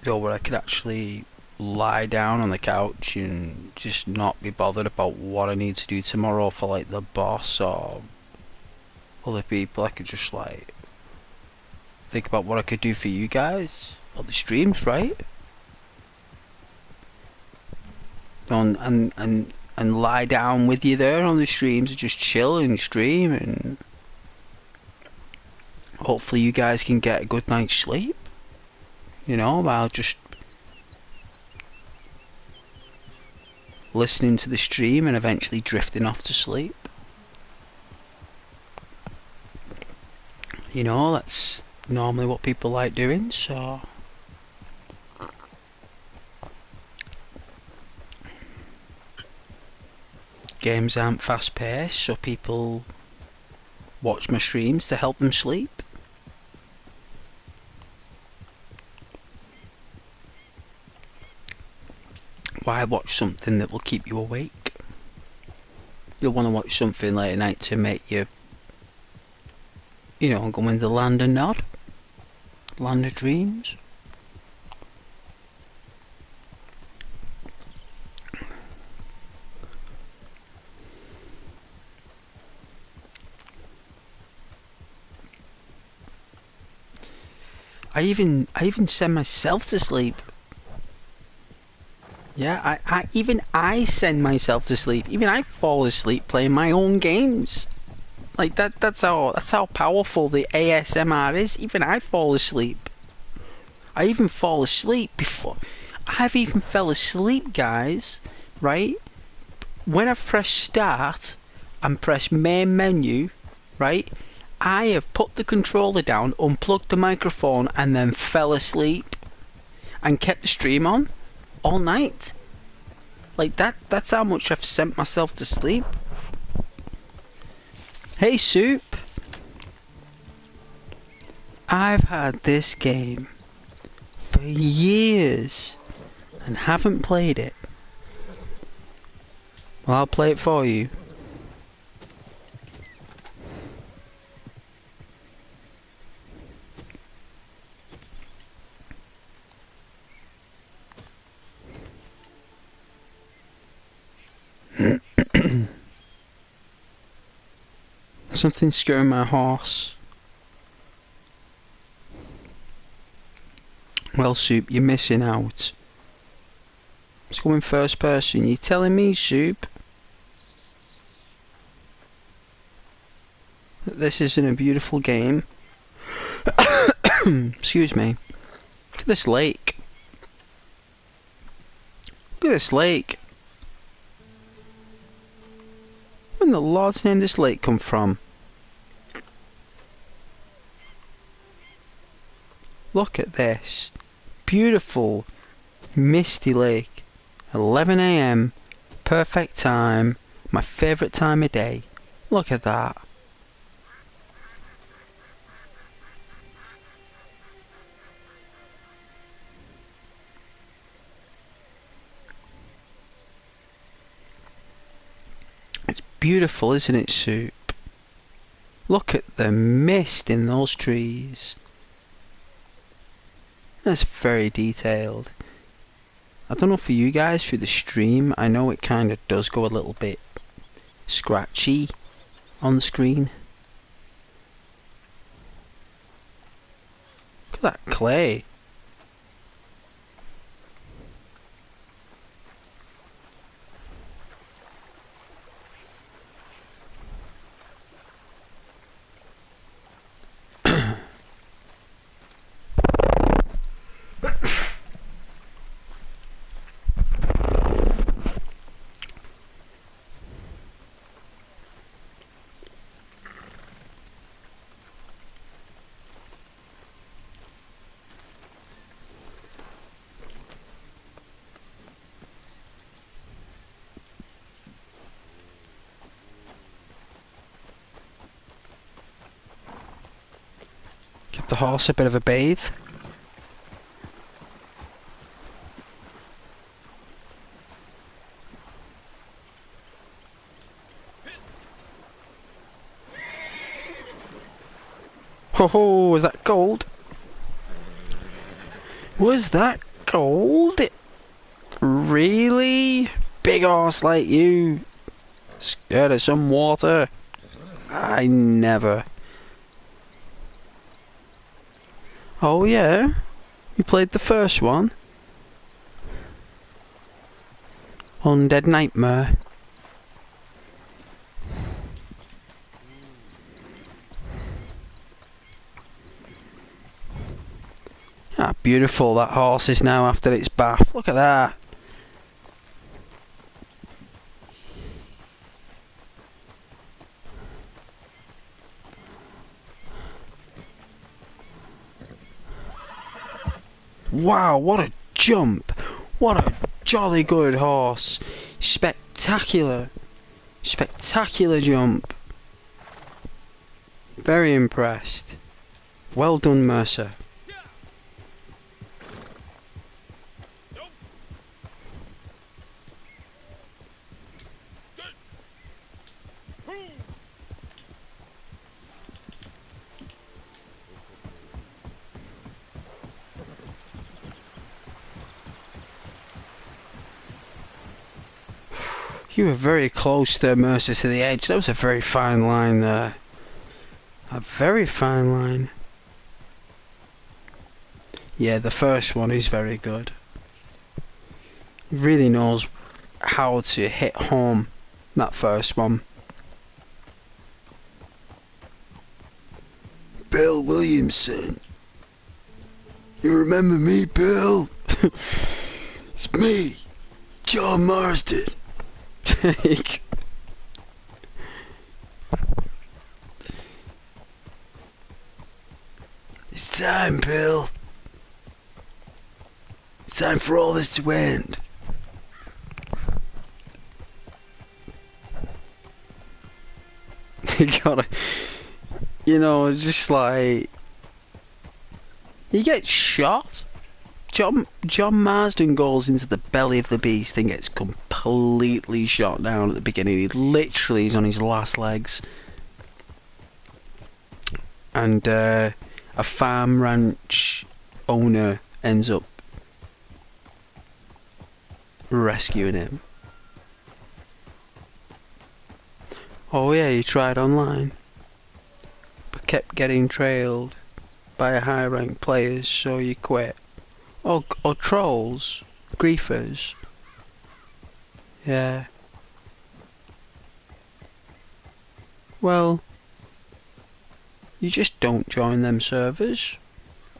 You know, where I could actually lie down on the couch and just not be bothered about what I need to do tomorrow for like the boss or other people. I could just like think about what I could do for you guys or the streams, right? And lie down with you there on the streams and just chill and stream, and hopefully you guys can get a good night's sleep, you know, while just listening to the stream and eventually drifting off to sleep. You know, that's normally what people like doing, so games aren't fast paced, so people watch my streams to help them sleep. Why watch something that will keep you awake? You'll want to watch something late at night to make you, you know, go into the land of Nod, land of dreams. I even send myself to sleep. Yeah, I send myself to sleep. Even I fall asleep playing my own games. Like that's how powerful the ASMR is. Even I fall asleep. I even fall asleep before I've even fell asleep, guys, right? When I press start and press main menu, right? I have put the controller down, unplugged the microphone, and then fell asleep and kept the stream on all night. Like that's how much I've sent myself to sleep. Hey Soup, I've had this game for years and haven't played it. Well, I'll play it for you. Something's scaring my horse. Well, Soup, you're missing out. It's going first person. You're telling me, Soup, that this isn't a beautiful game? Excuse me. Look at this lake. Look at this lake. Where in the Lord's name this lake come from? Look at this. Beautiful, misty lake. 11 AM. Perfect time. My favourite time of day. Look at that. It's beautiful, isn't it, Soup? Look at the mist in those trees. That's very detailed. I don't know for you guys through the stream, I know it kind of does go a little bit scratchy on the screen. Look at that clay. Give the horse a bit of a bathe. Ho ho, was that gold? Was that gold? Really? Big horse like you? Scared of some water? I never. Oh yeah? You played the first one? Undead Nightmare. Ah, beautiful that horse is now after its bath. Look at that. Wow, what a jump. What a jolly good horse. Spectacular. Spectacular jump. Very impressed. Well done, Mercer. You were very close there, Mercer, to the edge. That was a very fine line there. A very fine line. Yeah, the first one is very good. Really knows how to hit home, that first one. Bill Williamson. You remember me, Bill? It's me, John Marsden. It's time, Bill. It's time for all this to end. You gotta, you know, just like he gets shot. John Marsden goes into the belly of the beast and gets completely shot down at the beginning. He literally is on his last legs. And a farm ranch owner ends up rescuing him. Oh yeah, you tried online, but kept getting trailed by high ranked players, so you quit. Or trolls, griefers. Yeah. Well, you just don't join them servers.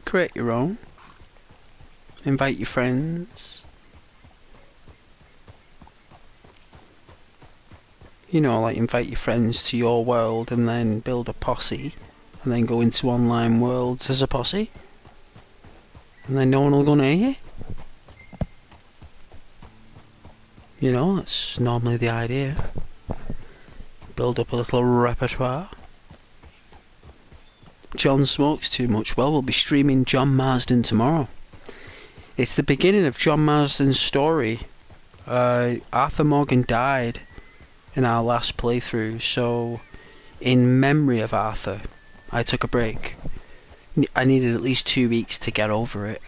Create your own. Invite your friends. You know, like invite your friends to your world and then build a posse. And then go into online worlds as a posse. And then no one will go near you. You know, that's normally the idea. Build up a little repertoire. John smokes too much. Well, we'll be streaming John Marsden tomorrow. It's the beginning of John Marsden's story. Arthur Morgan died in our last playthrough, so in memory of Arthur, I took a break. I needed at least 2 weeks to get over it.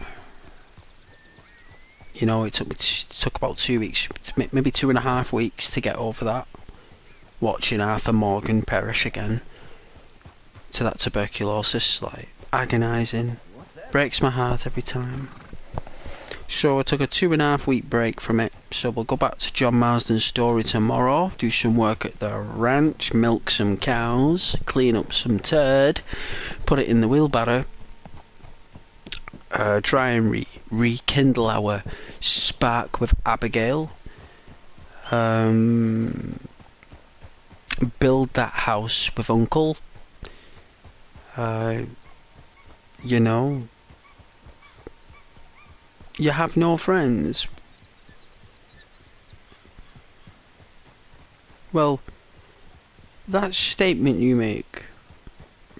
You know, it took about 2 weeks, maybe 2.5 weeks to get over that. Watching Arthur Morgan perish again to that tuberculosis, like agonising. Breaks my heart every time. So I took a 2.5 week break from it. So we'll go back to John Marsden's story tomorrow, do some work at the ranch, milk some cows, clean up some turd, put it in the wheelbarrow, try and rekindle our spark with Abigail, build that house with Uncle, you know, you have no friends. Well, that statement you make,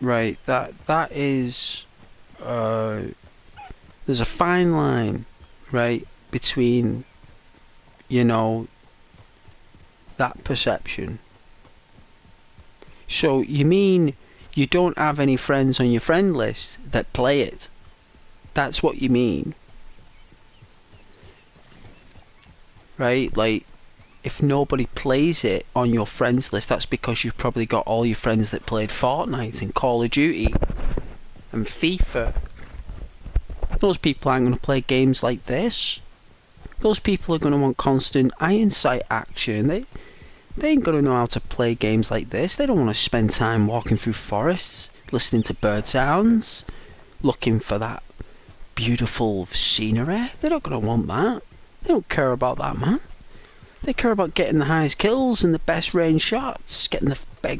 right, that is, there's a fine line, right, between, you know, that perception. So, you mean you don't have any friends on your friend list that play it? That's what you mean. right? Like, if nobody plays it on your friends list, that's because you've probably got all your friends that played Fortnite and Call of Duty and FIFA. Those people aren't going to play games like this. Those people are going to want constant iron sight action. They ain't going to know how to play games like this. They don't want to spend time walking through forests, listening to bird sounds, looking for that beautiful scenery. They're not going to want that. They don't care about that, man. They care about getting the highest kills and the best range shots, getting the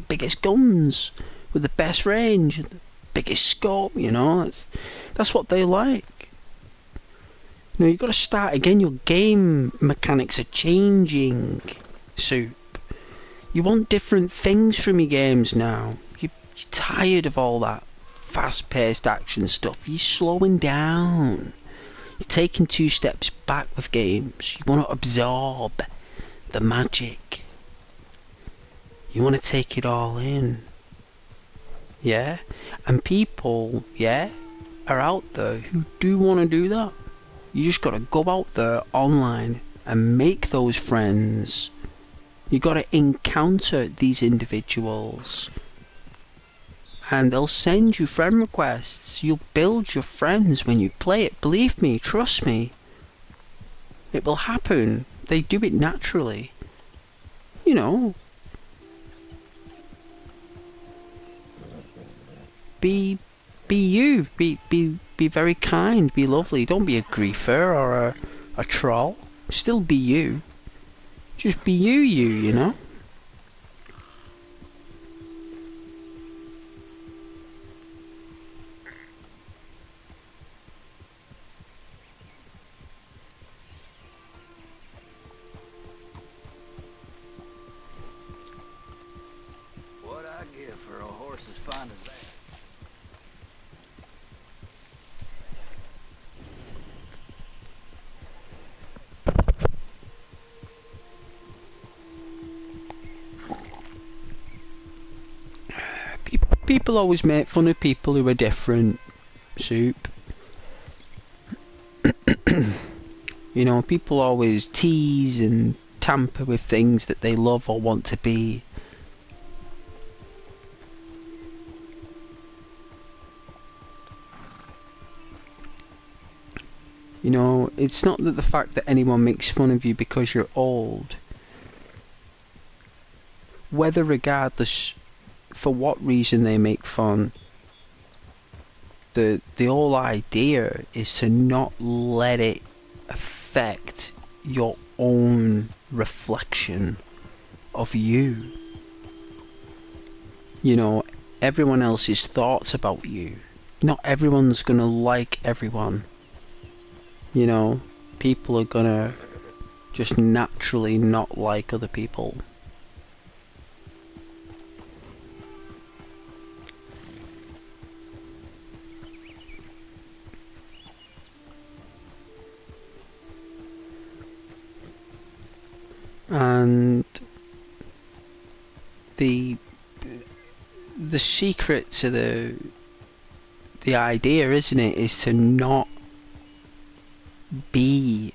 biggest guns with the best range and the biggest scope, you know. That's what they like. You know, you've got to start again. Your game mechanics are changing, Soup. You want different things from your games now. You're tired of all that fast-paced action stuff. You're slowing down. You're taking 2 steps back with games. You want to absorb the magic. You want to take it all in. Yeah? And people, yeah, are out there who do want to do that. You just got to go out there online and make those friends. You got to encounter these individuals. And they'll send you friend requests. You'll build your friends when you play it. Believe me, trust me. It will happen. They do it naturally. You know. Be you. Be very kind. Be lovely. Don't be a griefer or a troll. Still be you. Just be you know. What I give for a horse as fine as that. People always make fun of people who are different, Soup. You know, people always tease and tamper with things that they love or want to be. You know, it's not that the fact that anyone makes fun of you because you're old. Whether regardless for what reason they make fun, the whole idea is to not let it affect your own reflection of you. You know, everyone else's thoughts about you. Not everyone's gonna like everyone. You know, people are gonna just naturally not like other people. And the secret to the idea, isn't it, is to not be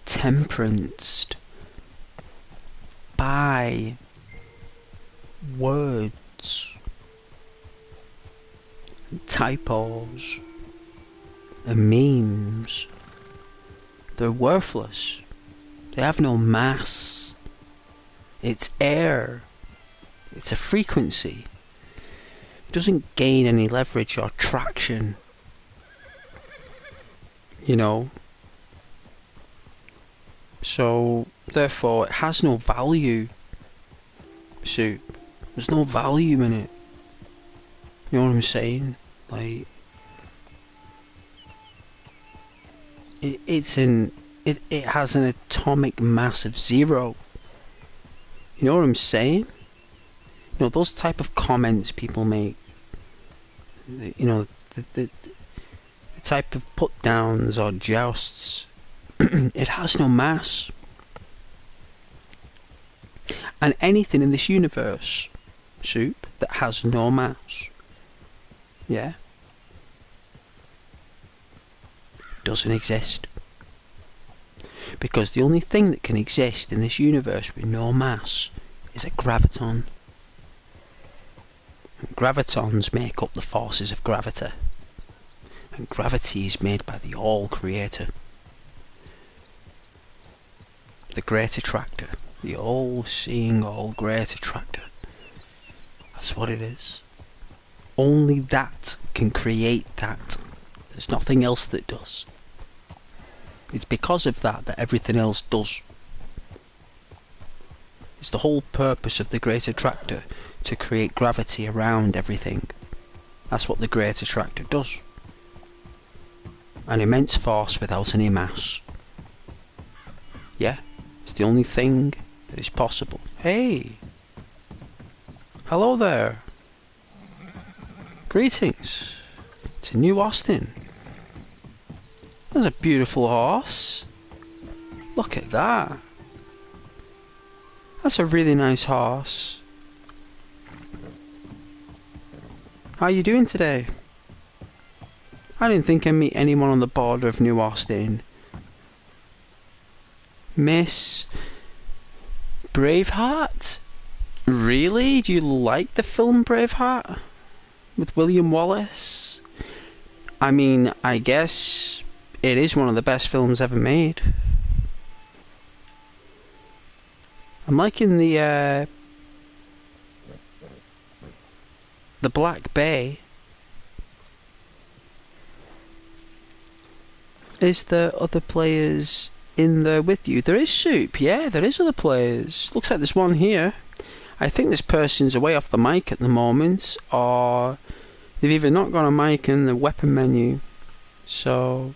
tempered by words, typos, and memes. They're worthless. They have no mass. It's air. It's a frequency. It doesn't gain any leverage or traction. You know? So, therefore, it has no value. Soup. There's no value in it. You know what I'm saying? Like, it has an atomic mass of 0. You know what I'm saying? You know, those type of comments people make, you know, the type of put downs or jousts, it has no mass. And anything in this universe, Soup, that has no mass, yeah, doesn't exist. Because the only thing that can exist in this universe with no mass is a graviton. And gravitons make up the forces of gravity. And gravity is made by the All-Creator. The Great Attractor. The all-seeing, all-great attractor. That's what it is. Only that can create that. There's nothing else that does. It's because of that that everything else does. It's the whole purpose of the Great Attractor, to create gravity around everything. That's what the Great Attractor does. An immense force without any mass. Yeah, it's the only thing that is possible. Hey! Hello there! Greetings to New Austin. That's a beautiful horse. Look at that. That's a really nice horse. How are you doing today? I didn't think I'd meet anyone on the border of New Austin. Miss Braveheart? Really? Do you like the film Braveheart? With William Wallace? I mean, I guess it is one of the best films ever made. I'm liking the Black Bay. Is there other players in there with you? There is Soup, yeah, there is other players. Looks like there's one here. I think this person's away off the mic at the moment, or they've either not got a mic in the weapon menu. So,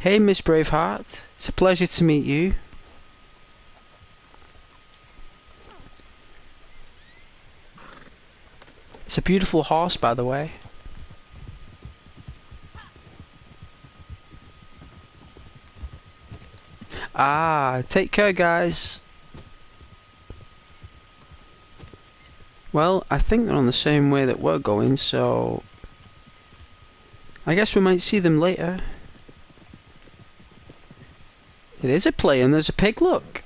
hey Miss Braveheart, it's a pleasure to meet you. It's a beautiful horse, by the way. Ah, take care, guys. Well, I think they're on the same way that we're going, so I guess we might see them later. It is a play, and there's a pig, look.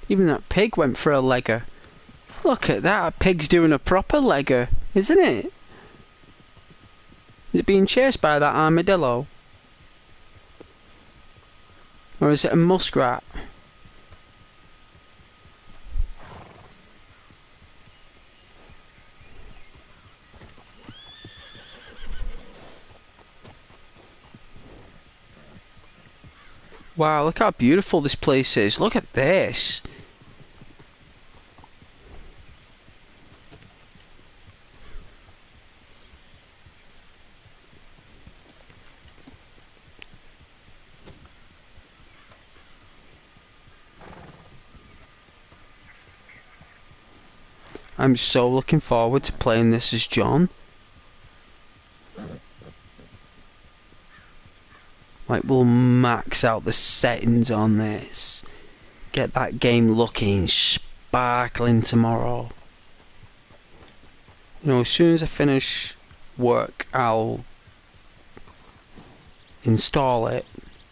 Even that pig went for a legger. Look at that, a pig's doing a proper legger, isn't it? Is it being chased by that armadillo? Or is it a muskrat? Wow, look how beautiful this place is. Look at this. I'm so looking forward to playing this as John. Like, we'll max out the settings on this. Get that game looking sparkling tomorrow. You know, as soon as I finish work, I'll install it.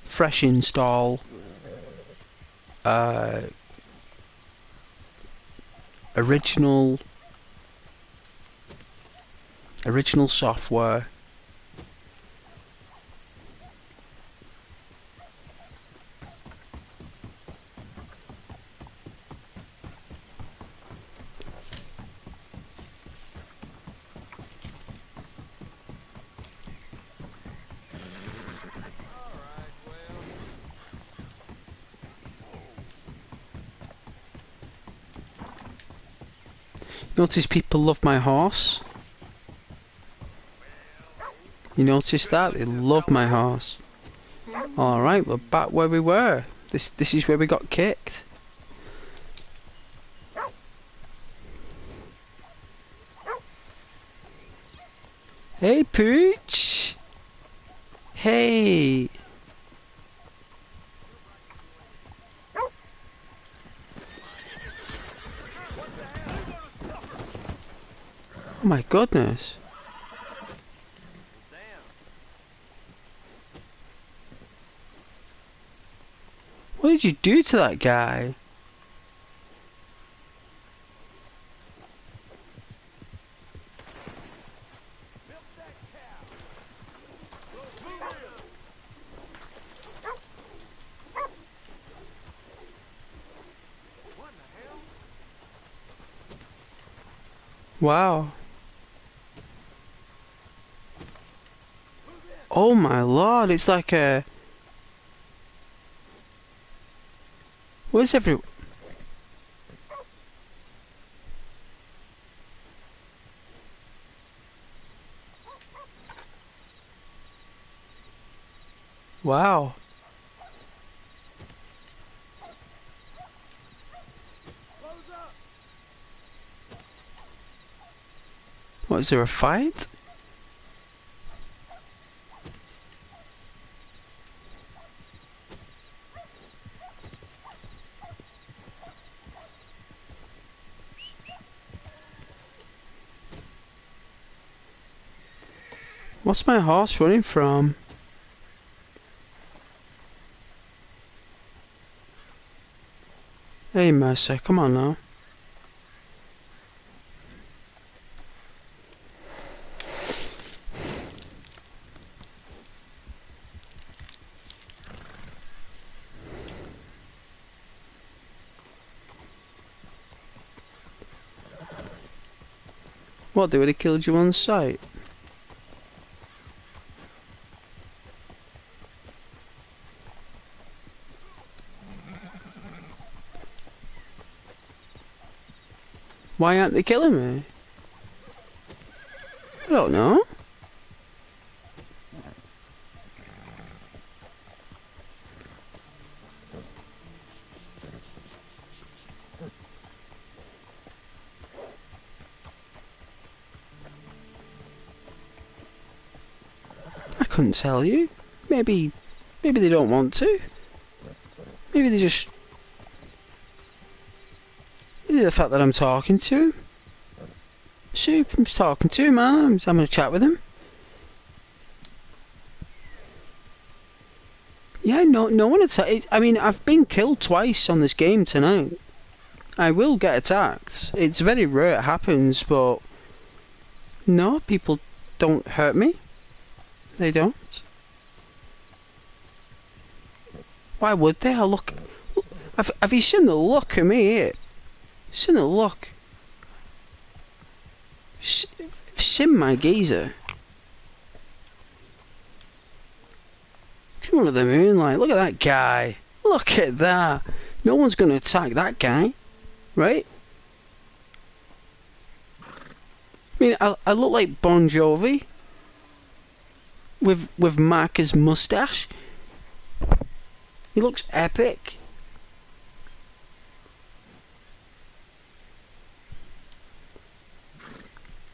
Fresh install. Original software. Notice people love my horse. You notice that? They love my horse. Alright, we're back where we were. This is where we got kicked. Hey Pooch! Hey! Oh my goodness. did you do to that guy? Wow. Oh my lord, it's like a... Where's every... Wow. What, is there a fight? What's my horse running from? Hey Mercer, come on now. What, they would have killed you on sight? Why aren't they killing me? I don't know. I couldn't tell you. Maybe they don't want to. Maybe they just... Maybe the fact that I'm talking to him. Soup, I'm just talking to him, man. I'm just having a chat with him. Yeah, no one attacked. I mean, I've been killed twice on this game tonight. I will get attacked. It's very rare it happens, but... No, people don't hurt me. They don't. Why would they? I look... Have you seen the look of me here? Seen the look? Seen my geezer? Come on to the moonlight. Look at that guy. Look at that. No one's going to attack that guy. Right? I mean, I look like Bon Jovi. With Marcus' moustache. He looks epic.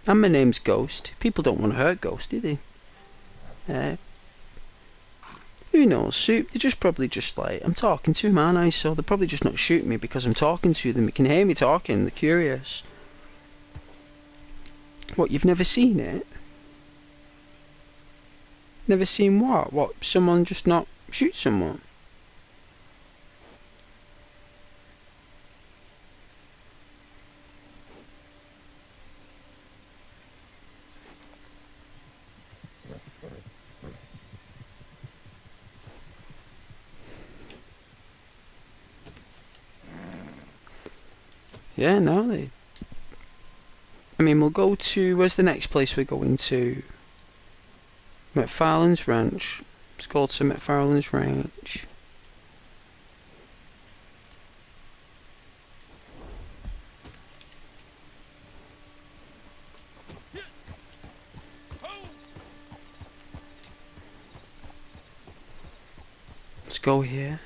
And my name's Ghost. People don't want to hurt Ghost, do they? Who knows? Soup, they're just probably just like, I'm talking to him, aren't I? So they're probably just not shooting me because I'm talking to them. They can hear me talking, they're curious. What, you've never seen it? Never seen what? What, someone just not shoot someone? Yeah, no, they... I mean, we'll go to... Where's the next place we're going to? McFarlane's Ranch. Let's go to McFarlane's Ranch. Let's go here.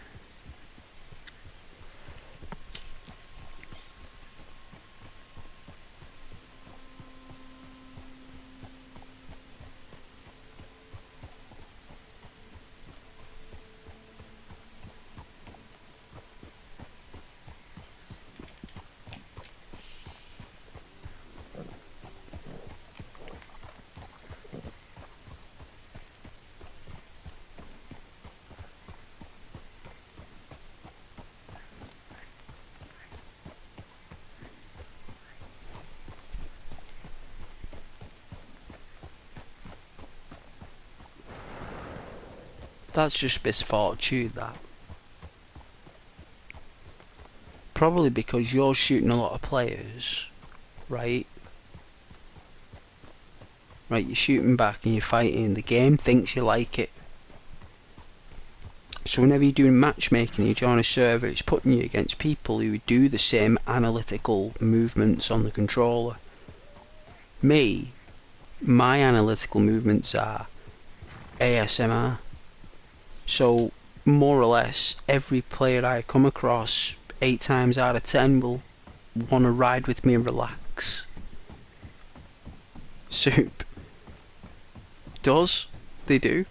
That's just misfortune, that. Probably because you're shooting a lot of players, right? Right, you're shooting back and you're fighting. The game thinks you like it. So whenever you're doing matchmaking, you join a server, it's putting you against people who do the same analytical movements on the controller. Me, my analytical movements are ASMR. So, more or less, every player I come across, 8 times out of 10 will want to ride with me and relax. Soup. Does. They do.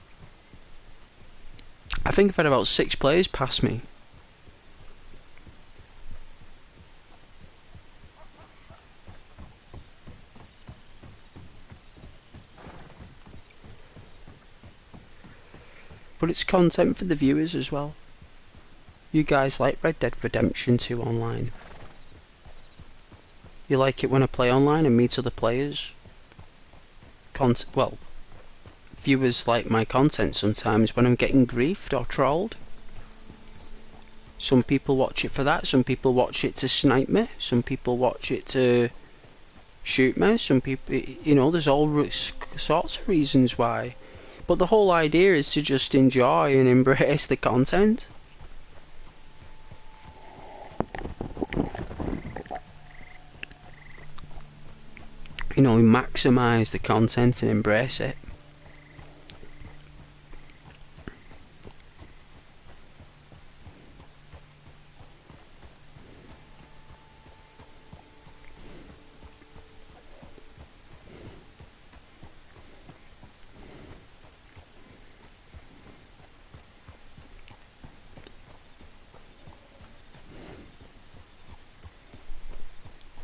I think I've had about 6 players pass me. But it's content for the viewers as well. You guys like Red Dead Redemption 2 online. You like it when I play online and meet other players. Well, viewers like my content sometimes when I'm getting griefed or trolled. Some people watch it for that, some people watch it to snipe me, some people watch it to shoot me, some people, you know, there's all sorts of reasons why. But the whole idea is to just enjoy and embrace the content. You know, maximise the content and embrace it.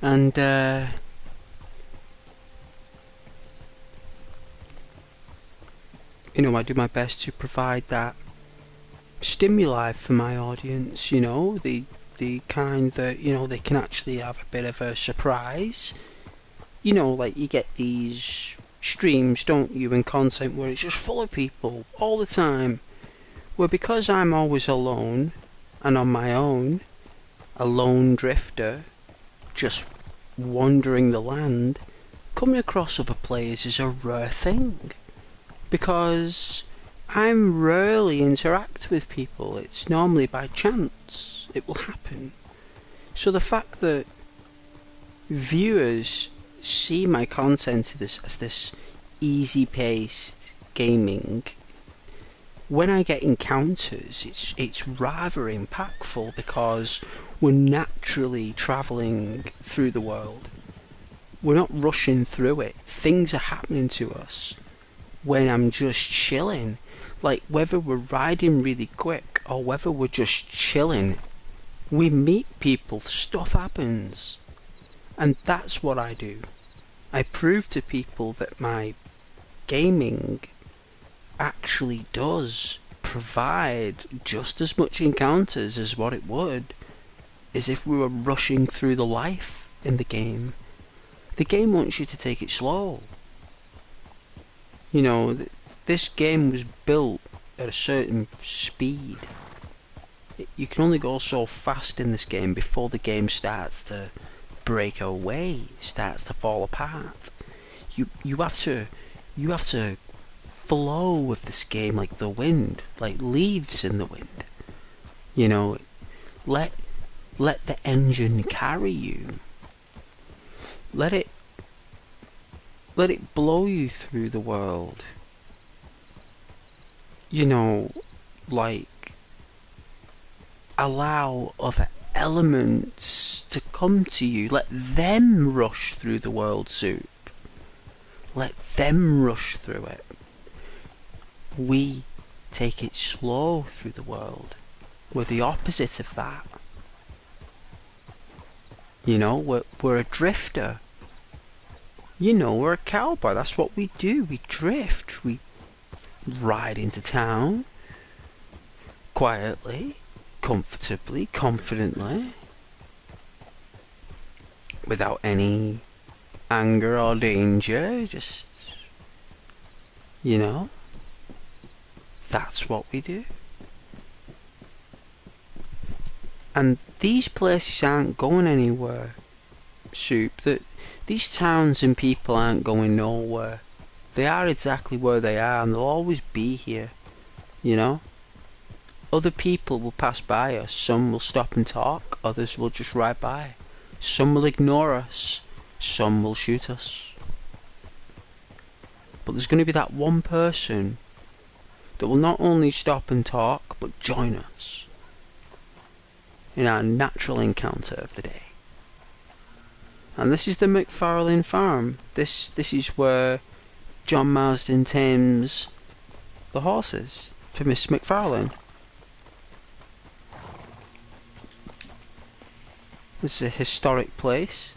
And you know, I do my best to provide that stimuli for my audience, you know, the kind that, you know, they can actually have a bit of a surprise. You know, like you get these streams, don't you, and content where it's just full of people all the time. Where because I'm always alone and on my own, a lone drifter, just wandering the land, coming across other players is a rare thing. Because I rarely interact with people. It's normally by chance it will happen. So the fact that viewers see my content as this easy-paced gaming, when I get encounters, it's rather impactful because we're naturally travelling through the world. We're not rushing through it. Things are happening to us when I'm just chilling. Like whether we're riding really quick or whether we're just chilling, we meet people, stuff happens. And that's what I do. I prove to people that my gaming actually does provide just as much encounters as what it would as if we were rushing through the life in the game. The game wants you to take it slow. You know, this game was built at a certain speed. You can only go so fast in this game before the game starts to break away, starts to fall apart. You have to flow with this game like the wind, like leaves in the wind. You know, let the engine carry you. Let it blow you through the world. You know, like allow other elements to come to you. Let them rush through the world, Soup. Let them rush through it. We take it slow through the world. We're the opposite of that. You know, we're a drifter. You know, we're a cowboy. That's what we do. We drift. We ride into town quietly, comfortably, confidently, without any anger or danger. Just, you know, That's what we do. And these places aren't going anywhere, Soup. That these towns and people aren't going nowhere. They are exactly where they are, and they'll always be here. You know? Other people will pass by us. Some will stop and talk. Others will just ride by. Some will ignore us. Some will shoot us. But there's going to be that one person that will not only stop and talk, but join us in our natural encounter of the day. And this is the McFarlane farm. This is where John Marsden tames the horses for Miss McFarlane. This is a historic place.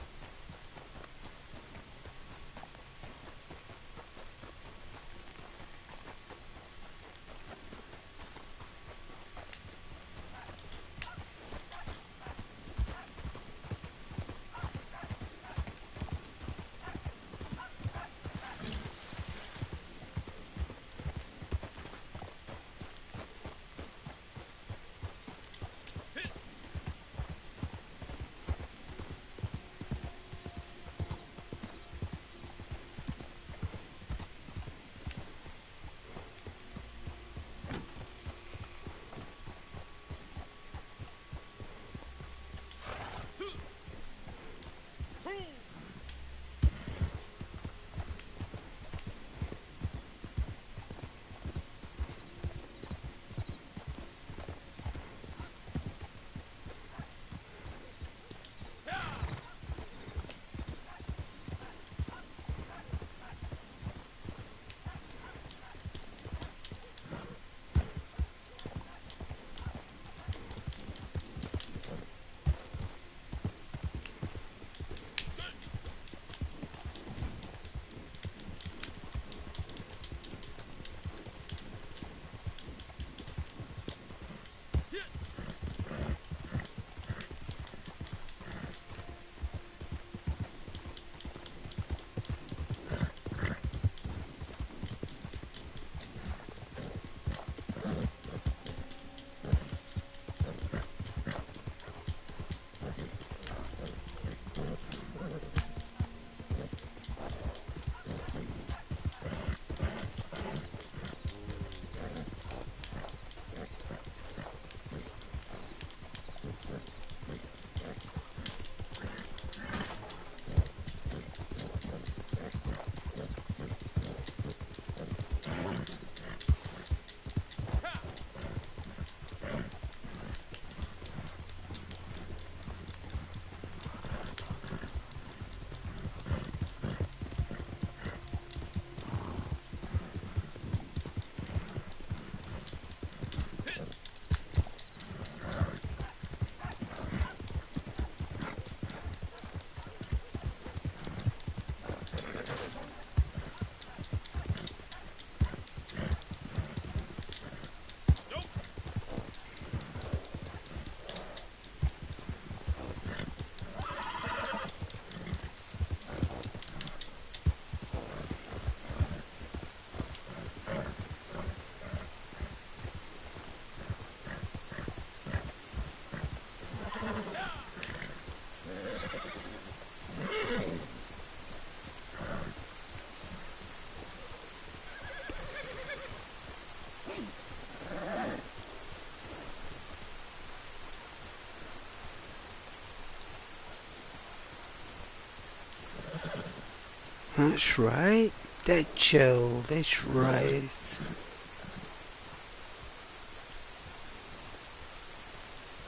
That's right. Dead chill. That's right.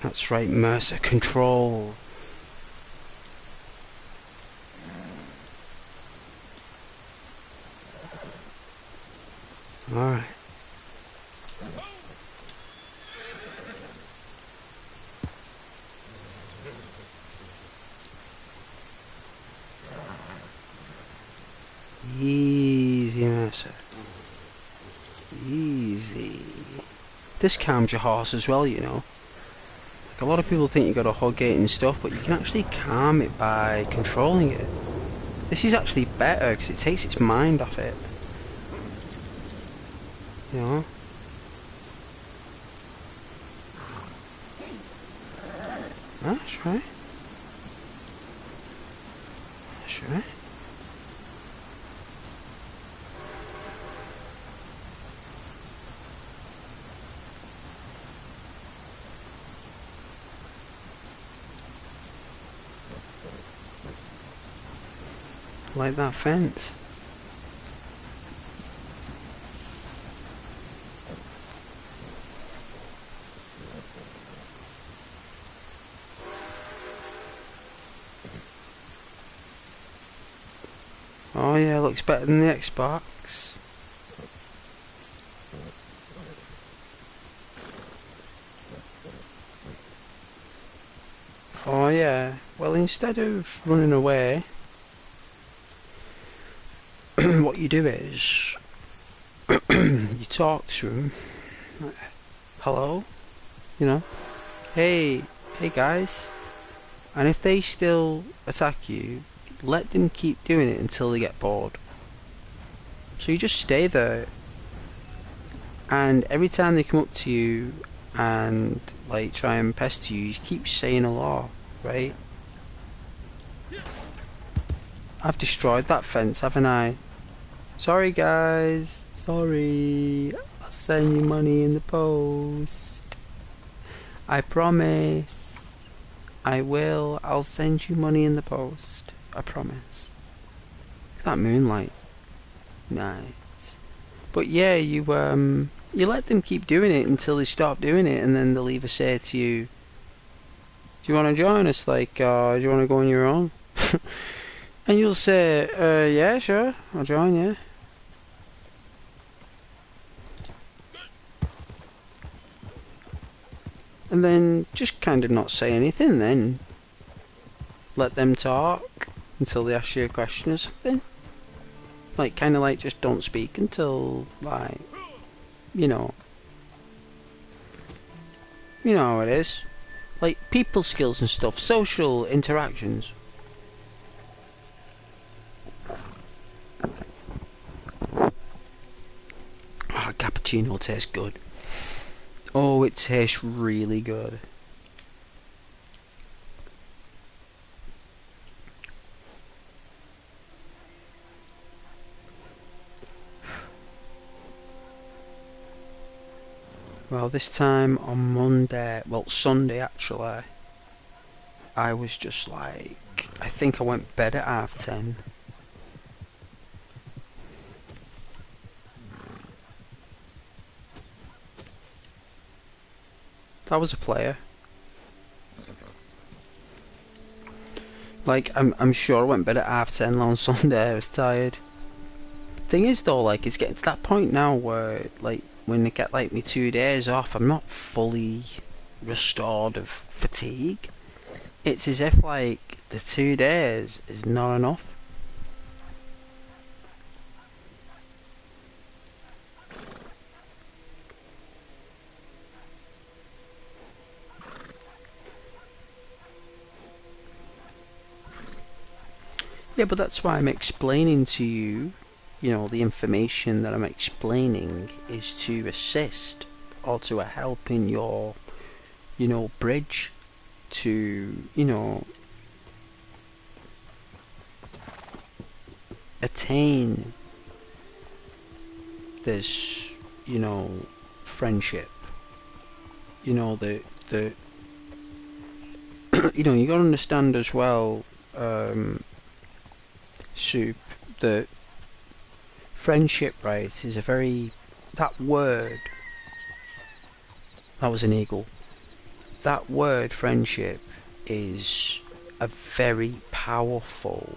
That's right, Mercer. Control. Alright. Easy, Mercer. Easy. This calms your horse as well, you know. Like, a lot of people think you gotta hug it and stuff, but you can actually calm it by controlling it. This is actually better because it takes its mind off it. You know? That's right. That's right. Like that fence. Oh yeah, looks better than the Xbox. Oh yeah, well instead of running away, what you do is, you talk to them, like, hello, you know, hey guys, and if they still attack you, let them keep doing it until they get bored. So you just stay there, and every time they come up to you and like try and pester you, you keep saying hello, right? I've destroyed that fence, haven't I? Sorry guys, sorry. I'll send you money in the post. I promise. I will. I'll send you money in the post. I promise. That moonlight. Nice. But yeah, you let them keep doing it until they stop doing it, and then they'll either say to you, do you want to join us? Like, do you want to go on your own? And you'll say, yeah, sure, I'll join you. And then just kind of not say anything then. Let them talk until they ask you a question or something. Like, kind of like just don't speak until, like, you know how it is. Like, people skills and stuff, social interactions. Ah, cappuccino tastes good. Oh, it tastes really good. Well, this time on Monday, well, Sunday actually, I was just like, I think I went bed at 10:30. That was a player. Like, I'm sure I went bed at 10:30 on Sunday. I was tired. Thing is though, like, it's getting to that point now where, like, when I get like me 2 days off, I'm not fully restored of fatigue. It's as if like the 2 days is not enough. Yeah, but that's why I'm explaining to you, you know, the information that I'm explaining is to assist or to help in your, you know, bridge to, you know, attain this, you know, friendship. You know, the you know, you gotta understand as well, Soup, that friendship, right, is a very, that word, that was an eagle, that word friendship is a very powerful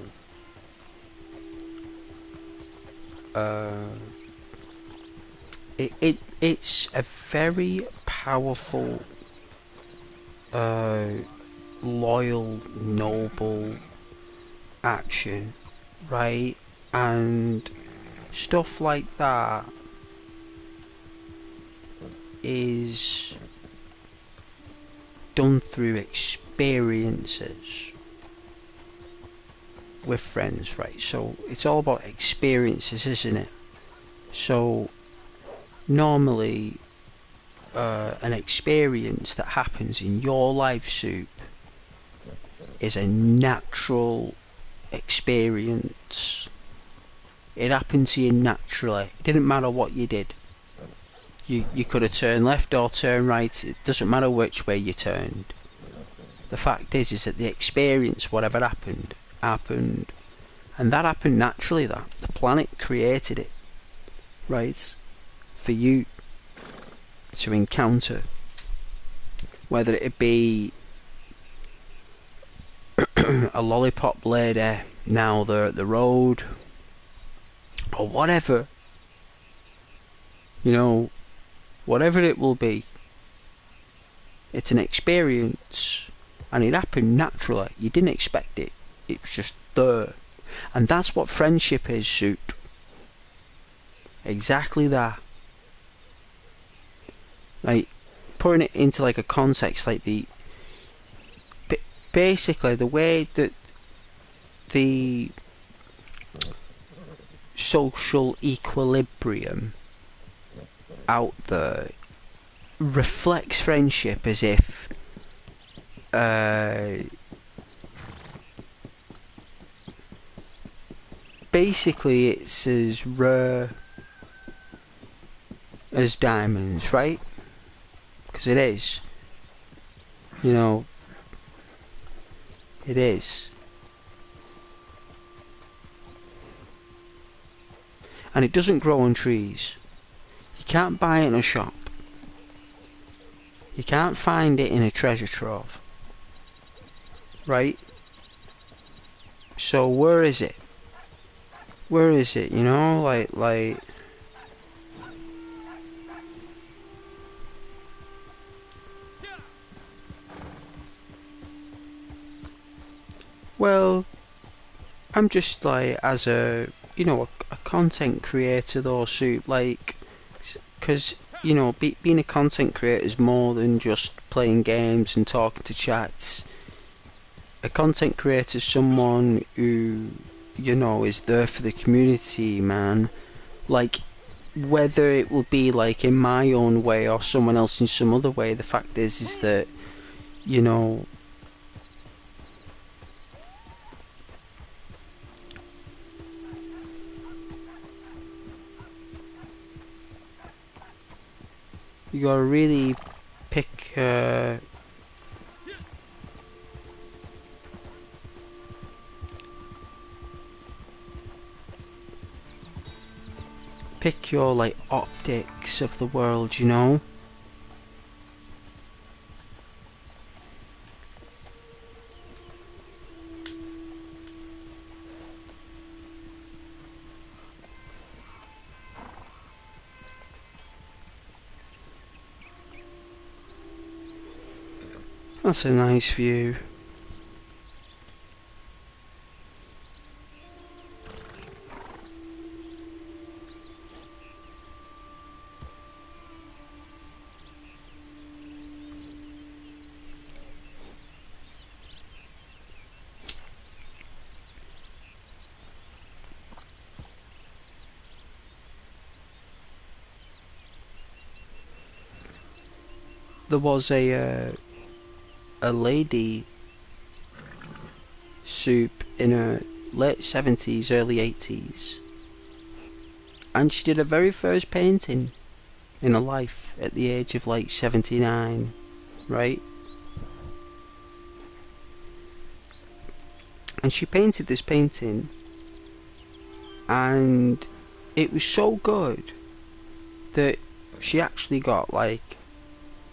it's a very powerful loyal, noble action, right? And stuff like that is done through experiences with friends, right? So it's all about experiences, isn't it? So normally an experience that happens in your life, Soup, is a natural experience. It happened to you naturally. It didn't matter what you did. You could have turned left or turned right. It doesn't matter which way you turned. The fact is that the experience, whatever happened, happened. And that happened naturally, that. The planet created it. Right? For you to encounter. Whether it be a lollipop lady, now they're at the road, or whatever. You know, whatever it will be. It's an experience. And it happened naturally. You didn't expect it. It was just there. And that's what friendship is, Soup. Exactly that. Like, putting it into like a context, like basically the way that the social equilibrium out there reflects friendship as if basically it's as rare as diamonds, right? Because it is. You know, it is. And it doesn't grow on trees. You can't buy it in a shop. You can't find it in a treasure trove. Right? So where is it? Where is it? You know, like well, I'm just like, as a, you know, a content creator though, Soup, like, because, you know, being a content creator is more than just playing games and talking to chats. A content creator is someone who, you know, is there for the community, man. Like, whether it will be like in my own way or someone else in some other way, the fact is that, you know, you gotta really pick pick your like optics of the world, you know. That's a nice view. There was a lady, Soup, in her late 70s, early 80s, and she did her very first painting in her life at the age of like 79, right? And she painted this painting, and it was so good that she actually got like,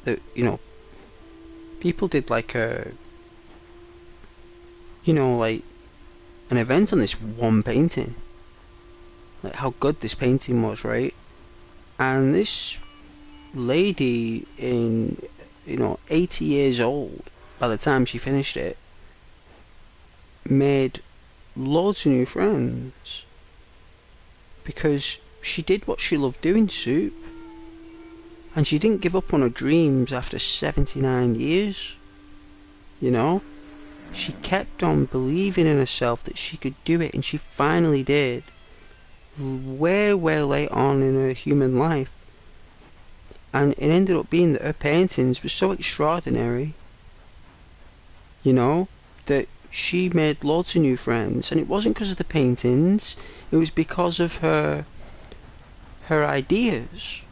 the, you know, people did like a, you know, like an event on this one painting, like how good this painting was, right? And this lady, in, you know, 80 years old by the time she finished it, made loads of new friends because she did what she loved doing, Soup. And she didn't give up on her dreams after 79 years. You know? She kept on believing in herself that she could do it, and she finally did. Way late on in her human life. And it ended up being that her paintings were so extraordinary, you know, that she made loads of new friends, and it wasn't because of the paintings. It was because of her ideas,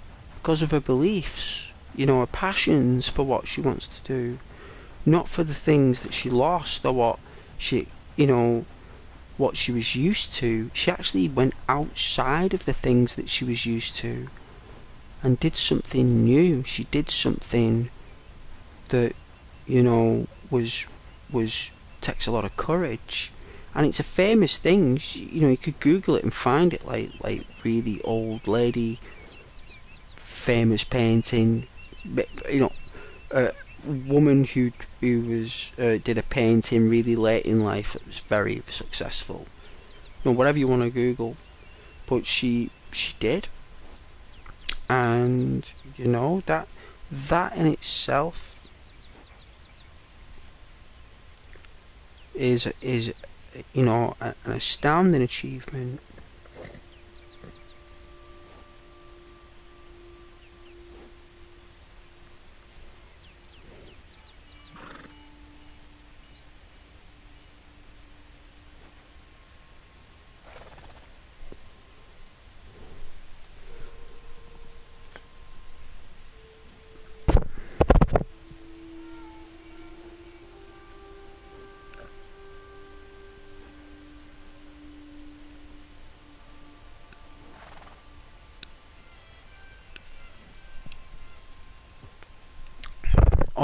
because of her beliefs, you know, her passions for what she wants to do, not for the things that she lost or what she, you know, what she was used to. She actually went outside of the things that she was used to and did something new. She did something that, you know, was takes a lot of courage, and it's a famous thing. You know, you could Google it and find it, like really old lady famous painting. You know, a woman who was did a painting really late in life that was very successful. You know, whatever you want to Google, but she did, and you know that in itself is you know an astounding achievement.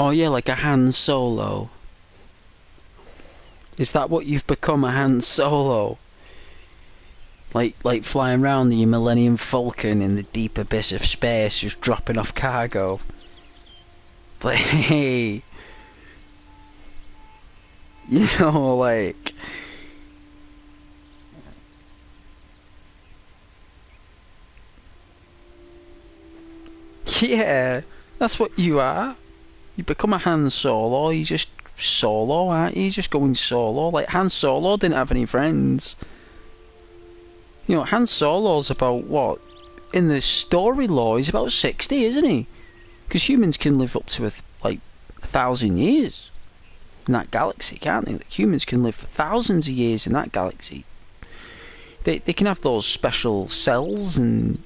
Oh yeah, like a Han Solo. Is that what you've become, a Han Solo? Like flying around the Millennium Falcon in the deep abyss of space, just dropping off cargo. But hey, you know, like, yeah, that's what you are. You become a Han Solo. You just solo, aren't you? You're just going solo. Like Han Solo didn't have any friends. You know, Han Solo's about what? In the story lore, he's about 60, isn't he? Because humans can live up to like 1,000 years in that galaxy, can't they? Like, humans can live for thousands of years in that galaxy. They can have those special cells and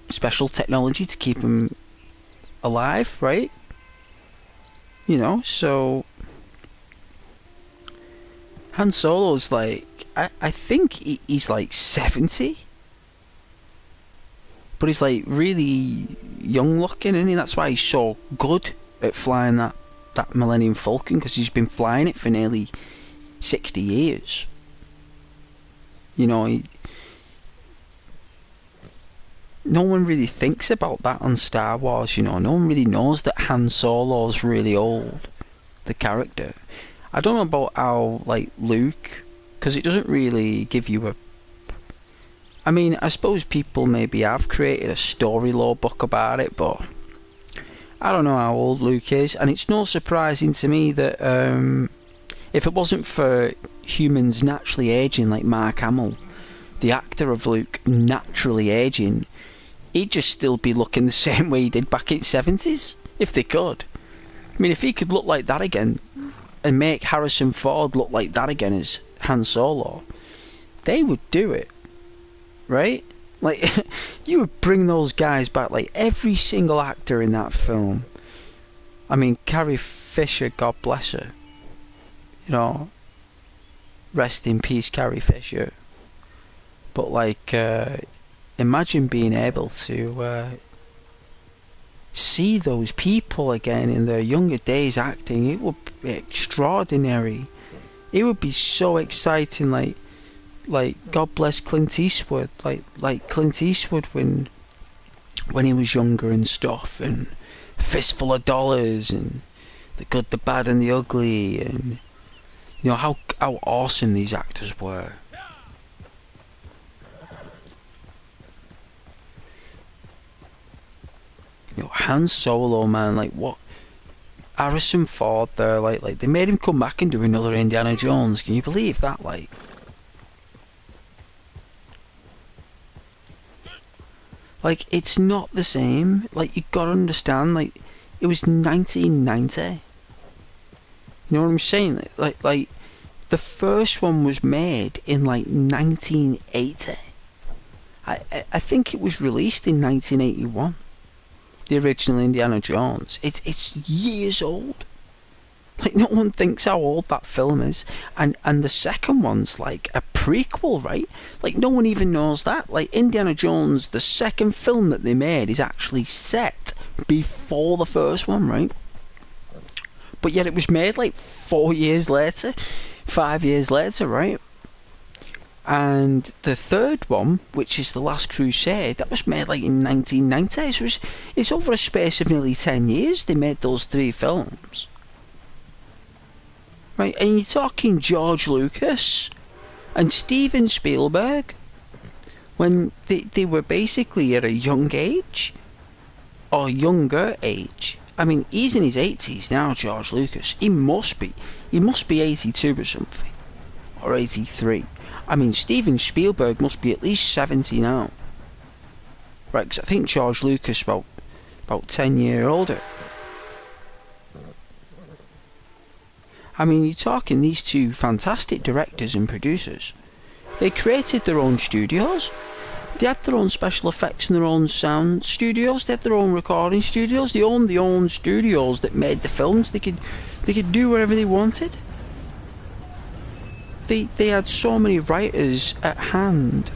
special technology to keep them alive, right? You know, so Han Solo's like, I think he's like 70, but he's like really young looking, isn't he? That's why he's so good at flying that Millennium Falcon, because he's been flying it for nearly 60 years. You know, no one really thinks about that on Star Wars, you know. No one really knows that Han Solo's really old, the character. I don't know about how, like, Luke, because it doesn't really give you a... I mean, I suppose people maybe have created a story lore book about it, but I don't know how old Luke is, and it's not surprising to me that if it wasn't for humans naturally aging, like Mark Hamill, the actor of Luke naturally aging, he'd just still be looking the same way he did back in the 70s, if they could. I mean, if he could look like that again, and make Harrison Ford look like that again as Han Solo, they would do it, right? Like, you would bring those guys back, like every single actor in that film. I mean, Carrie Fisher, God bless her, you know, rest in peace, Carrie Fisher. But like, imagine being able to see those people again in their younger days acting. It would be extraordinary. It would be so exciting. Like God bless Clint Eastwood. Like Clint Eastwood when he was younger and stuff, and Fistful of Dollars, and The Good, the Bad, and the Ugly, and you know how awesome these actors were. You know, Han Solo, man, like what? Harrison Ford there, like they made him come back and do another Indiana Jones. Can you believe that? Like it's not the same. Like you gotta understand, like it was 1990. You know what I'm saying? Like The first one was made in like 1980. I think it was released in 1981. The original Indiana Jones. It's years old. Like, no one thinks how old that film is. And the second one's like a prequel, right? Like, no one even knows that. Like, Indiana Jones, the second film that they made, is actually set before the first one, right? But yet it was made like 4 years later, 5 years later, right? And the third one, which is The Last Crusade, that was made like in 1990. So it's over a space of nearly 10 years they made those 3 films. Right, and you're talking George Lucas and Steven Spielberg, when they were basically at a young age, or younger age. I mean, he's in his 80s now, George Lucas. He must be 82 or something, or 83. I mean, Steven Spielberg must be at least 70 now. Right, because I think George Lucas about 10 years older. I mean, you're talking these 2 fantastic directors and producers. They created their own studios. They had their own special effects and their own sound studios. They had their own recording studios. They owned their own studios that made the films. They could do whatever they wanted. They had so many writers at hand.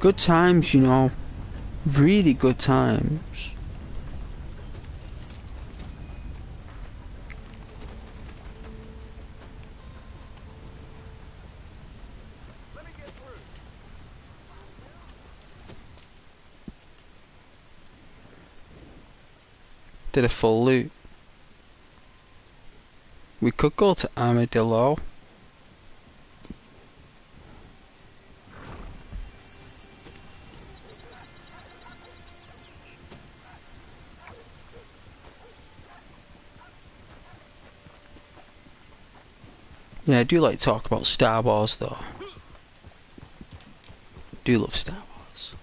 Good times, you know. Really good times. Let me get through. Did a full loop. We could go to Armadillo. Yeah, I do like to talk about Star Wars though. Do love Star Wars.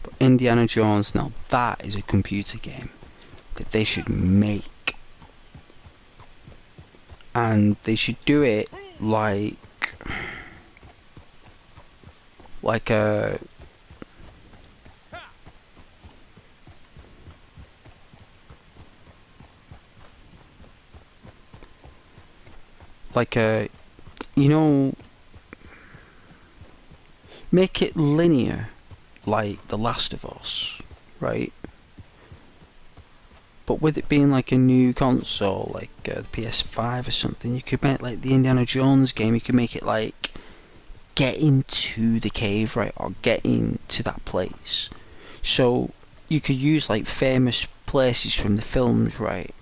But Indiana Jones, now that is a computer game that they should make. And they should do it like a you know, make it linear like The Last of Us, right? But with it being like a new console, like the PS5 or something, you could make like the Indiana Jones game, you could make it like getting to the cave, right, or getting to that place. So you could use like famous places from the films, right?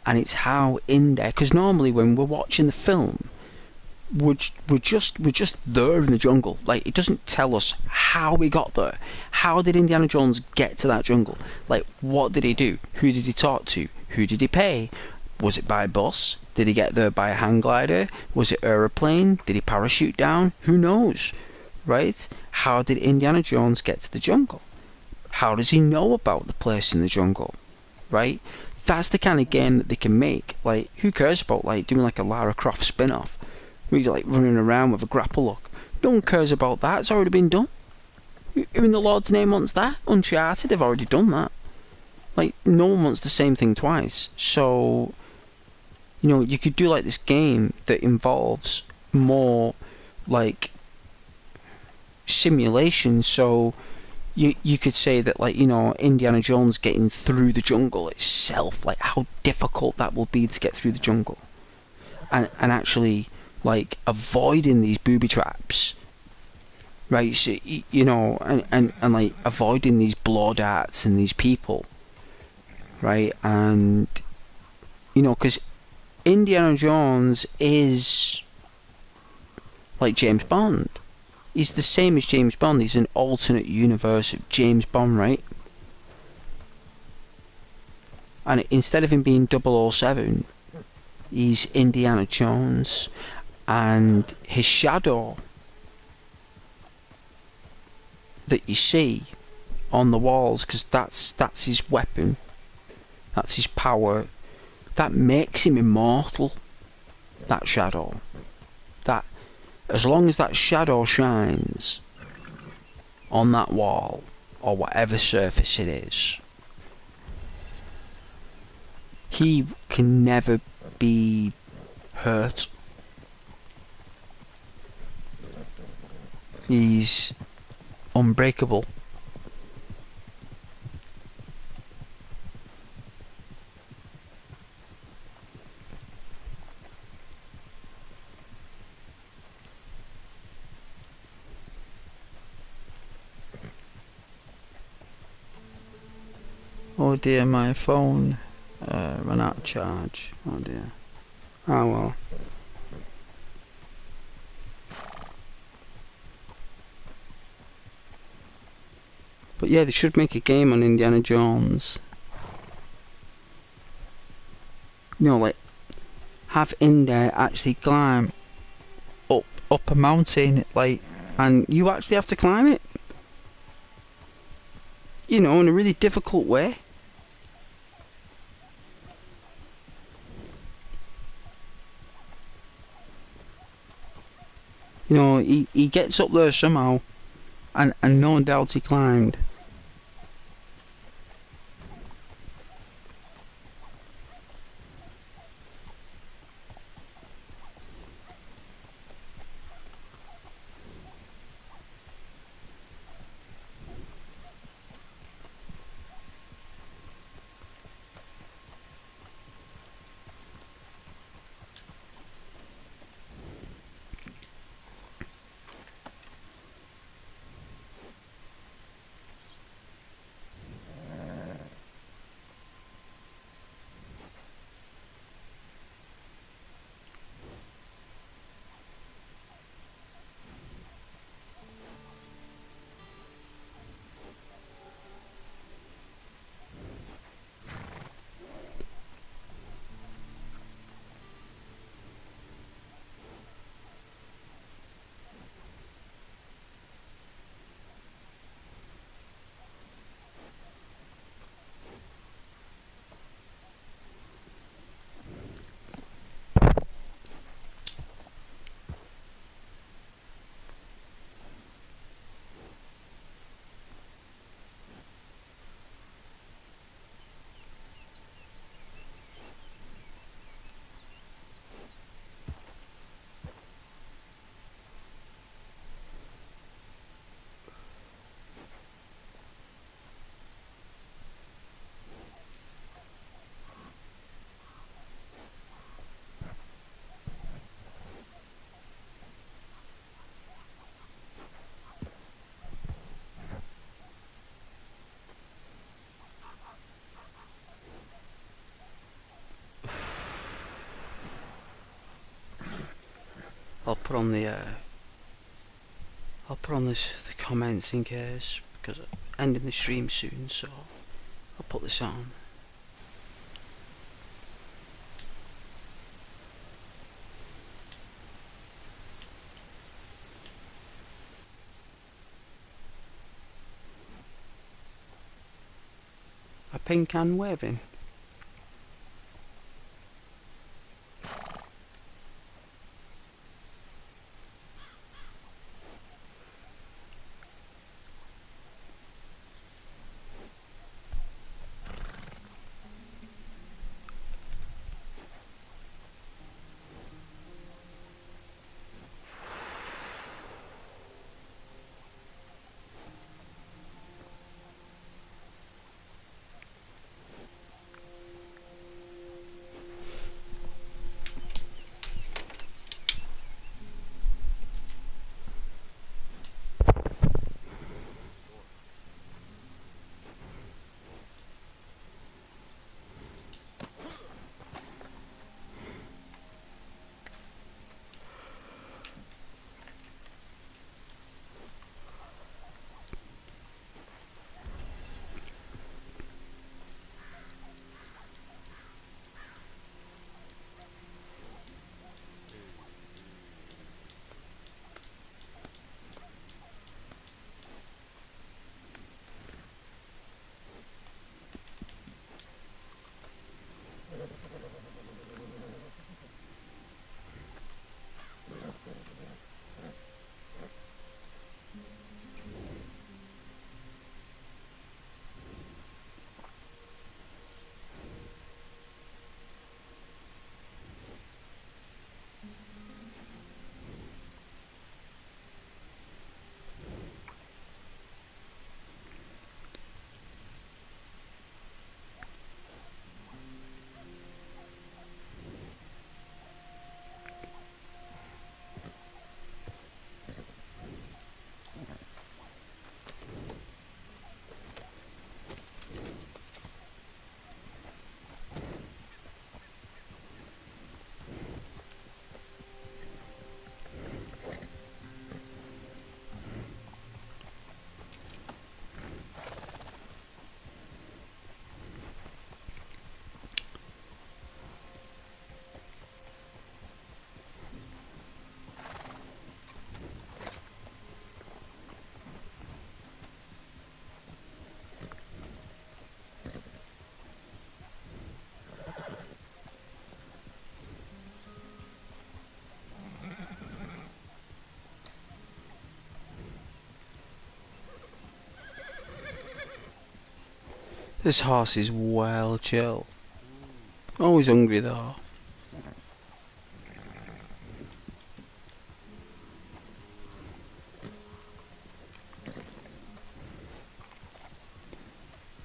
And it's how in there, because normally when we're watching the film, we're just there in the jungle. Like, it doesn't tell us how we got there. How did Indiana Jones get to that jungle? Like, what did he do? Who did he talk to? Who did he pay? Was it by bus? Did he get there by a hang glider? Was it aeroplane? Did he parachute down? Who knows, right? How did Indiana Jones get to the jungle? How does he know about the place in the jungle, right? That's the kind of game that they can make. Like, who cares about like doing like a Lara Croft spin-off where you're like running around with a grapple hook? No one cares about that. It's already been done. Who in the Lord's name wants that? Uncharted have already done that. Like, no one wants the same thing twice. So, you know, you could do like this game that involves more like simulation. So you could say that, like, you know, Indiana Jones getting through the jungle itself, like how difficult that will be to get through the jungle, and actually like avoiding these booby traps, right? So, you know, and like avoiding these blow darts and these people, right? And you know, because Indiana Jones is like James Bond. He's the same as James Bond. He's an alternate universe of James Bond, right? And instead of him being 007, he's Indiana Jones. and his shadow that you see on the walls, because that's his weapon, that's his power, that makes him immortal. That shadow, that as long as that shadow shines on that wall or whatever surface it is, he can never be hurt. He's unbreakable. Oh dear, my phone ran out of charge. Oh dear. Oh well. But yeah, they should make a game on Indiana Jones. You know, like, have Indy actually climb up a mountain, like, and you actually have to climb it. You know, in a really difficult way. You know, he gets up there somehow, and no doubt he climbed. I'll put on the the comments in case, because I'm ending the stream soon, so I'll put this on. A pink hand waving. This horse is well chill. Always hungry though.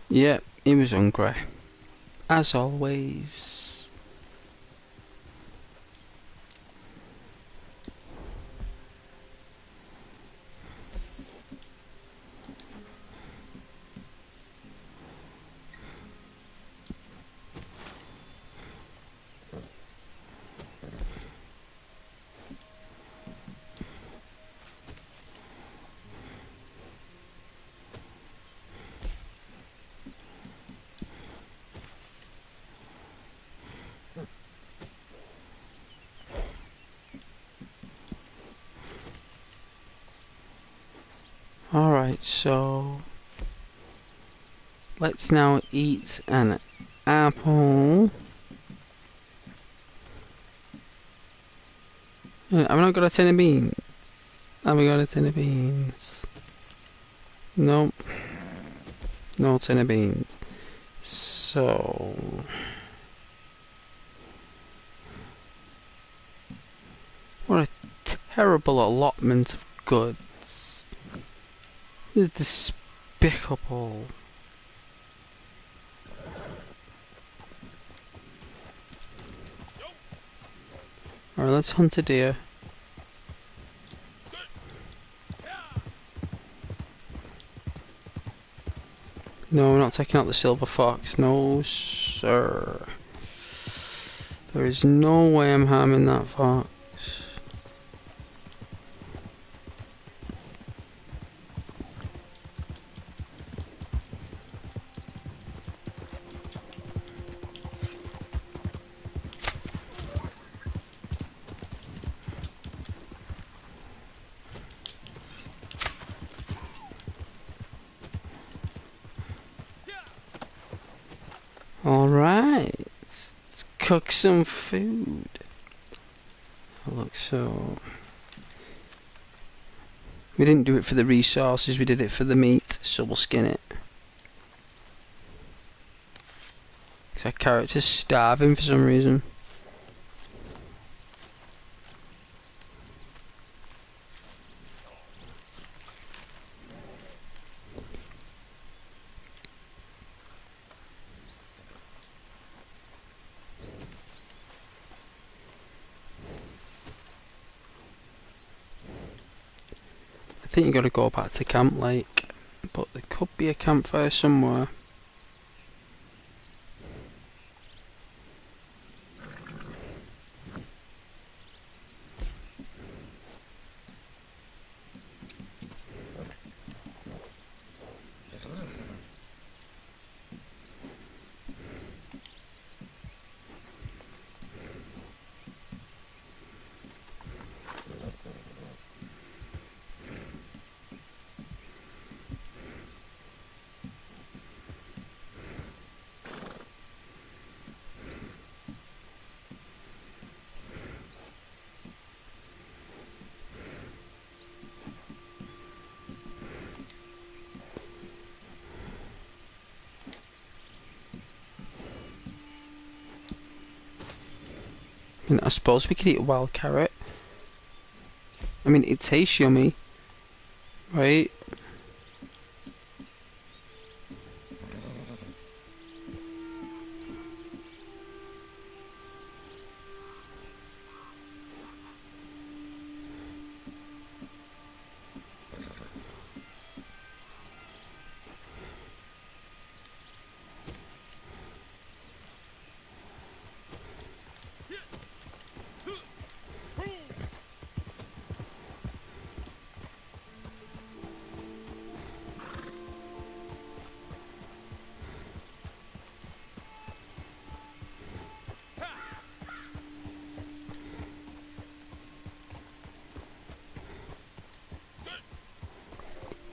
Yeah, he was hungry. As always. Alright, so let's now eat an apple. Have I not got a tin of beans? Have we got a tin of beans? Nope. No tin of beans. So... what a terrible allotment of goods. This is despicable. Alright, let's hunt a deer. No, we're not taking out the silver fox. No, sir. There is no way I'm harming that fox. Alright, let's cook some food. Look, so... we didn't do it for the resources, we did it for the meat, so we'll skin it. Because our character's starving for some reason. I think you gotta go back to Camp Lake, but there could be a campfire somewhere. I mean, I suppose we could eat a wild carrot. I mean, it tastes yummy, right?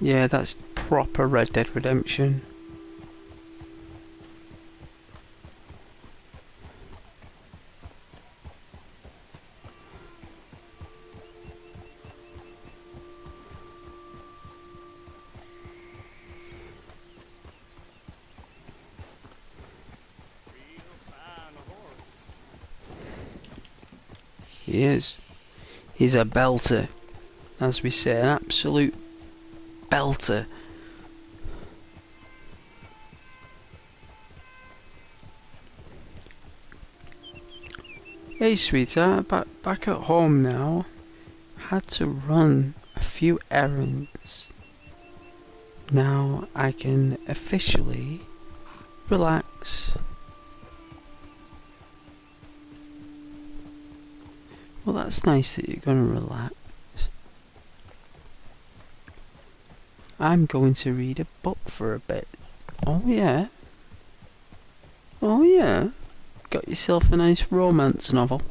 Yeah, that's proper Red Dead Redemption. He is. He's a belter, as we say, an absolute belter. Hey sweetheart, back at home now. Had to run a few errands. Now I can officially relax. Well, that's nice that you're gonna relax. I'm going to read a book for a bit. Oh yeah? Oh yeah? Got yourself a nice romance novel?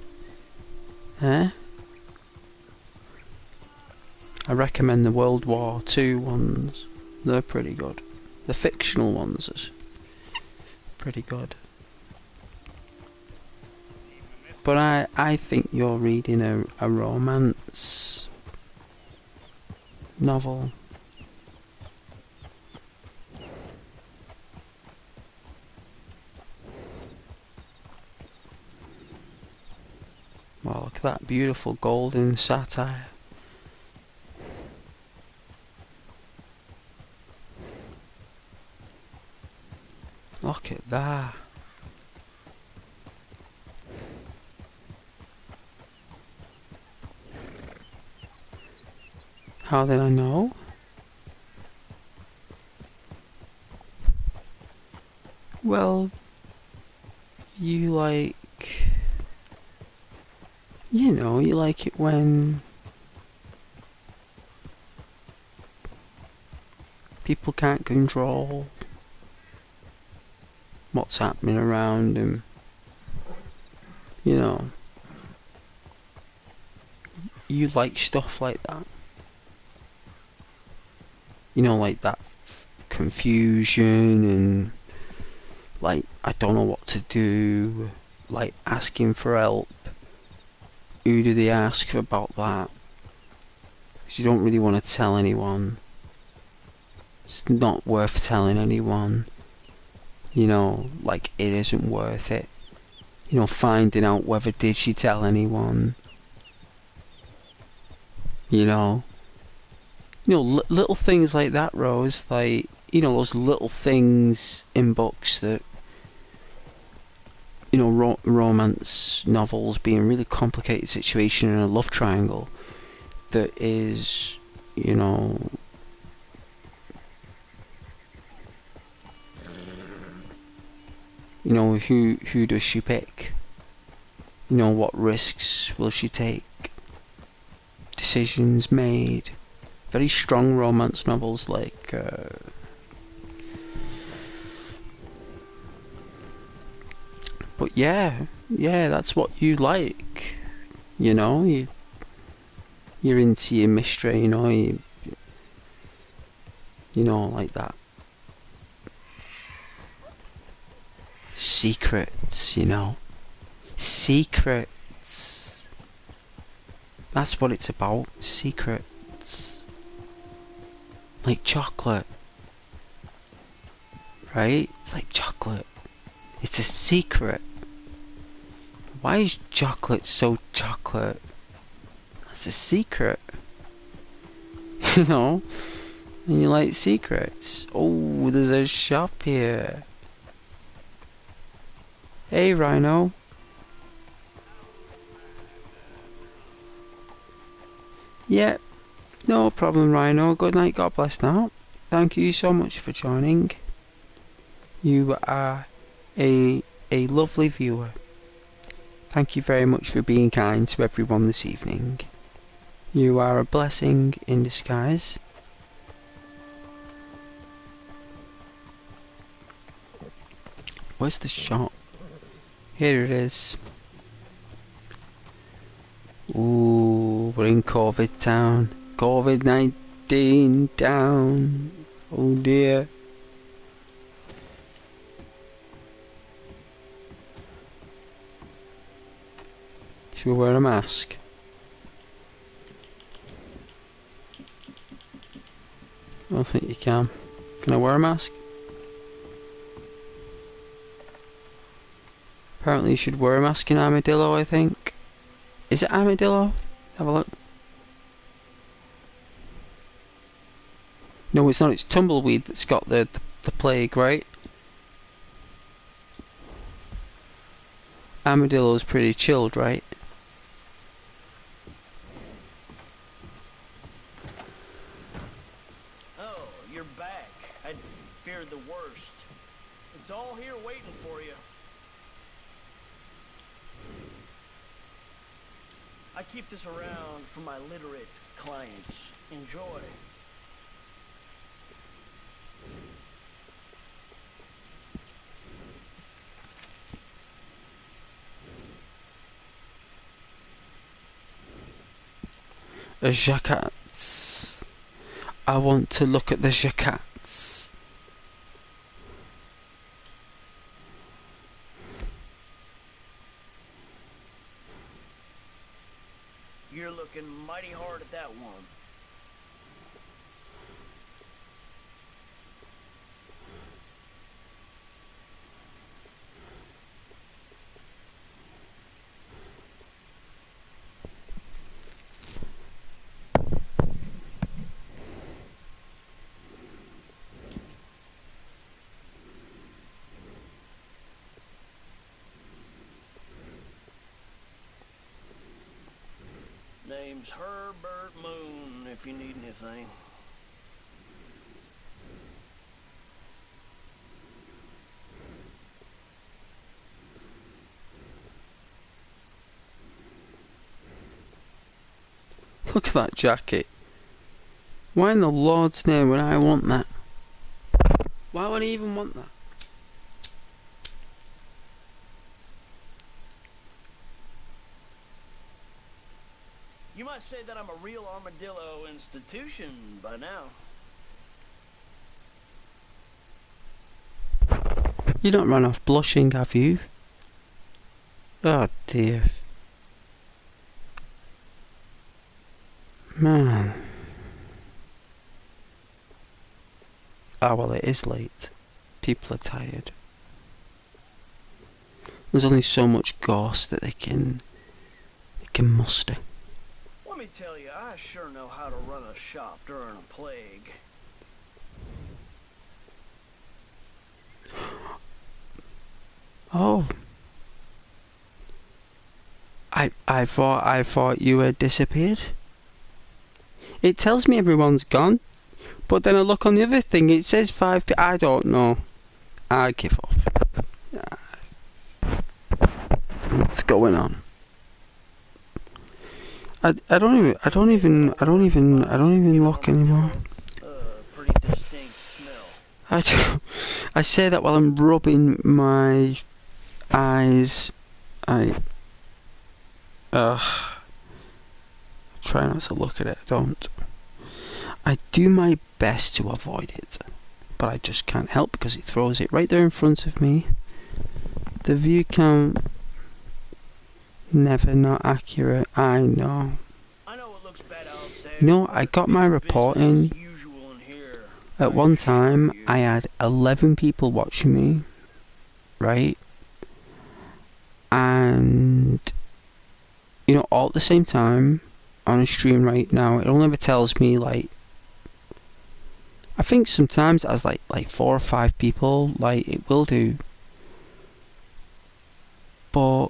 Eh? I recommend the World War II ones. They're pretty good. The fictional ones are pretty good. But I think you're reading a romance novel. Well, look at that beautiful golden satire. Look at that. How did I know? Well, you like... You know, you like it when people can't control what's happening around them. You know, you like stuff like that. You know, like that confusion and like, I don't know what to do, like asking for help. Who do they ask about that? Because you don't really want to tell anyone. It's not worth telling anyone. You know, like it isn't worth it. You know, finding out whether did she tell anyone. You know, little things like that, Rose. Like, you know, those little things in books that, you know, romance novels being a really complicated situation in a love triangle that is, you know, who does she pick? You know, what risks will she take? Decisions made. Very strong romance novels like but yeah, that's what you like. You know, you're into your mystery, you know, like that. Secrets, you know. Secrets. That's what it's about. Secrets. Like chocolate. Right? It's like chocolate. It's a secret. Why is chocolate so chocolate? That's a secret. You know? And you like secrets. Oh, there's a shop here. Hey, Rhino. Yep. No problem, Rhino. Good night. God bless now. Thank you so much for joining. You are a lovely viewer. Thank you very much for being kind to everyone this evening. You are a blessing in disguise. Where's the shop? Here it is. Ooh, we're in COVID town. COVID-19 town. Oh dear. Should we wear a mask? I don't think you can. Can I wear a mask? Apparently you should wear a mask in Armadillo, I think. Is it armadillo? Have a look. No, it's not. It's tumbleweed that's got the plague, right? Armadillo's pretty chilled, right? Oh, you're back. I feared the worst. It's all here waiting for you. I keep this around for my literate clients. Enjoy. A jacquards. I want to look at the jacquards. You're looking mighty hard at that one. Name's Herbert Moon, if you need anything. Look at that jacket. Why in the Lord's name would I want that? Why would I even want that? You might say that I'm a real armadillo institution by now. You don't run off blushing, have you? Oh dear. Man. Ah, well, it is late. People are tired. There's only so much ghost that they can muster. Let me tell you, I sure know how to run a shop during a plague. Oh. I thought you had disappeared. It tells me everyone's gone, but then I look on the other thing, it says 5 p. I don't know. I give up. What's going on? I don't even look anymore. Pretty distinct smell. I say that while I'm rubbing my eyes. Try not to look at it. Don't. I do my best to avoid it, but I just can't help because it throws it right there in front of me. The view count never not accurate. I know. I know it looks bad out there. You know, I got my report in. Usual in here. At one time, I had 11 people watching me, right? And you know, all at the same time on a stream right now. It only ever tells me like, I think sometimes as like 4 or 5 people, like it will do. But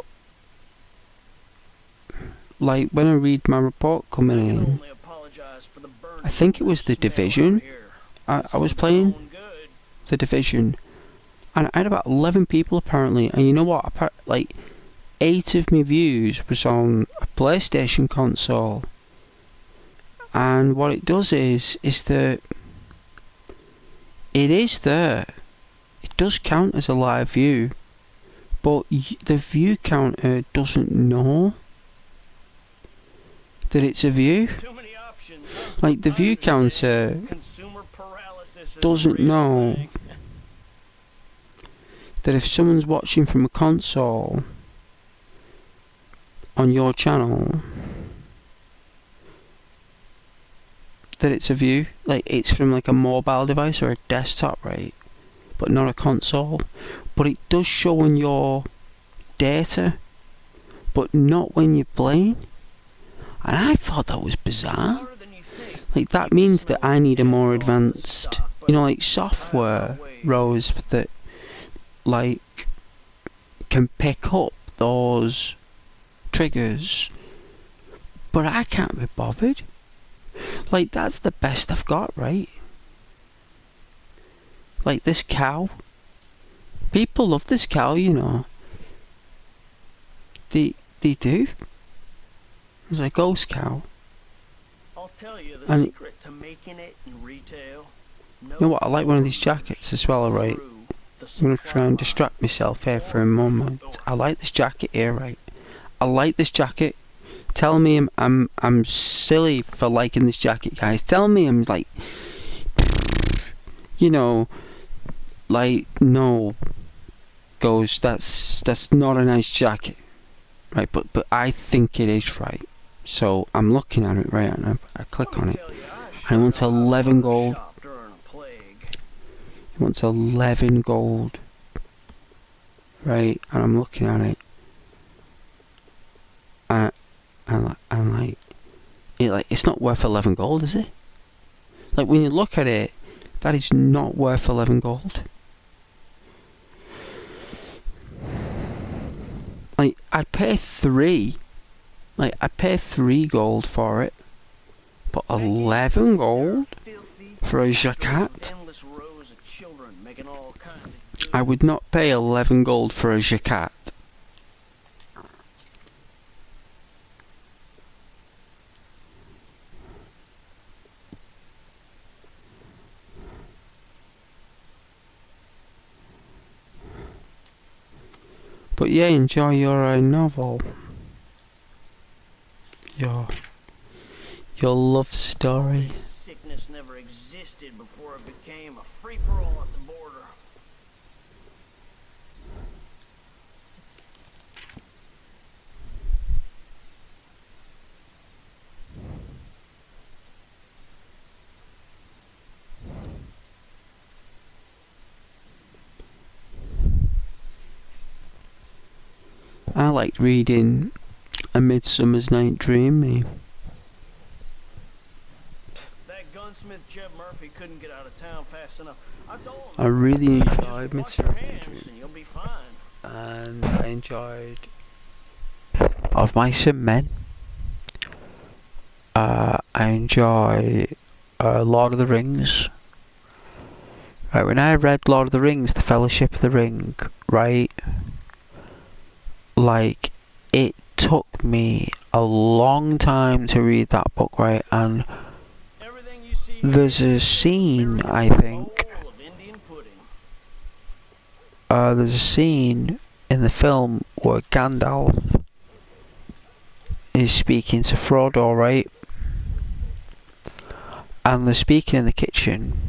like when I read my report coming in, I think it was The Division. I was playing The Division, and I had about 11 people apparently. And you know what? Like 8 of my views was on a PlayStation console. And what it does is that it is there. It does count as a live view, but the view counter doesn't know that it's a view. Like the view counter doesn't know that if someone's watching from a console on your channel, that it's a view. Like it's from like a mobile device or a desktop, right? But not a console. But it does show on your data, but not when you're playing. And I thought that was bizarre. Harder than you think. Like, that means that I need a more advanced, you know, like, software, Rose, that, like, can pick up those triggers. But I can't be bothered. Like, that's the best I've got, right? Like, this cow. People love this cow, you know. They do. It's a ghost cow. I'll tell you the And secret to making it in retail. you know what? I like one of these jackets as well, right? I'm gonna try and distract myself here for a moment. I like this jacket here, right? I like this jacket. Tell me I'm silly for liking this jacket, guys. Tell me I'm like, you know, like, no, goes, that's not a nice jacket, right? But I think it is, right? So I'm looking at it, right, and I click on it, and it wants 11 gold. It wants 11 gold, right? And I'm looking at it, and I'm like, it's not worth 11 gold, is it? Like, when you look at it, that is not worth 11 gold. Like, I'd pay 3. Like, I'd pay 3 gold for it. But 11 gold for a jacket? I would not pay 11 gold for a jacket. But yeah, enjoy your novel. Your love story. Sickness never existed before it became a free-for-all at the border. I liked reading A Midsummer's Night Dream. That gunsmith Jeb Murphy couldn't get out of town fast enough. I told him. I really enjoyed Just wash your Midsummer's Night hands Dream. and you'll be fine. And I enjoyed Of Mice and Men. I enjoy Lord of the Rings. Right, when I read Lord of the Rings, The Fellowship of the Ring, right, like, it took me a long time to read that book, right, and there's a scene, I think, there's a scene in the film where Gandalf is speaking to Frodo, right, and they're speaking in the kitchen.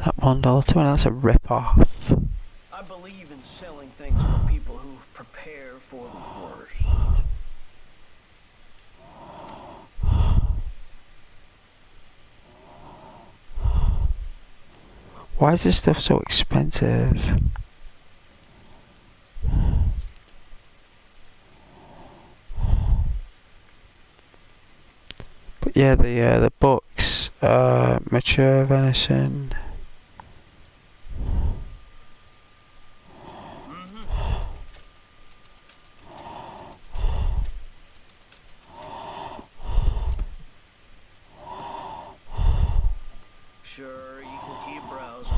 That $1 too, and that's a rip-off. I believe in selling things for people who prepare for the worst. Why is this stuff so expensive? But yeah, the books, Mature Venison. Sure, you can keep browsing.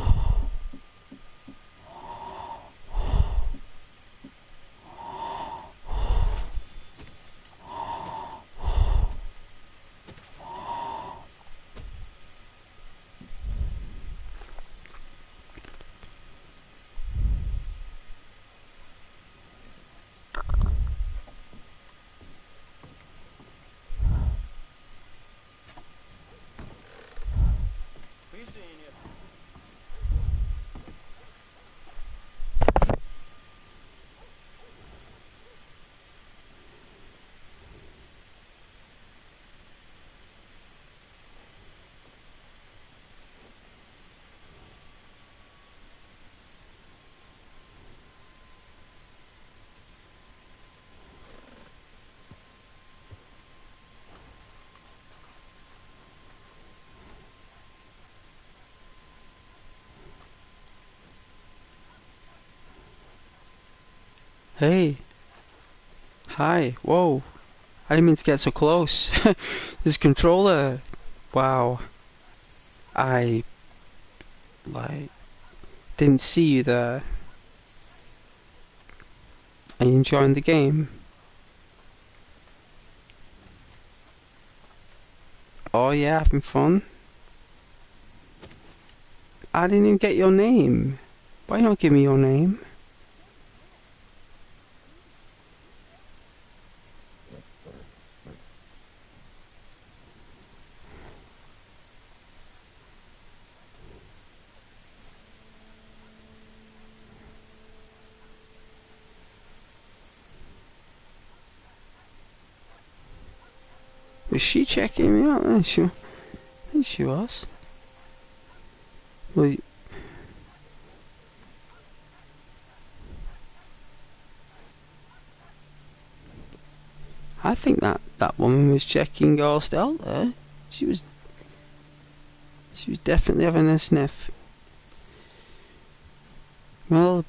Be seeing you. Hey. Hi. Whoa. I didn't mean to get so close. This controller. Wow. I, like, didn't see you there. Are you enjoying the game? Oh yeah, having fun? I didn't even get your name. Why not give me your name? Was she checking me out? She was. Well, I think that woman was checking Ghost out there. She was definitely having a sniff. Well,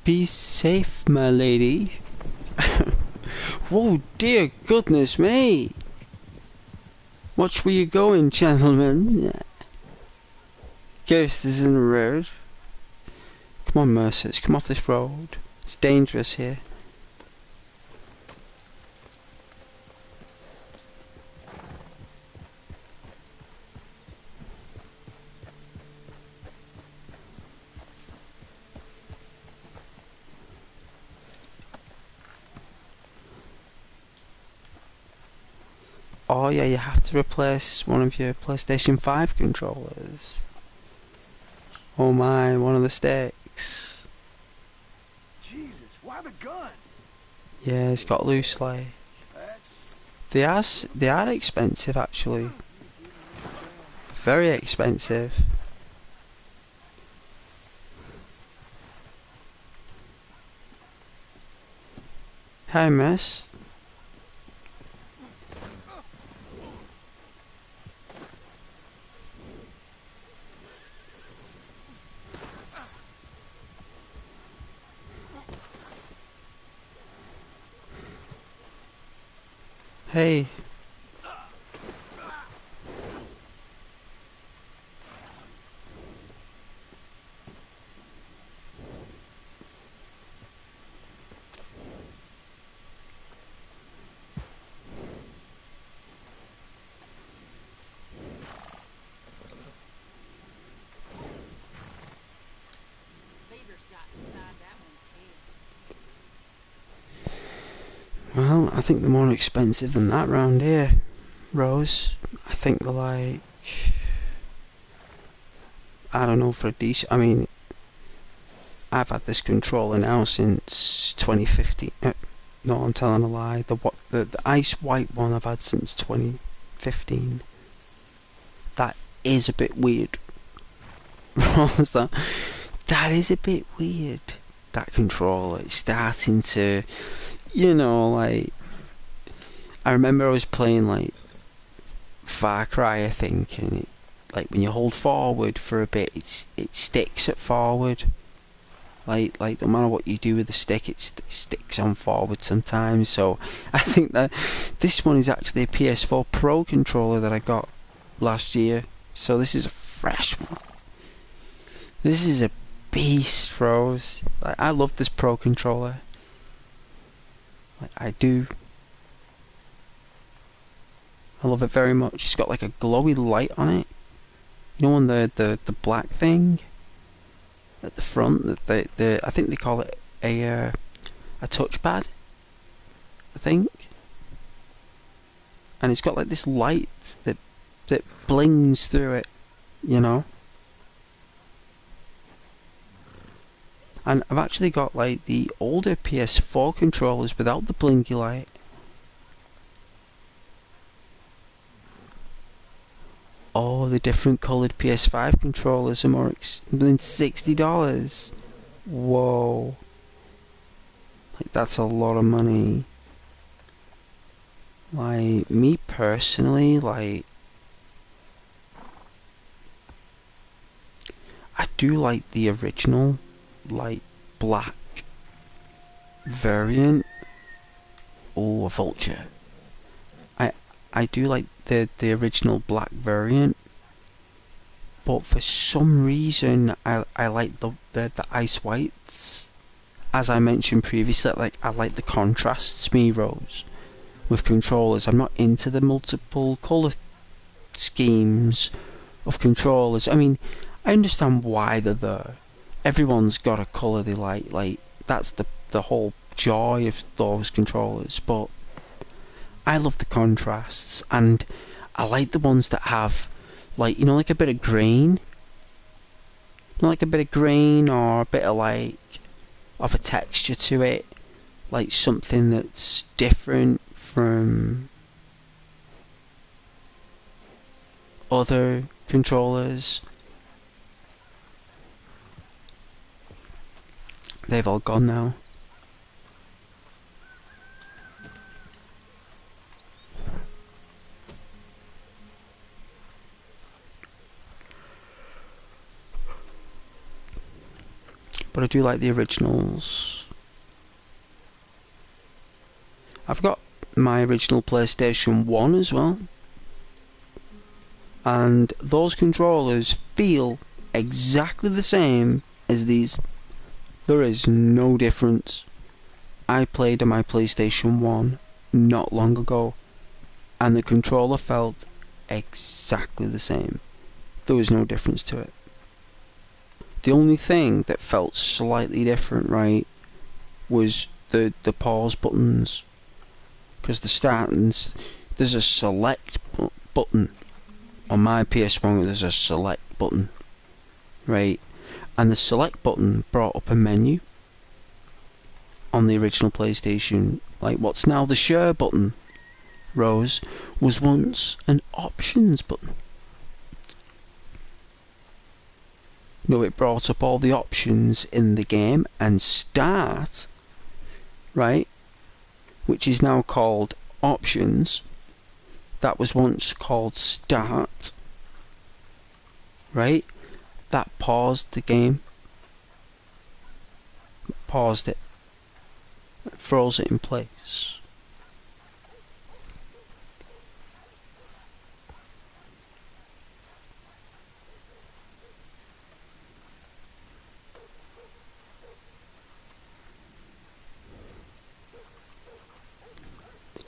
be safe, my lady. Whoa, dear goodness me! Watch where you're going, gentlemen. Ghost is in the road. Come on, Mercers, come off this road. It's dangerous here. Oh yeah, you have to replace one of your PlayStation 5 controllers. Oh my, one of the sticks. Jesus, why the gun? Yeah, it's got loose like. That's... They are expensive actually. Very expensive. Hi, miss. Hey. Well, I think they're more expensive than that round here, Rose. I think they're like, I don't know, for a decent. I mean, I've had this controller now since 2015. No, I'm telling a lie. The ice white one I've had since 2015. That is a bit weird. Rose, that is a bit weird. That controller, it's starting to, like, I remember I was playing like Far Cry, I think, and like when you hold forward for a bit, it sticks at forward. Like no matter what you do with the stick, it sticks on forward sometimes. So I think that this one is actually a PS4 Pro controller that I got last year. So this is a fresh one. This is a beast, Rose. Like, I love this Pro controller. Like, I do. I love it very much. It's got like a glowy light on it. You know, on the black thing at the front. The I think they call it a touchpad. I think. And it's got like this light that blings through it. You know. And I've actually got like the older PS4 controllers without the blinky light. Oh, the different coloured PS5 controllers are more than $60. Whoa. Like, that's a lot of money. Like, me personally, like, I do like the original, like, black variant. Oh, a vulture. I do like the original black variant, but for some reason I like the ice whites. As I mentioned previously, like I like the contrasts, me Rose, with controllers. I'm not into the multiple colour schemes of controllers. I mean, I understand why they're there. Everyone's got a colour they like that's the whole joy of those controllers, but I love the contrasts, and I like the ones that have, like, you know, like a bit of grain. You know, like a bit of grain or a bit of, like, of a texture to it. Like something that's different from other controllers. They've all gone now. But I do like the originals. I've got my original PlayStation 1 as well. And those controllers feel exactly the same as these. There is no difference. I played on my PlayStation 1 not long ago, and the controller felt exactly the same. There was no difference to it. The only thing that felt slightly different, right, was the pause buttons. Because the start and there's a select button. On my PS1 there's a select button, right? And the select button brought up a menu. On the original PlayStation, like what's now the share button, Rose, was once an options button. No, it brought up all the options in the game, and start, right, which is now called options, that was once called start, right, that paused the game, paused it, froze it in place.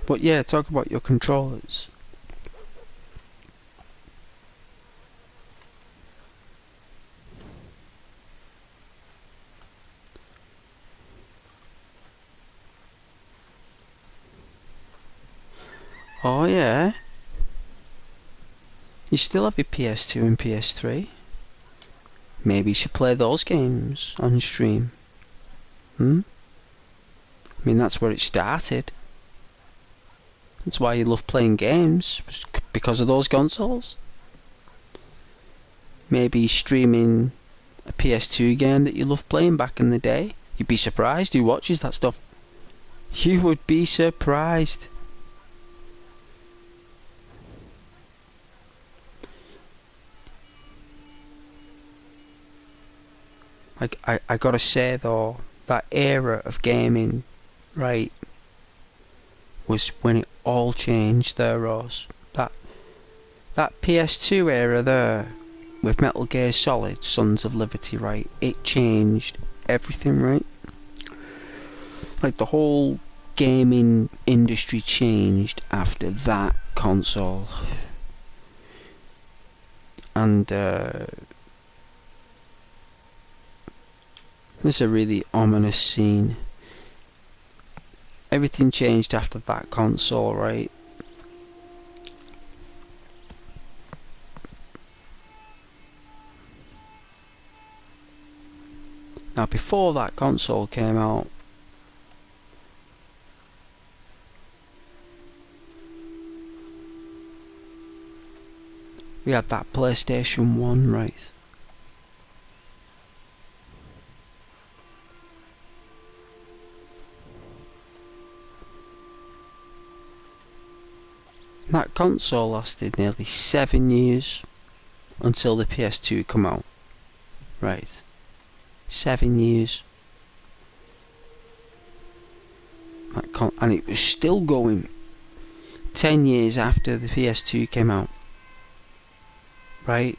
But yeah, talk about your controllers. Oh yeah? You still have your PS2 and PS3? Maybe you should play those games on stream. I mean, that's where it started. That's why you love playing games, because of those consoles. Maybe streaming a PS2 game that you loved playing back in the day. You'd be surprised who watches that stuff. You would be surprised. I gotta say though, that era of gaming, right, was when it all changed there, Rose. That PS2 era there, with Metal Gear Solid, Sons of Liberty, right, it changed everything, right? Like the whole gaming industry changed after that console. And it's a really ominous scene. Everything changed after that console, right? Now, before that console came out, we had that PlayStation 1, right? That console lasted nearly 7 years until the PS2 come out, right? 7 years. and it was still going 10 years after the PS2 came out, right?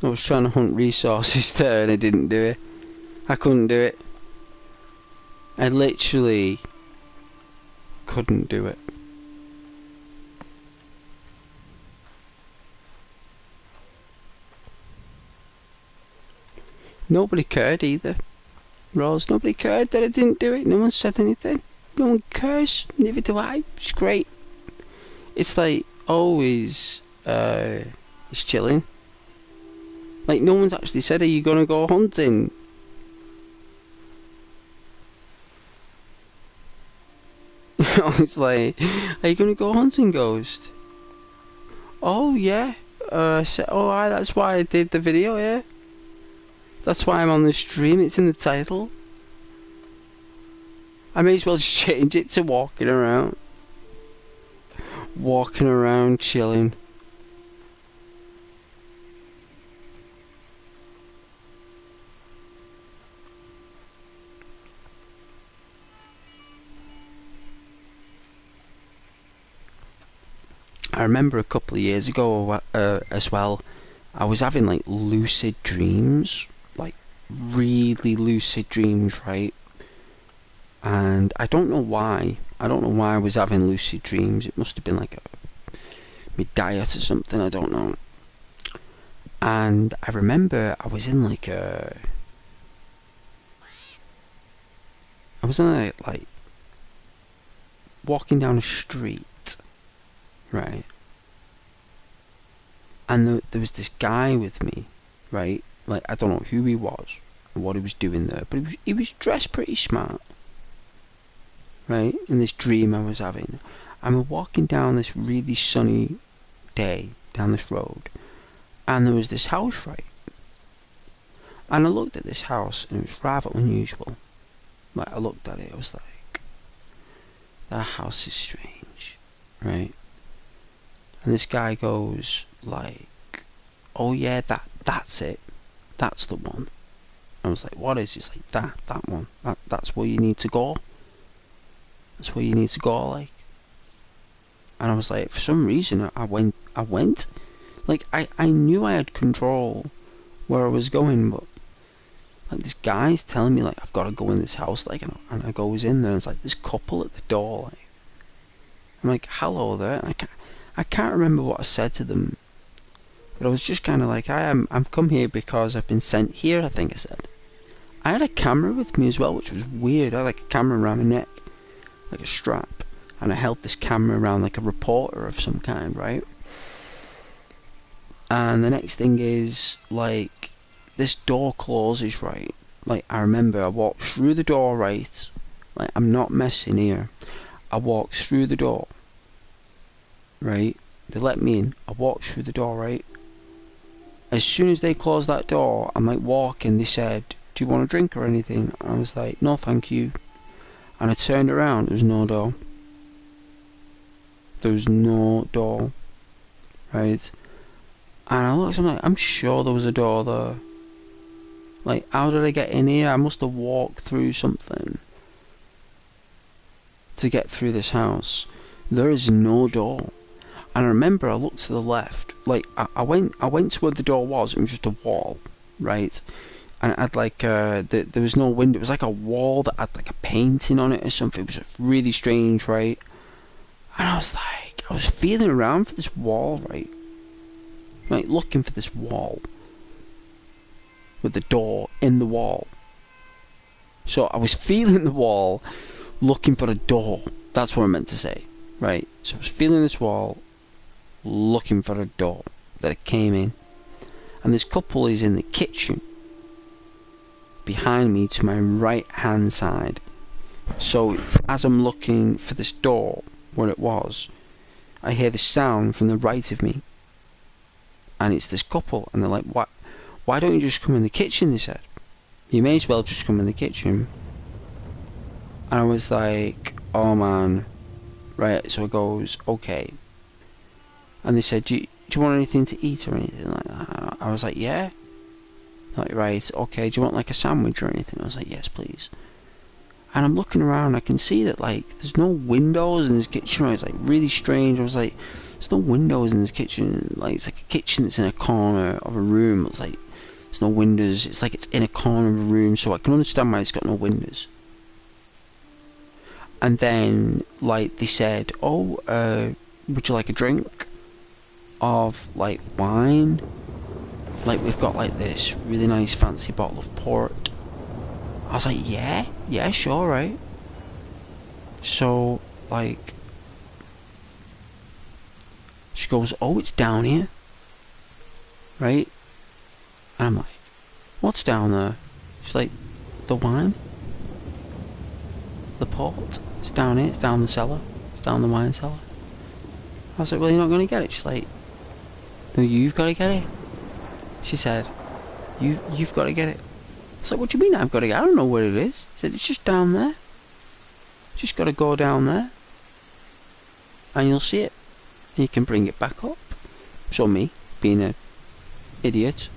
I was trying to hunt resources there and I didn't do it. I couldn't do it. I literally couldn't do it. Nobody cared either. Rose, nobody cared that I didn't do it. No one said anything. No one cares. Neither do I. It's great. It's like always, it's chilling. Like no one's actually said, "Are you gonna go hunting?" It's like, "Are you gonna go hunting, Ghost?" Oh yeah. That's why I did the video. Yeah. That's why I'm on the stream. It's in the title. I may as well just change it to walking around. Walking around, chilling. I remember a couple of years ago as well, I was having like lucid dreams, like really lucid dreams, right? And I don't know why. I don't know why I was having lucid dreams. It must have been like my diet or something, I don't know. And I remember I was in like walking down a street, right? And there was this guy with me, right? Like, I don't know who he was or what he was doing there, but he was dressed pretty smart, right? In this dream I was having. And we're walking down this really sunny day, down this road, and there was this house, right? And I looked at this house, and it was rather unusual. Like, I looked at it, I was like, that house is strange, right? And this guy goes like, "Oh yeah, that's it. That's the one." I was like, "What is?" He's like, that one. That's where you need to go. That's where you need to go, like. And I was like, for some reason, I went. Like, I knew I had control where I was going, but like this guy's telling me like I've got to go in this house, like, and I goes in there, and it's like this couple at the door, like. I'm like, "Hello there." And I can't remember what I said to them, but I was just kind of like, I'm come here because I've been sent here, I think I said. I had a camera with me as well, which was weird. I had like a camera around my neck, like a strap, and I held this camera around like a reporter of some kind, right? And the next thing is, like, this door closes, right? Like, I remember I walked through the door, right? Like, I'm not messing here. I walked through the door, right? They let me in. I walked through the door, right? As soon as they closed that door, I'm like walking, they said, "Do you want a drink or anything?" I was like, "No, thank you." And I turned around, there was no door. There was no door, right? And I looked, I'm like, I'm sure there was a door there. Like, how did I get in here? I must have walked through something to get through this house. There is no door. And I remember I looked to the left. Like, I went to where the door was. It was just a wall, right? And it had like there was no window. It was like a wall that had like a painting on it or something. It was really strange, right? And I was feeling around for this wall, right? Like, looking for this wall with the door in the wall. So I was feeling the wall, looking for a door. That's what I meant to say, right? So I was feeling this wall, looking for a door that I came in. And this couple is in the kitchen behind me to my right hand side. So as I'm looking for this door where it was, I hear the sound from the right of me, and it's this couple, and they're like, why don't you just come in the kitchen?" They said, "You may as well just come in the kitchen." And I was like, "Oh man." Right, so it goes, "Okay." And they said, do do you want anything to eat or anything like that? I was like, yeah. Like, right, okay, do you want like a sandwich or anything? I was like, yes, please. And I'm looking around, I can see that, like, there's no windows in this kitchen, right? It's, like, really strange. I was like, there's no windows in this kitchen. Like, it's like a kitchen that's in a corner of a room. It's like, there's no windows. It's like it's in a corner of a room, so I can understand why it's got no windows. And then, like, they said, oh, would you like a drink of, like, wine? Like, we've got, like, this really nice fancy bottle of port. I was like, yeah, sure, right? So, like, she goes, oh, it's down here, right? And I'm like, what's down there? She's like, the wine, the port, it's down here, it's down the cellar, it's down the wine cellar. I was like, well, you're not going to get it. She's like, no, you've got to get it. She said, you've got to get it. I was like, what do you mean I've got to get it? I don't know where it is. She said, it's just down there. Just got to go down there. And you'll see it. And you can bring it back up. So me, being an idiot,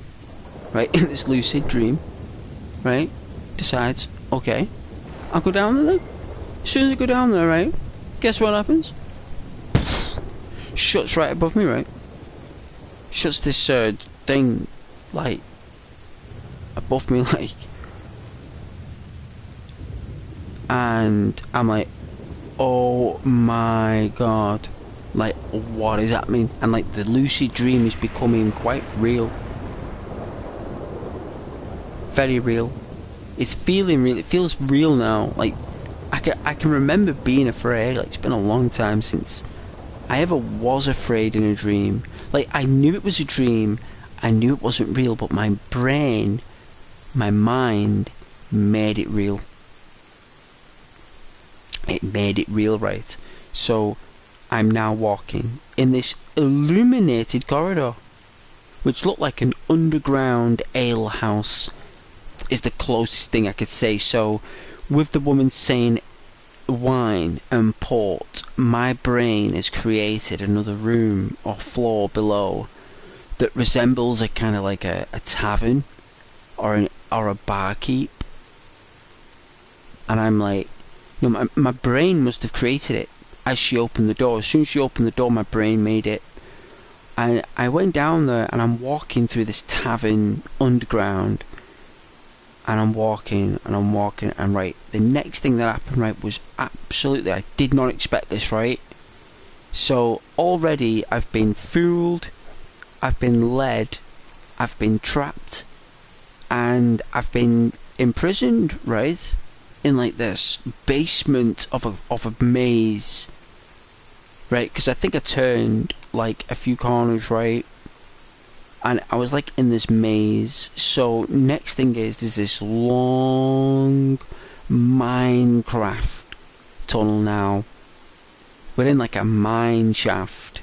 right, in this lucid dream, right, decides, okay, I'll go down there then. As soon as I go down there, right, guess what happens? Shuts right above me, right? Shuts this thing, like, above me, like, and I'm like, oh my god, like, what is happening? And like, the lucid dream is becoming quite real, very real. It's feeling real. It feels real now. Like, I can remember being afraid. Like, it's been a long time since I ever was afraid in a dream. Like, I knew it was a dream, I knew it wasn't real, but my brain, my mind made it real. It made it real, right? So I'm now walking in this illuminated corridor, which looked like an underground ale house, is the closest thing I could say. So with the woman saying wine and port, my brain has created another room or floor below that resembles a kind of like a tavern or a barkeep. And I'm like, you know, my brain must have created it as she opened the door. As soon as she opened the door, my brain made it. And I went down there and I'm walking through this tavern underground. And I'm walking and right, the next thing that happened, right, was absolutely, I did not expect this, right? So already I've been fooled, I've been led, I've been trapped, and I've been imprisoned, right, in like this basement of a maze, right? Because I think I turned like a few corners, right, and I was like in this maze. So next thing is there's this long Minecraft tunnel now. We're in like a mine shaft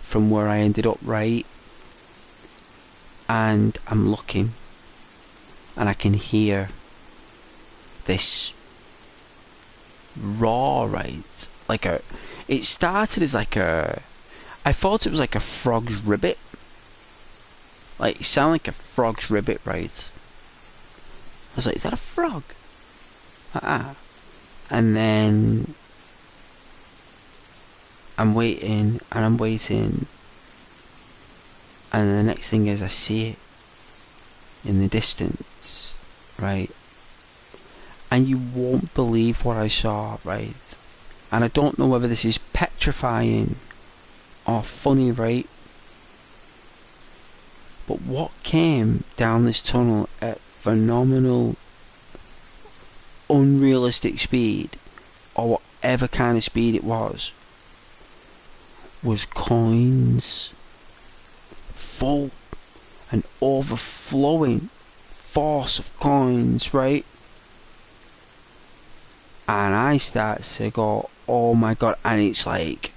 from where I ended up, right? And I'm looking and I can hear this roar, right? Like it started as like I thought it was like a frog's ribbit. Like, it sounded like a frog's ribbit, right? I was like, is that a frog? And then I'm waiting, and I'm waiting, and the next thing is I see it in the distance, right? And you won't believe what I saw, right? And I don't know whether this is petrifying or funny, right? But what came down this tunnel at phenomenal, unrealistic speed, or whatever kind of speed it was coins, full and overflowing force of coins, right? And I start to go, oh my god, and it's like,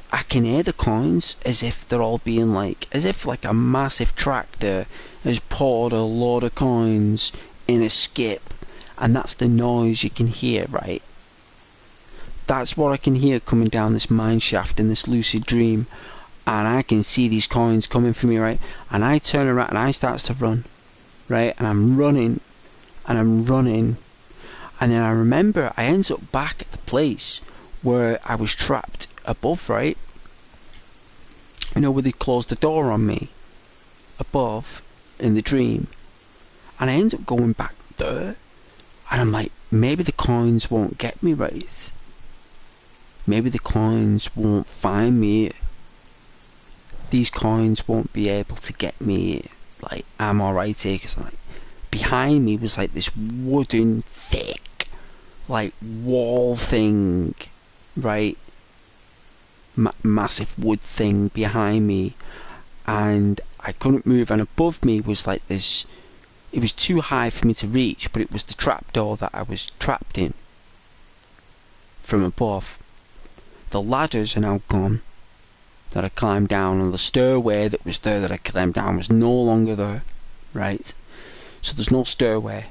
I can hear the coins as if they're all being like, as if like a massive tractor has poured a load of coins in a skip, and that's the noise you can hear, right? That's what I can hear coming down this mine shaft in this lucid dream. and I can see these coins coming for me, right? And I turn around and I start to run, right? And I'm running, and I'm running, and then I remember I ends up back at the place where I was trapped above, right? You know, where they closed the door on me above in the dream, and I end up going back there, and I'm like, maybe the coins won't get me, right? Maybe the coins won't find me. These coins won't be able to get me. Like, I'm alright here, because like, behind me was like this wooden, thick, like, wall thing, right? Massive wood thing behind me, and I couldn't move, and above me was like this. It was too high for me to reach, but it was the trapdoor that I was trapped in from above. The ladders are now gone that I climbed down, and the stairway that was there that I climbed down was no longer there, right? So there's no stairway,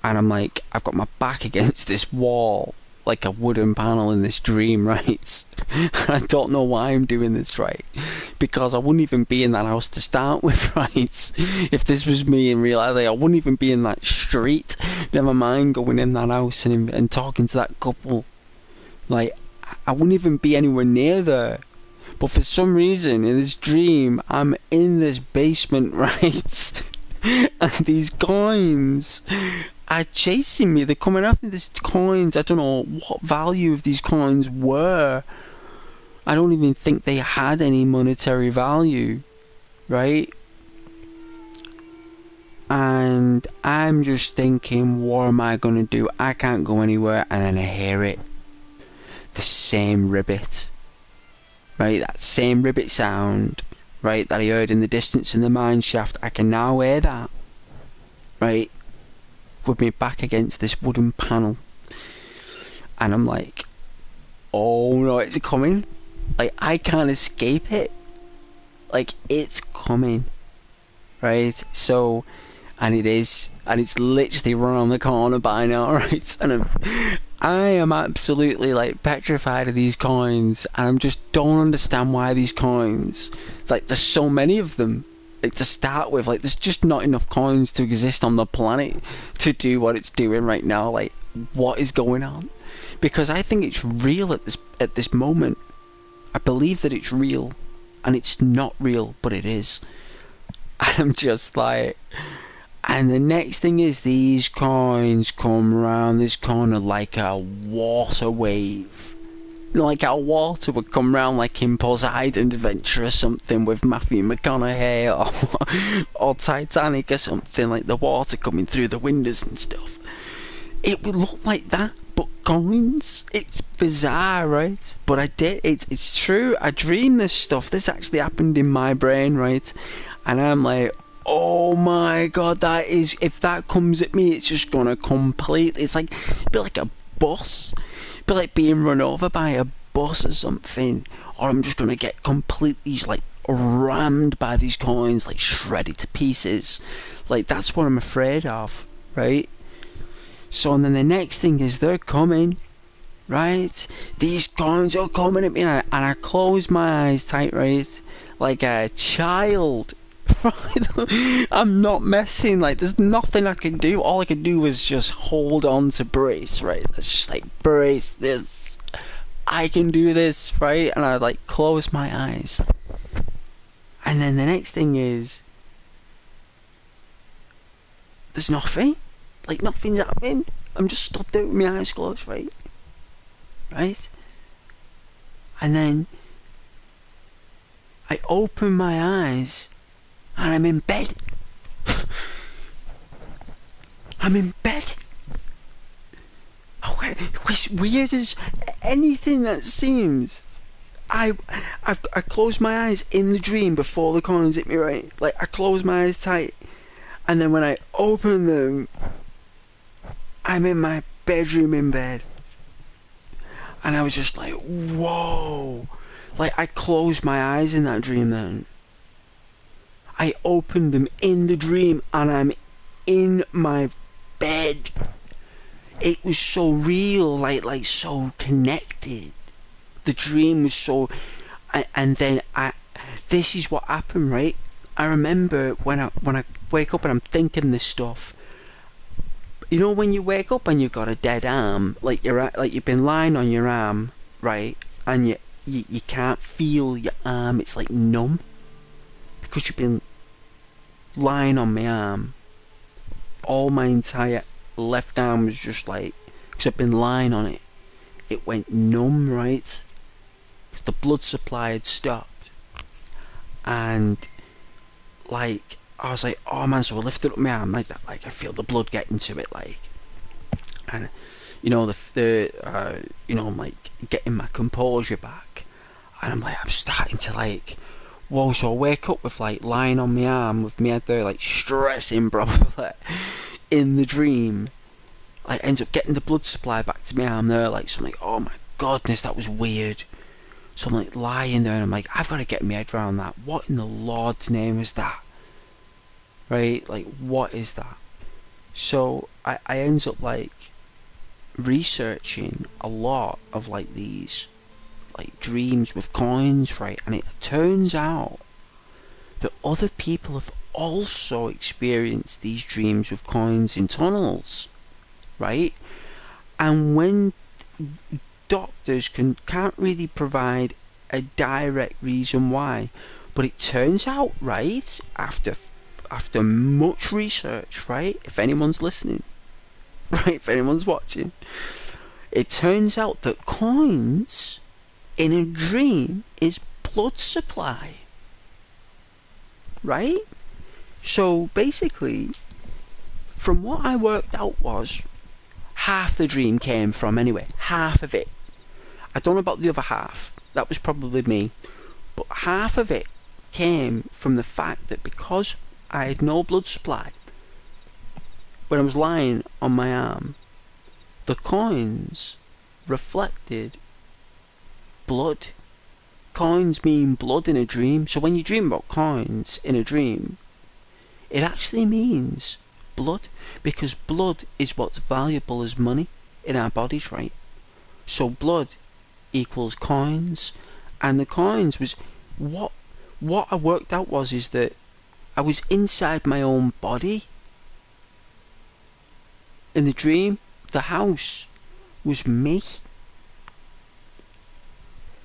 and I'm like, I've got my back against this wall, like a wooden panel in this dream, right? I don't know why I'm doing this, right? Because I wouldn't even be in that house to start with, right? If this was me in reality, I wouldn't even be in that street. Never mind going in that house and talking to that couple. Like, I wouldn't even be anywhere near there. But for some reason, in this dream, I'm in this basement, right? And these coins are chasing me. They're coming after these coins. I don't know what value of these coins were. I don't even think they had any monetary value, right? And I'm just thinking, what am I going to do? I can't go anywhere. And then I hear it. The same ribbit. Right? That same ribbit sound, right, that I heard in the distance in the mine shaft. I can now hear that. Right? With me back against this wooden panel. And I'm like, oh no, it's coming. Like, I can't escape it. Like, it's coming. Right? So, and it is. And it's literally around the corner by now, right? And I am absolutely, like, petrified of these coins. And I just don't understand why these coins, like, there's so many of them. Like, to start with, like, there's just not enough coins to exist on the planet to do what it's doing right now. Like, what is going on? Because I think it's real at this moment. I believe that it's real, and it's not real, but it is. And I'm just like, and the next thing is these coins come around this corner like a water wave. You know, like how water would come round like in Poseidon Adventure or something with Matthew McConaughey or Titanic or something, like the water coming through the windows and stuff. It would look like that, but coins. It's bizarre, right? But I did. It's true. I dreamed this stuff. This actually happened in my brain, right? And I'm like, oh my god, that is. If that comes at me, it's just gonna completely. It's like a bit like a bus. A bit like being run over by a bus or something. Or I'm just gonna get completely like rammed by these coins, like shredded to pieces. Like, that's what I'm afraid of, right? So, and then the next thing is they're coming, right? These coins are coming at me, and I close my eyes tight, right? Like a child. Right? I'm not messing. Like, there's nothing I can do. All I can do is just hold on to brace, right? It's just like, brace this. I can do this, right? And I like close my eyes. And then the next thing is there's nothing. Like, nothing's happening. I'm just stood there with my eyes closed, right? Right? And then I open my eyes and I'm in bed. I'm in bed. Okay, as weird as anything that seems. I closed my eyes in the dream before the coins hit me, right? Like, I closed my eyes tight. And then when I open them, I'm in my bedroom in bed. And I was just like, whoa. Like, I closed my eyes in that dream then. I opened them in the dream and I'm in my bed. It was so real, like so connected. The dream was so... And then this is what happened, right? I remember when I wake up and I'm thinking this stuff. You know when you wake up and you've got a dead arm, like you've been lying on your arm, right? And you can't feel your arm. It's like numb because you've been lying on my arm. All my entire left arm was just like, because I've been lying on it. It went numb, right? Because the blood supply had stopped, and like I was like, oh man, so I lifted up my arm like that, like I feel the blood getting to it, like, and you know I'm like getting my composure back, and I'm starting to like, whoa, so I wake up with like lying on my arm with my head there like stressing probably in the dream, like ends up getting the blood supply back to my arm there, like, so I'm like, oh my goodness, that was weird. So I'm like lying there and I'm like, I've got to get my head around that. What in the Lord's name is that? Right? Like, what is that? So I ends up like researching a lot of like these like dreams with coins, right? And it turns out that other people have also experienced these dreams with coins in tunnels, right? And when doctors can't really provide a direct reason why, but it turns out, right, after much research, right, if anyone's listening, right, if anyone's watching, it turns out that coins in a dream is blood supply, right? So basically, from what I worked out was half the dream came from, anyway, half of it. I don't know about the other half, that was probably me, but half of it came from the fact that because I had no blood supply when I was lying on my arm, the coins reflected blood. Coins mean blood in a dream, so when you dream about coins in a dream, it actually means blood, because blood is what's valuable as money in our bodies, right? So blood equals coins, and the coins was what I worked out was is that I was inside my own body in the dream. The house was me.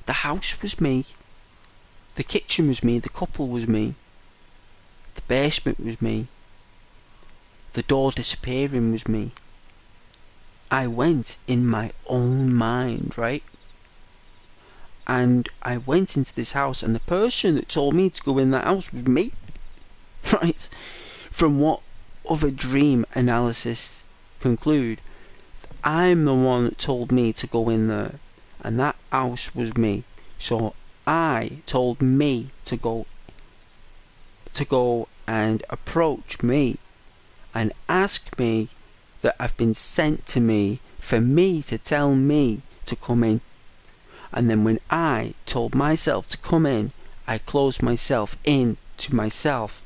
The house was me. The kitchen was me. The couple was me. The basement was me. The door disappearing was me. I went in my own mind, right? And I went into this house, and the person that told me to go in that house was me, right? From what other dream analysis conclude, I'm the one that told me to go in there, and that house was me. So I told me to go and approach me and ask me that I've been sent to me for me to tell me to come in. And then when I told myself to come in, I closed myself in to myself.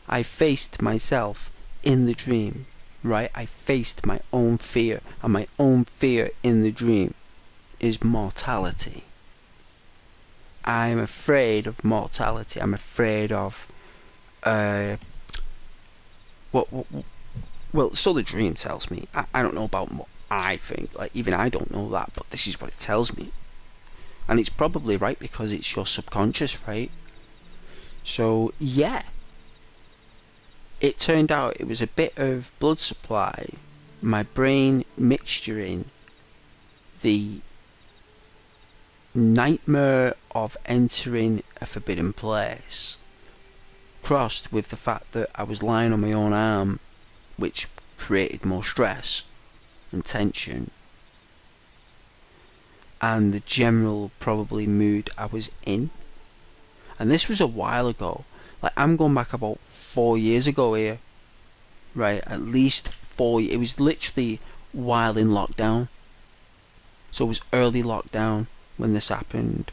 I faced myself in the dream, right? I faced my own fear, and my own fear in the dream is mortality. I'm afraid of mortality. I'm afraid of well, so the dream tells me. I don't know about what I think, like even I don't know that, but this is what it tells me. And it's probably right because it's your subconscious, right? So yeah, it turned out it was a bit of blood supply, my brain mixturing the nightmare of entering a forbidden place, crossed with the fact that I was lying on my own arm, which created more stress and tension, and the general probably mood I was in. And this was a while ago, like I'm going back about 4 years ago here, right? At least 4 years. It was literally while in lockdown, so it was early lockdown when this happened.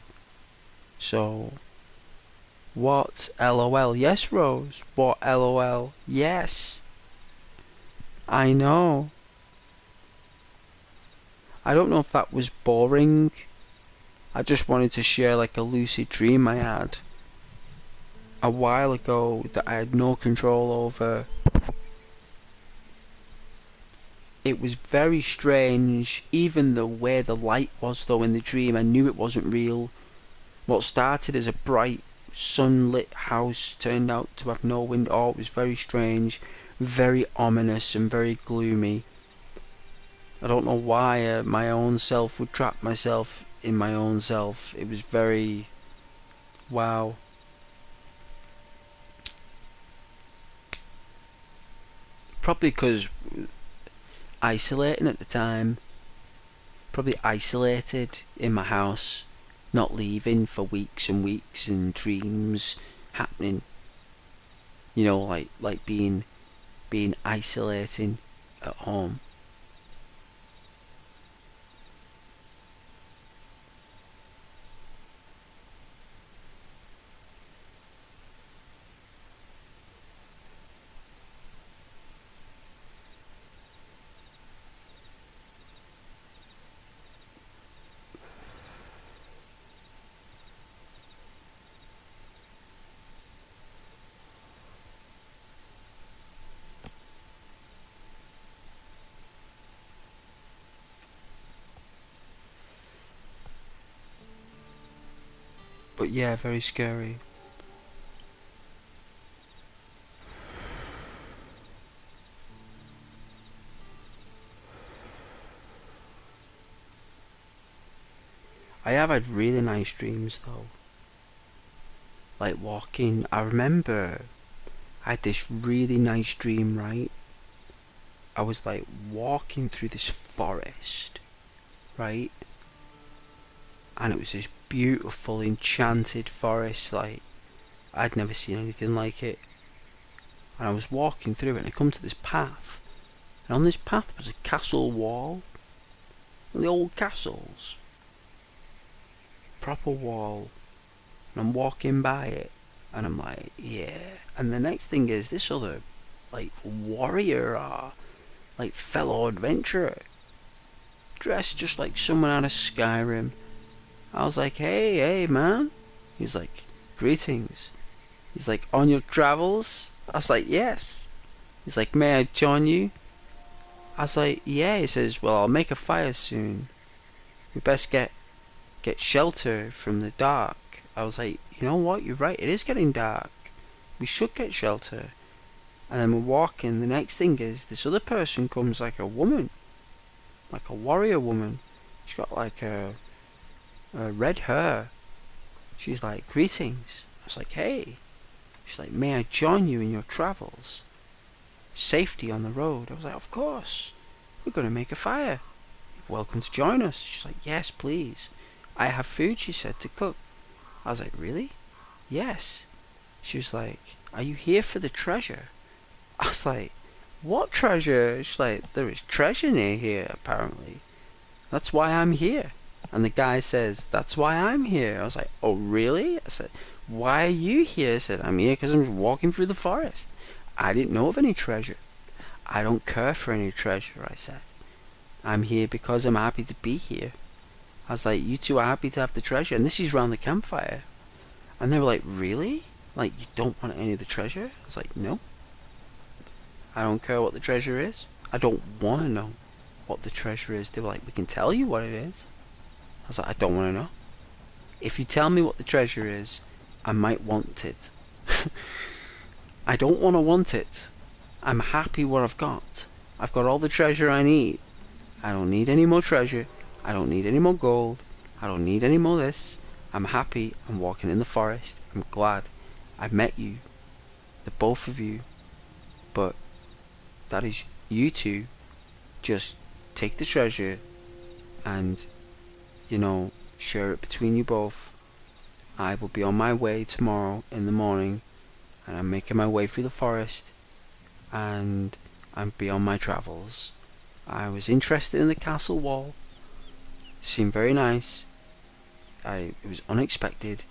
So what LOL? Yes, Rose, what LOL? Yes, I know. I don't know if that was boring. I just wanted to share like a lucid dream I had a while ago that I had no control over. It was very strange, even the way the light was though in the dream. I knew it wasn't real. What started as a bright sunlit house turned out to have no window. Oh, it was very strange, very ominous and very gloomy. I don't know why my own self would trap myself in my own self. It was very... wow. Probably because isolating at the time. Probably isolated in my house, not leaving for weeks and weeks, and dreams happening. You know, like being isolating at home. But yeah, very scary. I have had really nice dreams though. Like walking, I remember I had this really nice dream, right? I was like walking through this forest, right? And it was this beautiful, enchanted forest, like I'd never seen anything like it. And I was walking through it, and I come to this path, and on this path was a castle wall, the old castles, proper wall. And I'm walking by it, and I'm like, yeah. And the next thing is this other, like, warrior or like fellow adventurer, dressed just like someone out of Skyrim. I was like, hey man. He was like, greetings. He's like, on your travels? I was like, yes. He's like, may I join you? I was like, yeah. He says, well, I'll make a fire soon. We best get shelter from the dark. I was like, you know what, you're right, it is getting dark. We should get shelter. And then we're walking. The next thing is this other person comes, like a woman, like a warrior woman. She's got like a red hair. She's like, greetings. I was like, hey. She's like, may I join you in your travels? Safety on the road. I was like, of course. We're going to make a fire. You're welcome to join us. She's like, yes, please. I have food, she said, to cook. I was like, really? Yes. She was like, are you here for the treasure? I was like, what treasure? She's like, there is treasure near here, apparently. That's why I'm here. And the guy says, that's why I'm here. I was like, oh, really? I said, why are you here? I said, I'm here because I'm just walking through the forest. I didn't know of any treasure. I don't care for any treasure, I said. I'm here because I'm happy to be here. I was like, you two are happy to have the treasure, and this is round the campfire. And they were like, really? Like, you don't want any of the treasure? I was like, no. I don't care what the treasure is. I don't want to know what the treasure is. They were like, we can tell you what it is. I was like, I don't want to know. If you tell me what the treasure is, I might want it. I don't want it. I'm happy what I've got. I've got all the treasure I need. I don't need any more treasure. I don't need any more gold. I don't need any more this. I'm happy. I'm walking in the forest. I'm glad I've met you. The both of you. But that is you two. Just take the treasure and, you know, share it between you both. I will be on my way tomorrow in the morning, and I'm making my way through the forest, and I'm be on my travels. I was interested in the castle wall. Seemed very nice. It was unexpected.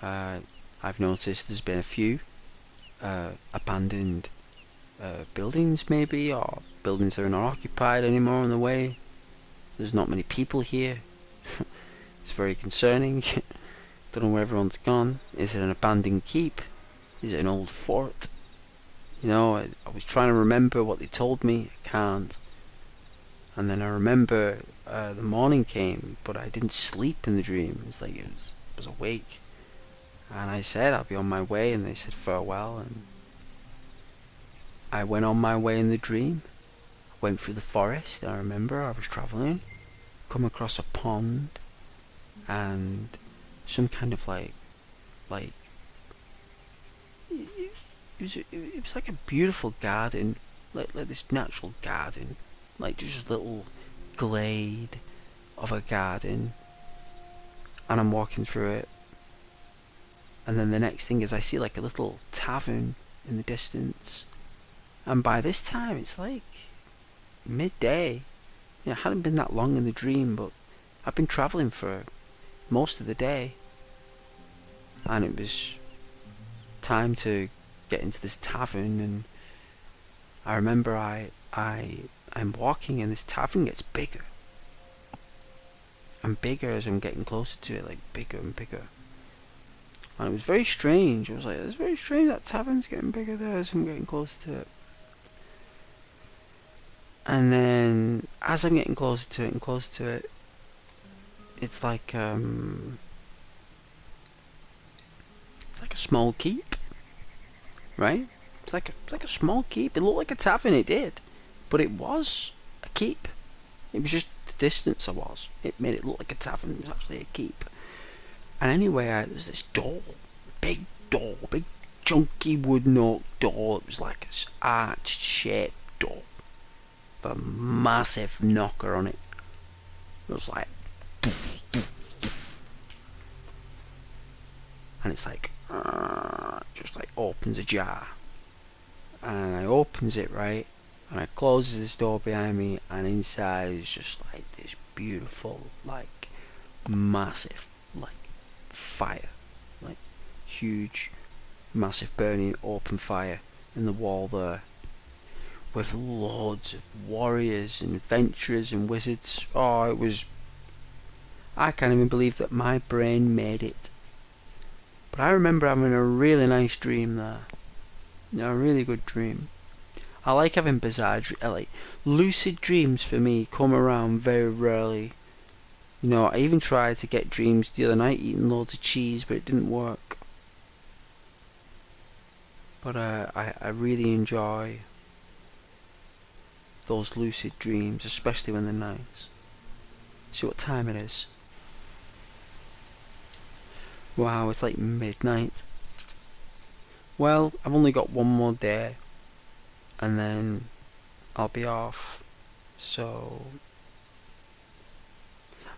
I've noticed there's been a few abandoned buildings, maybe, or buildings that are not occupied anymore on the way. There's not many people here. It's very concerning. Don't know where everyone's gone. Is it an abandoned keep? Is it an old fort? You know, I was trying to remember what they told me. I can't. And then I remember the morning came, but I didn't sleep in the dream. It was like I was awake. And I said I'll be on my way, and they said farewell. And I went on my way in the dream. I went through the forest. I remember I was traveling, come across a pond, and some kind of like it was like a beautiful garden, like this natural garden, like just a little glade of a garden, and I'm walking through it, and then the next thing is I see like a little tavern in the distance, and by this time it's like midday. You know, I hadn't been that long in the dream, but I've been travelling for most of the day, and it was time to get into this tavern. And I remember I'm walking, and this tavern gets bigger and bigger as I'm getting closer to it, like bigger and bigger. And it was very strange. I was like, it's very strange that tavern's getting bigger there as I'm getting closer to it. And then as I'm getting closer to it and closer to it, it's like a small keep, right? It's like a small keep. It looked like a tavern, it did, but it was a keep. It was just the distance I was. It made it look like a tavern. It was actually a keep. And anyway, there's this door, big chunky wooden oak door. It was like this arched shaped door, with a massive knocker on it. It was like, and it's like, just like opens ajar. And I opens it, right, and I closes this door behind me, and inside is just like this beautiful, like massive, like fire, like huge, massive burning open fire in the wall there, with loads of warriors and adventurers and wizards. Oh, it was, I can't even believe that my brain made it. But I remember having a really nice dream there. A really good dream. I like having bizarre like lucid dreams. For me, come around very rarely. You know, I even tried to get dreams the other night eating loads of cheese, but it didn't work. But I really enjoy those lucid dreams, especially when they're nice. See what time it is. Wow, it's like midnight. Well, I've only got one more day, and then I'll be off. So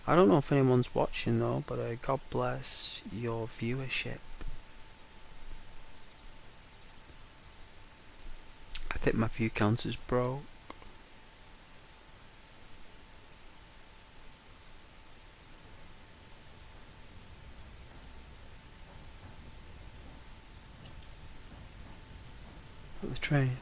I don't know if anyone's watching though, but God bless your viewership. I think my view count is broke. At the train.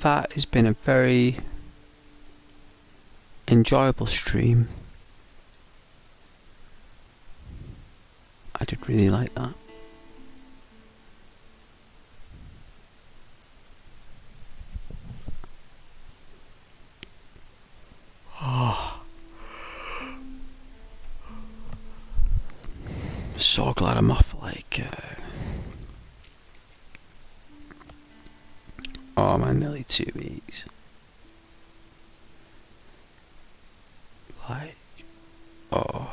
That has been a very enjoyable stream. I did really like that. So glad I'm off like oh man, nearly 2 weeks. Like, oh.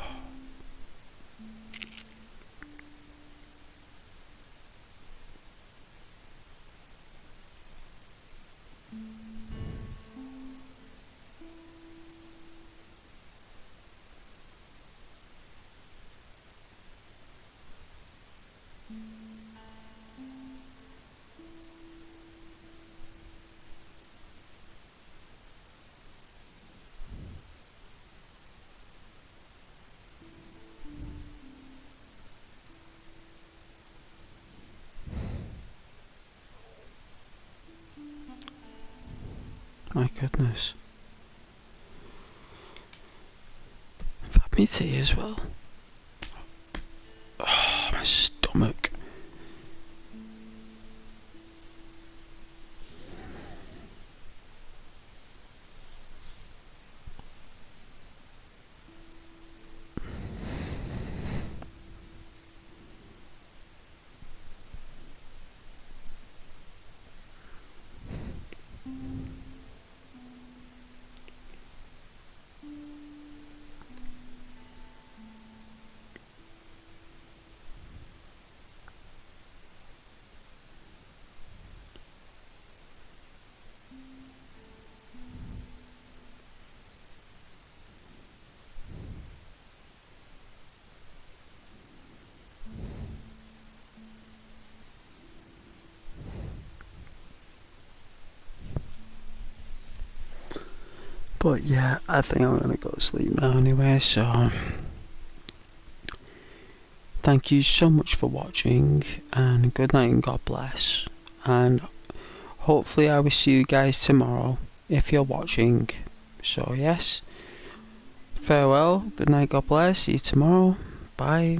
My goodness. I've had me tea as well. Oh, my stomach. But yeah, I think I'm gonna go to sleep now anyway, so thank you so much for watching, and good night and God bless. And hopefully I will see you guys tomorrow if you're watching. So yes, farewell, good night, God bless, see you tomorrow, bye.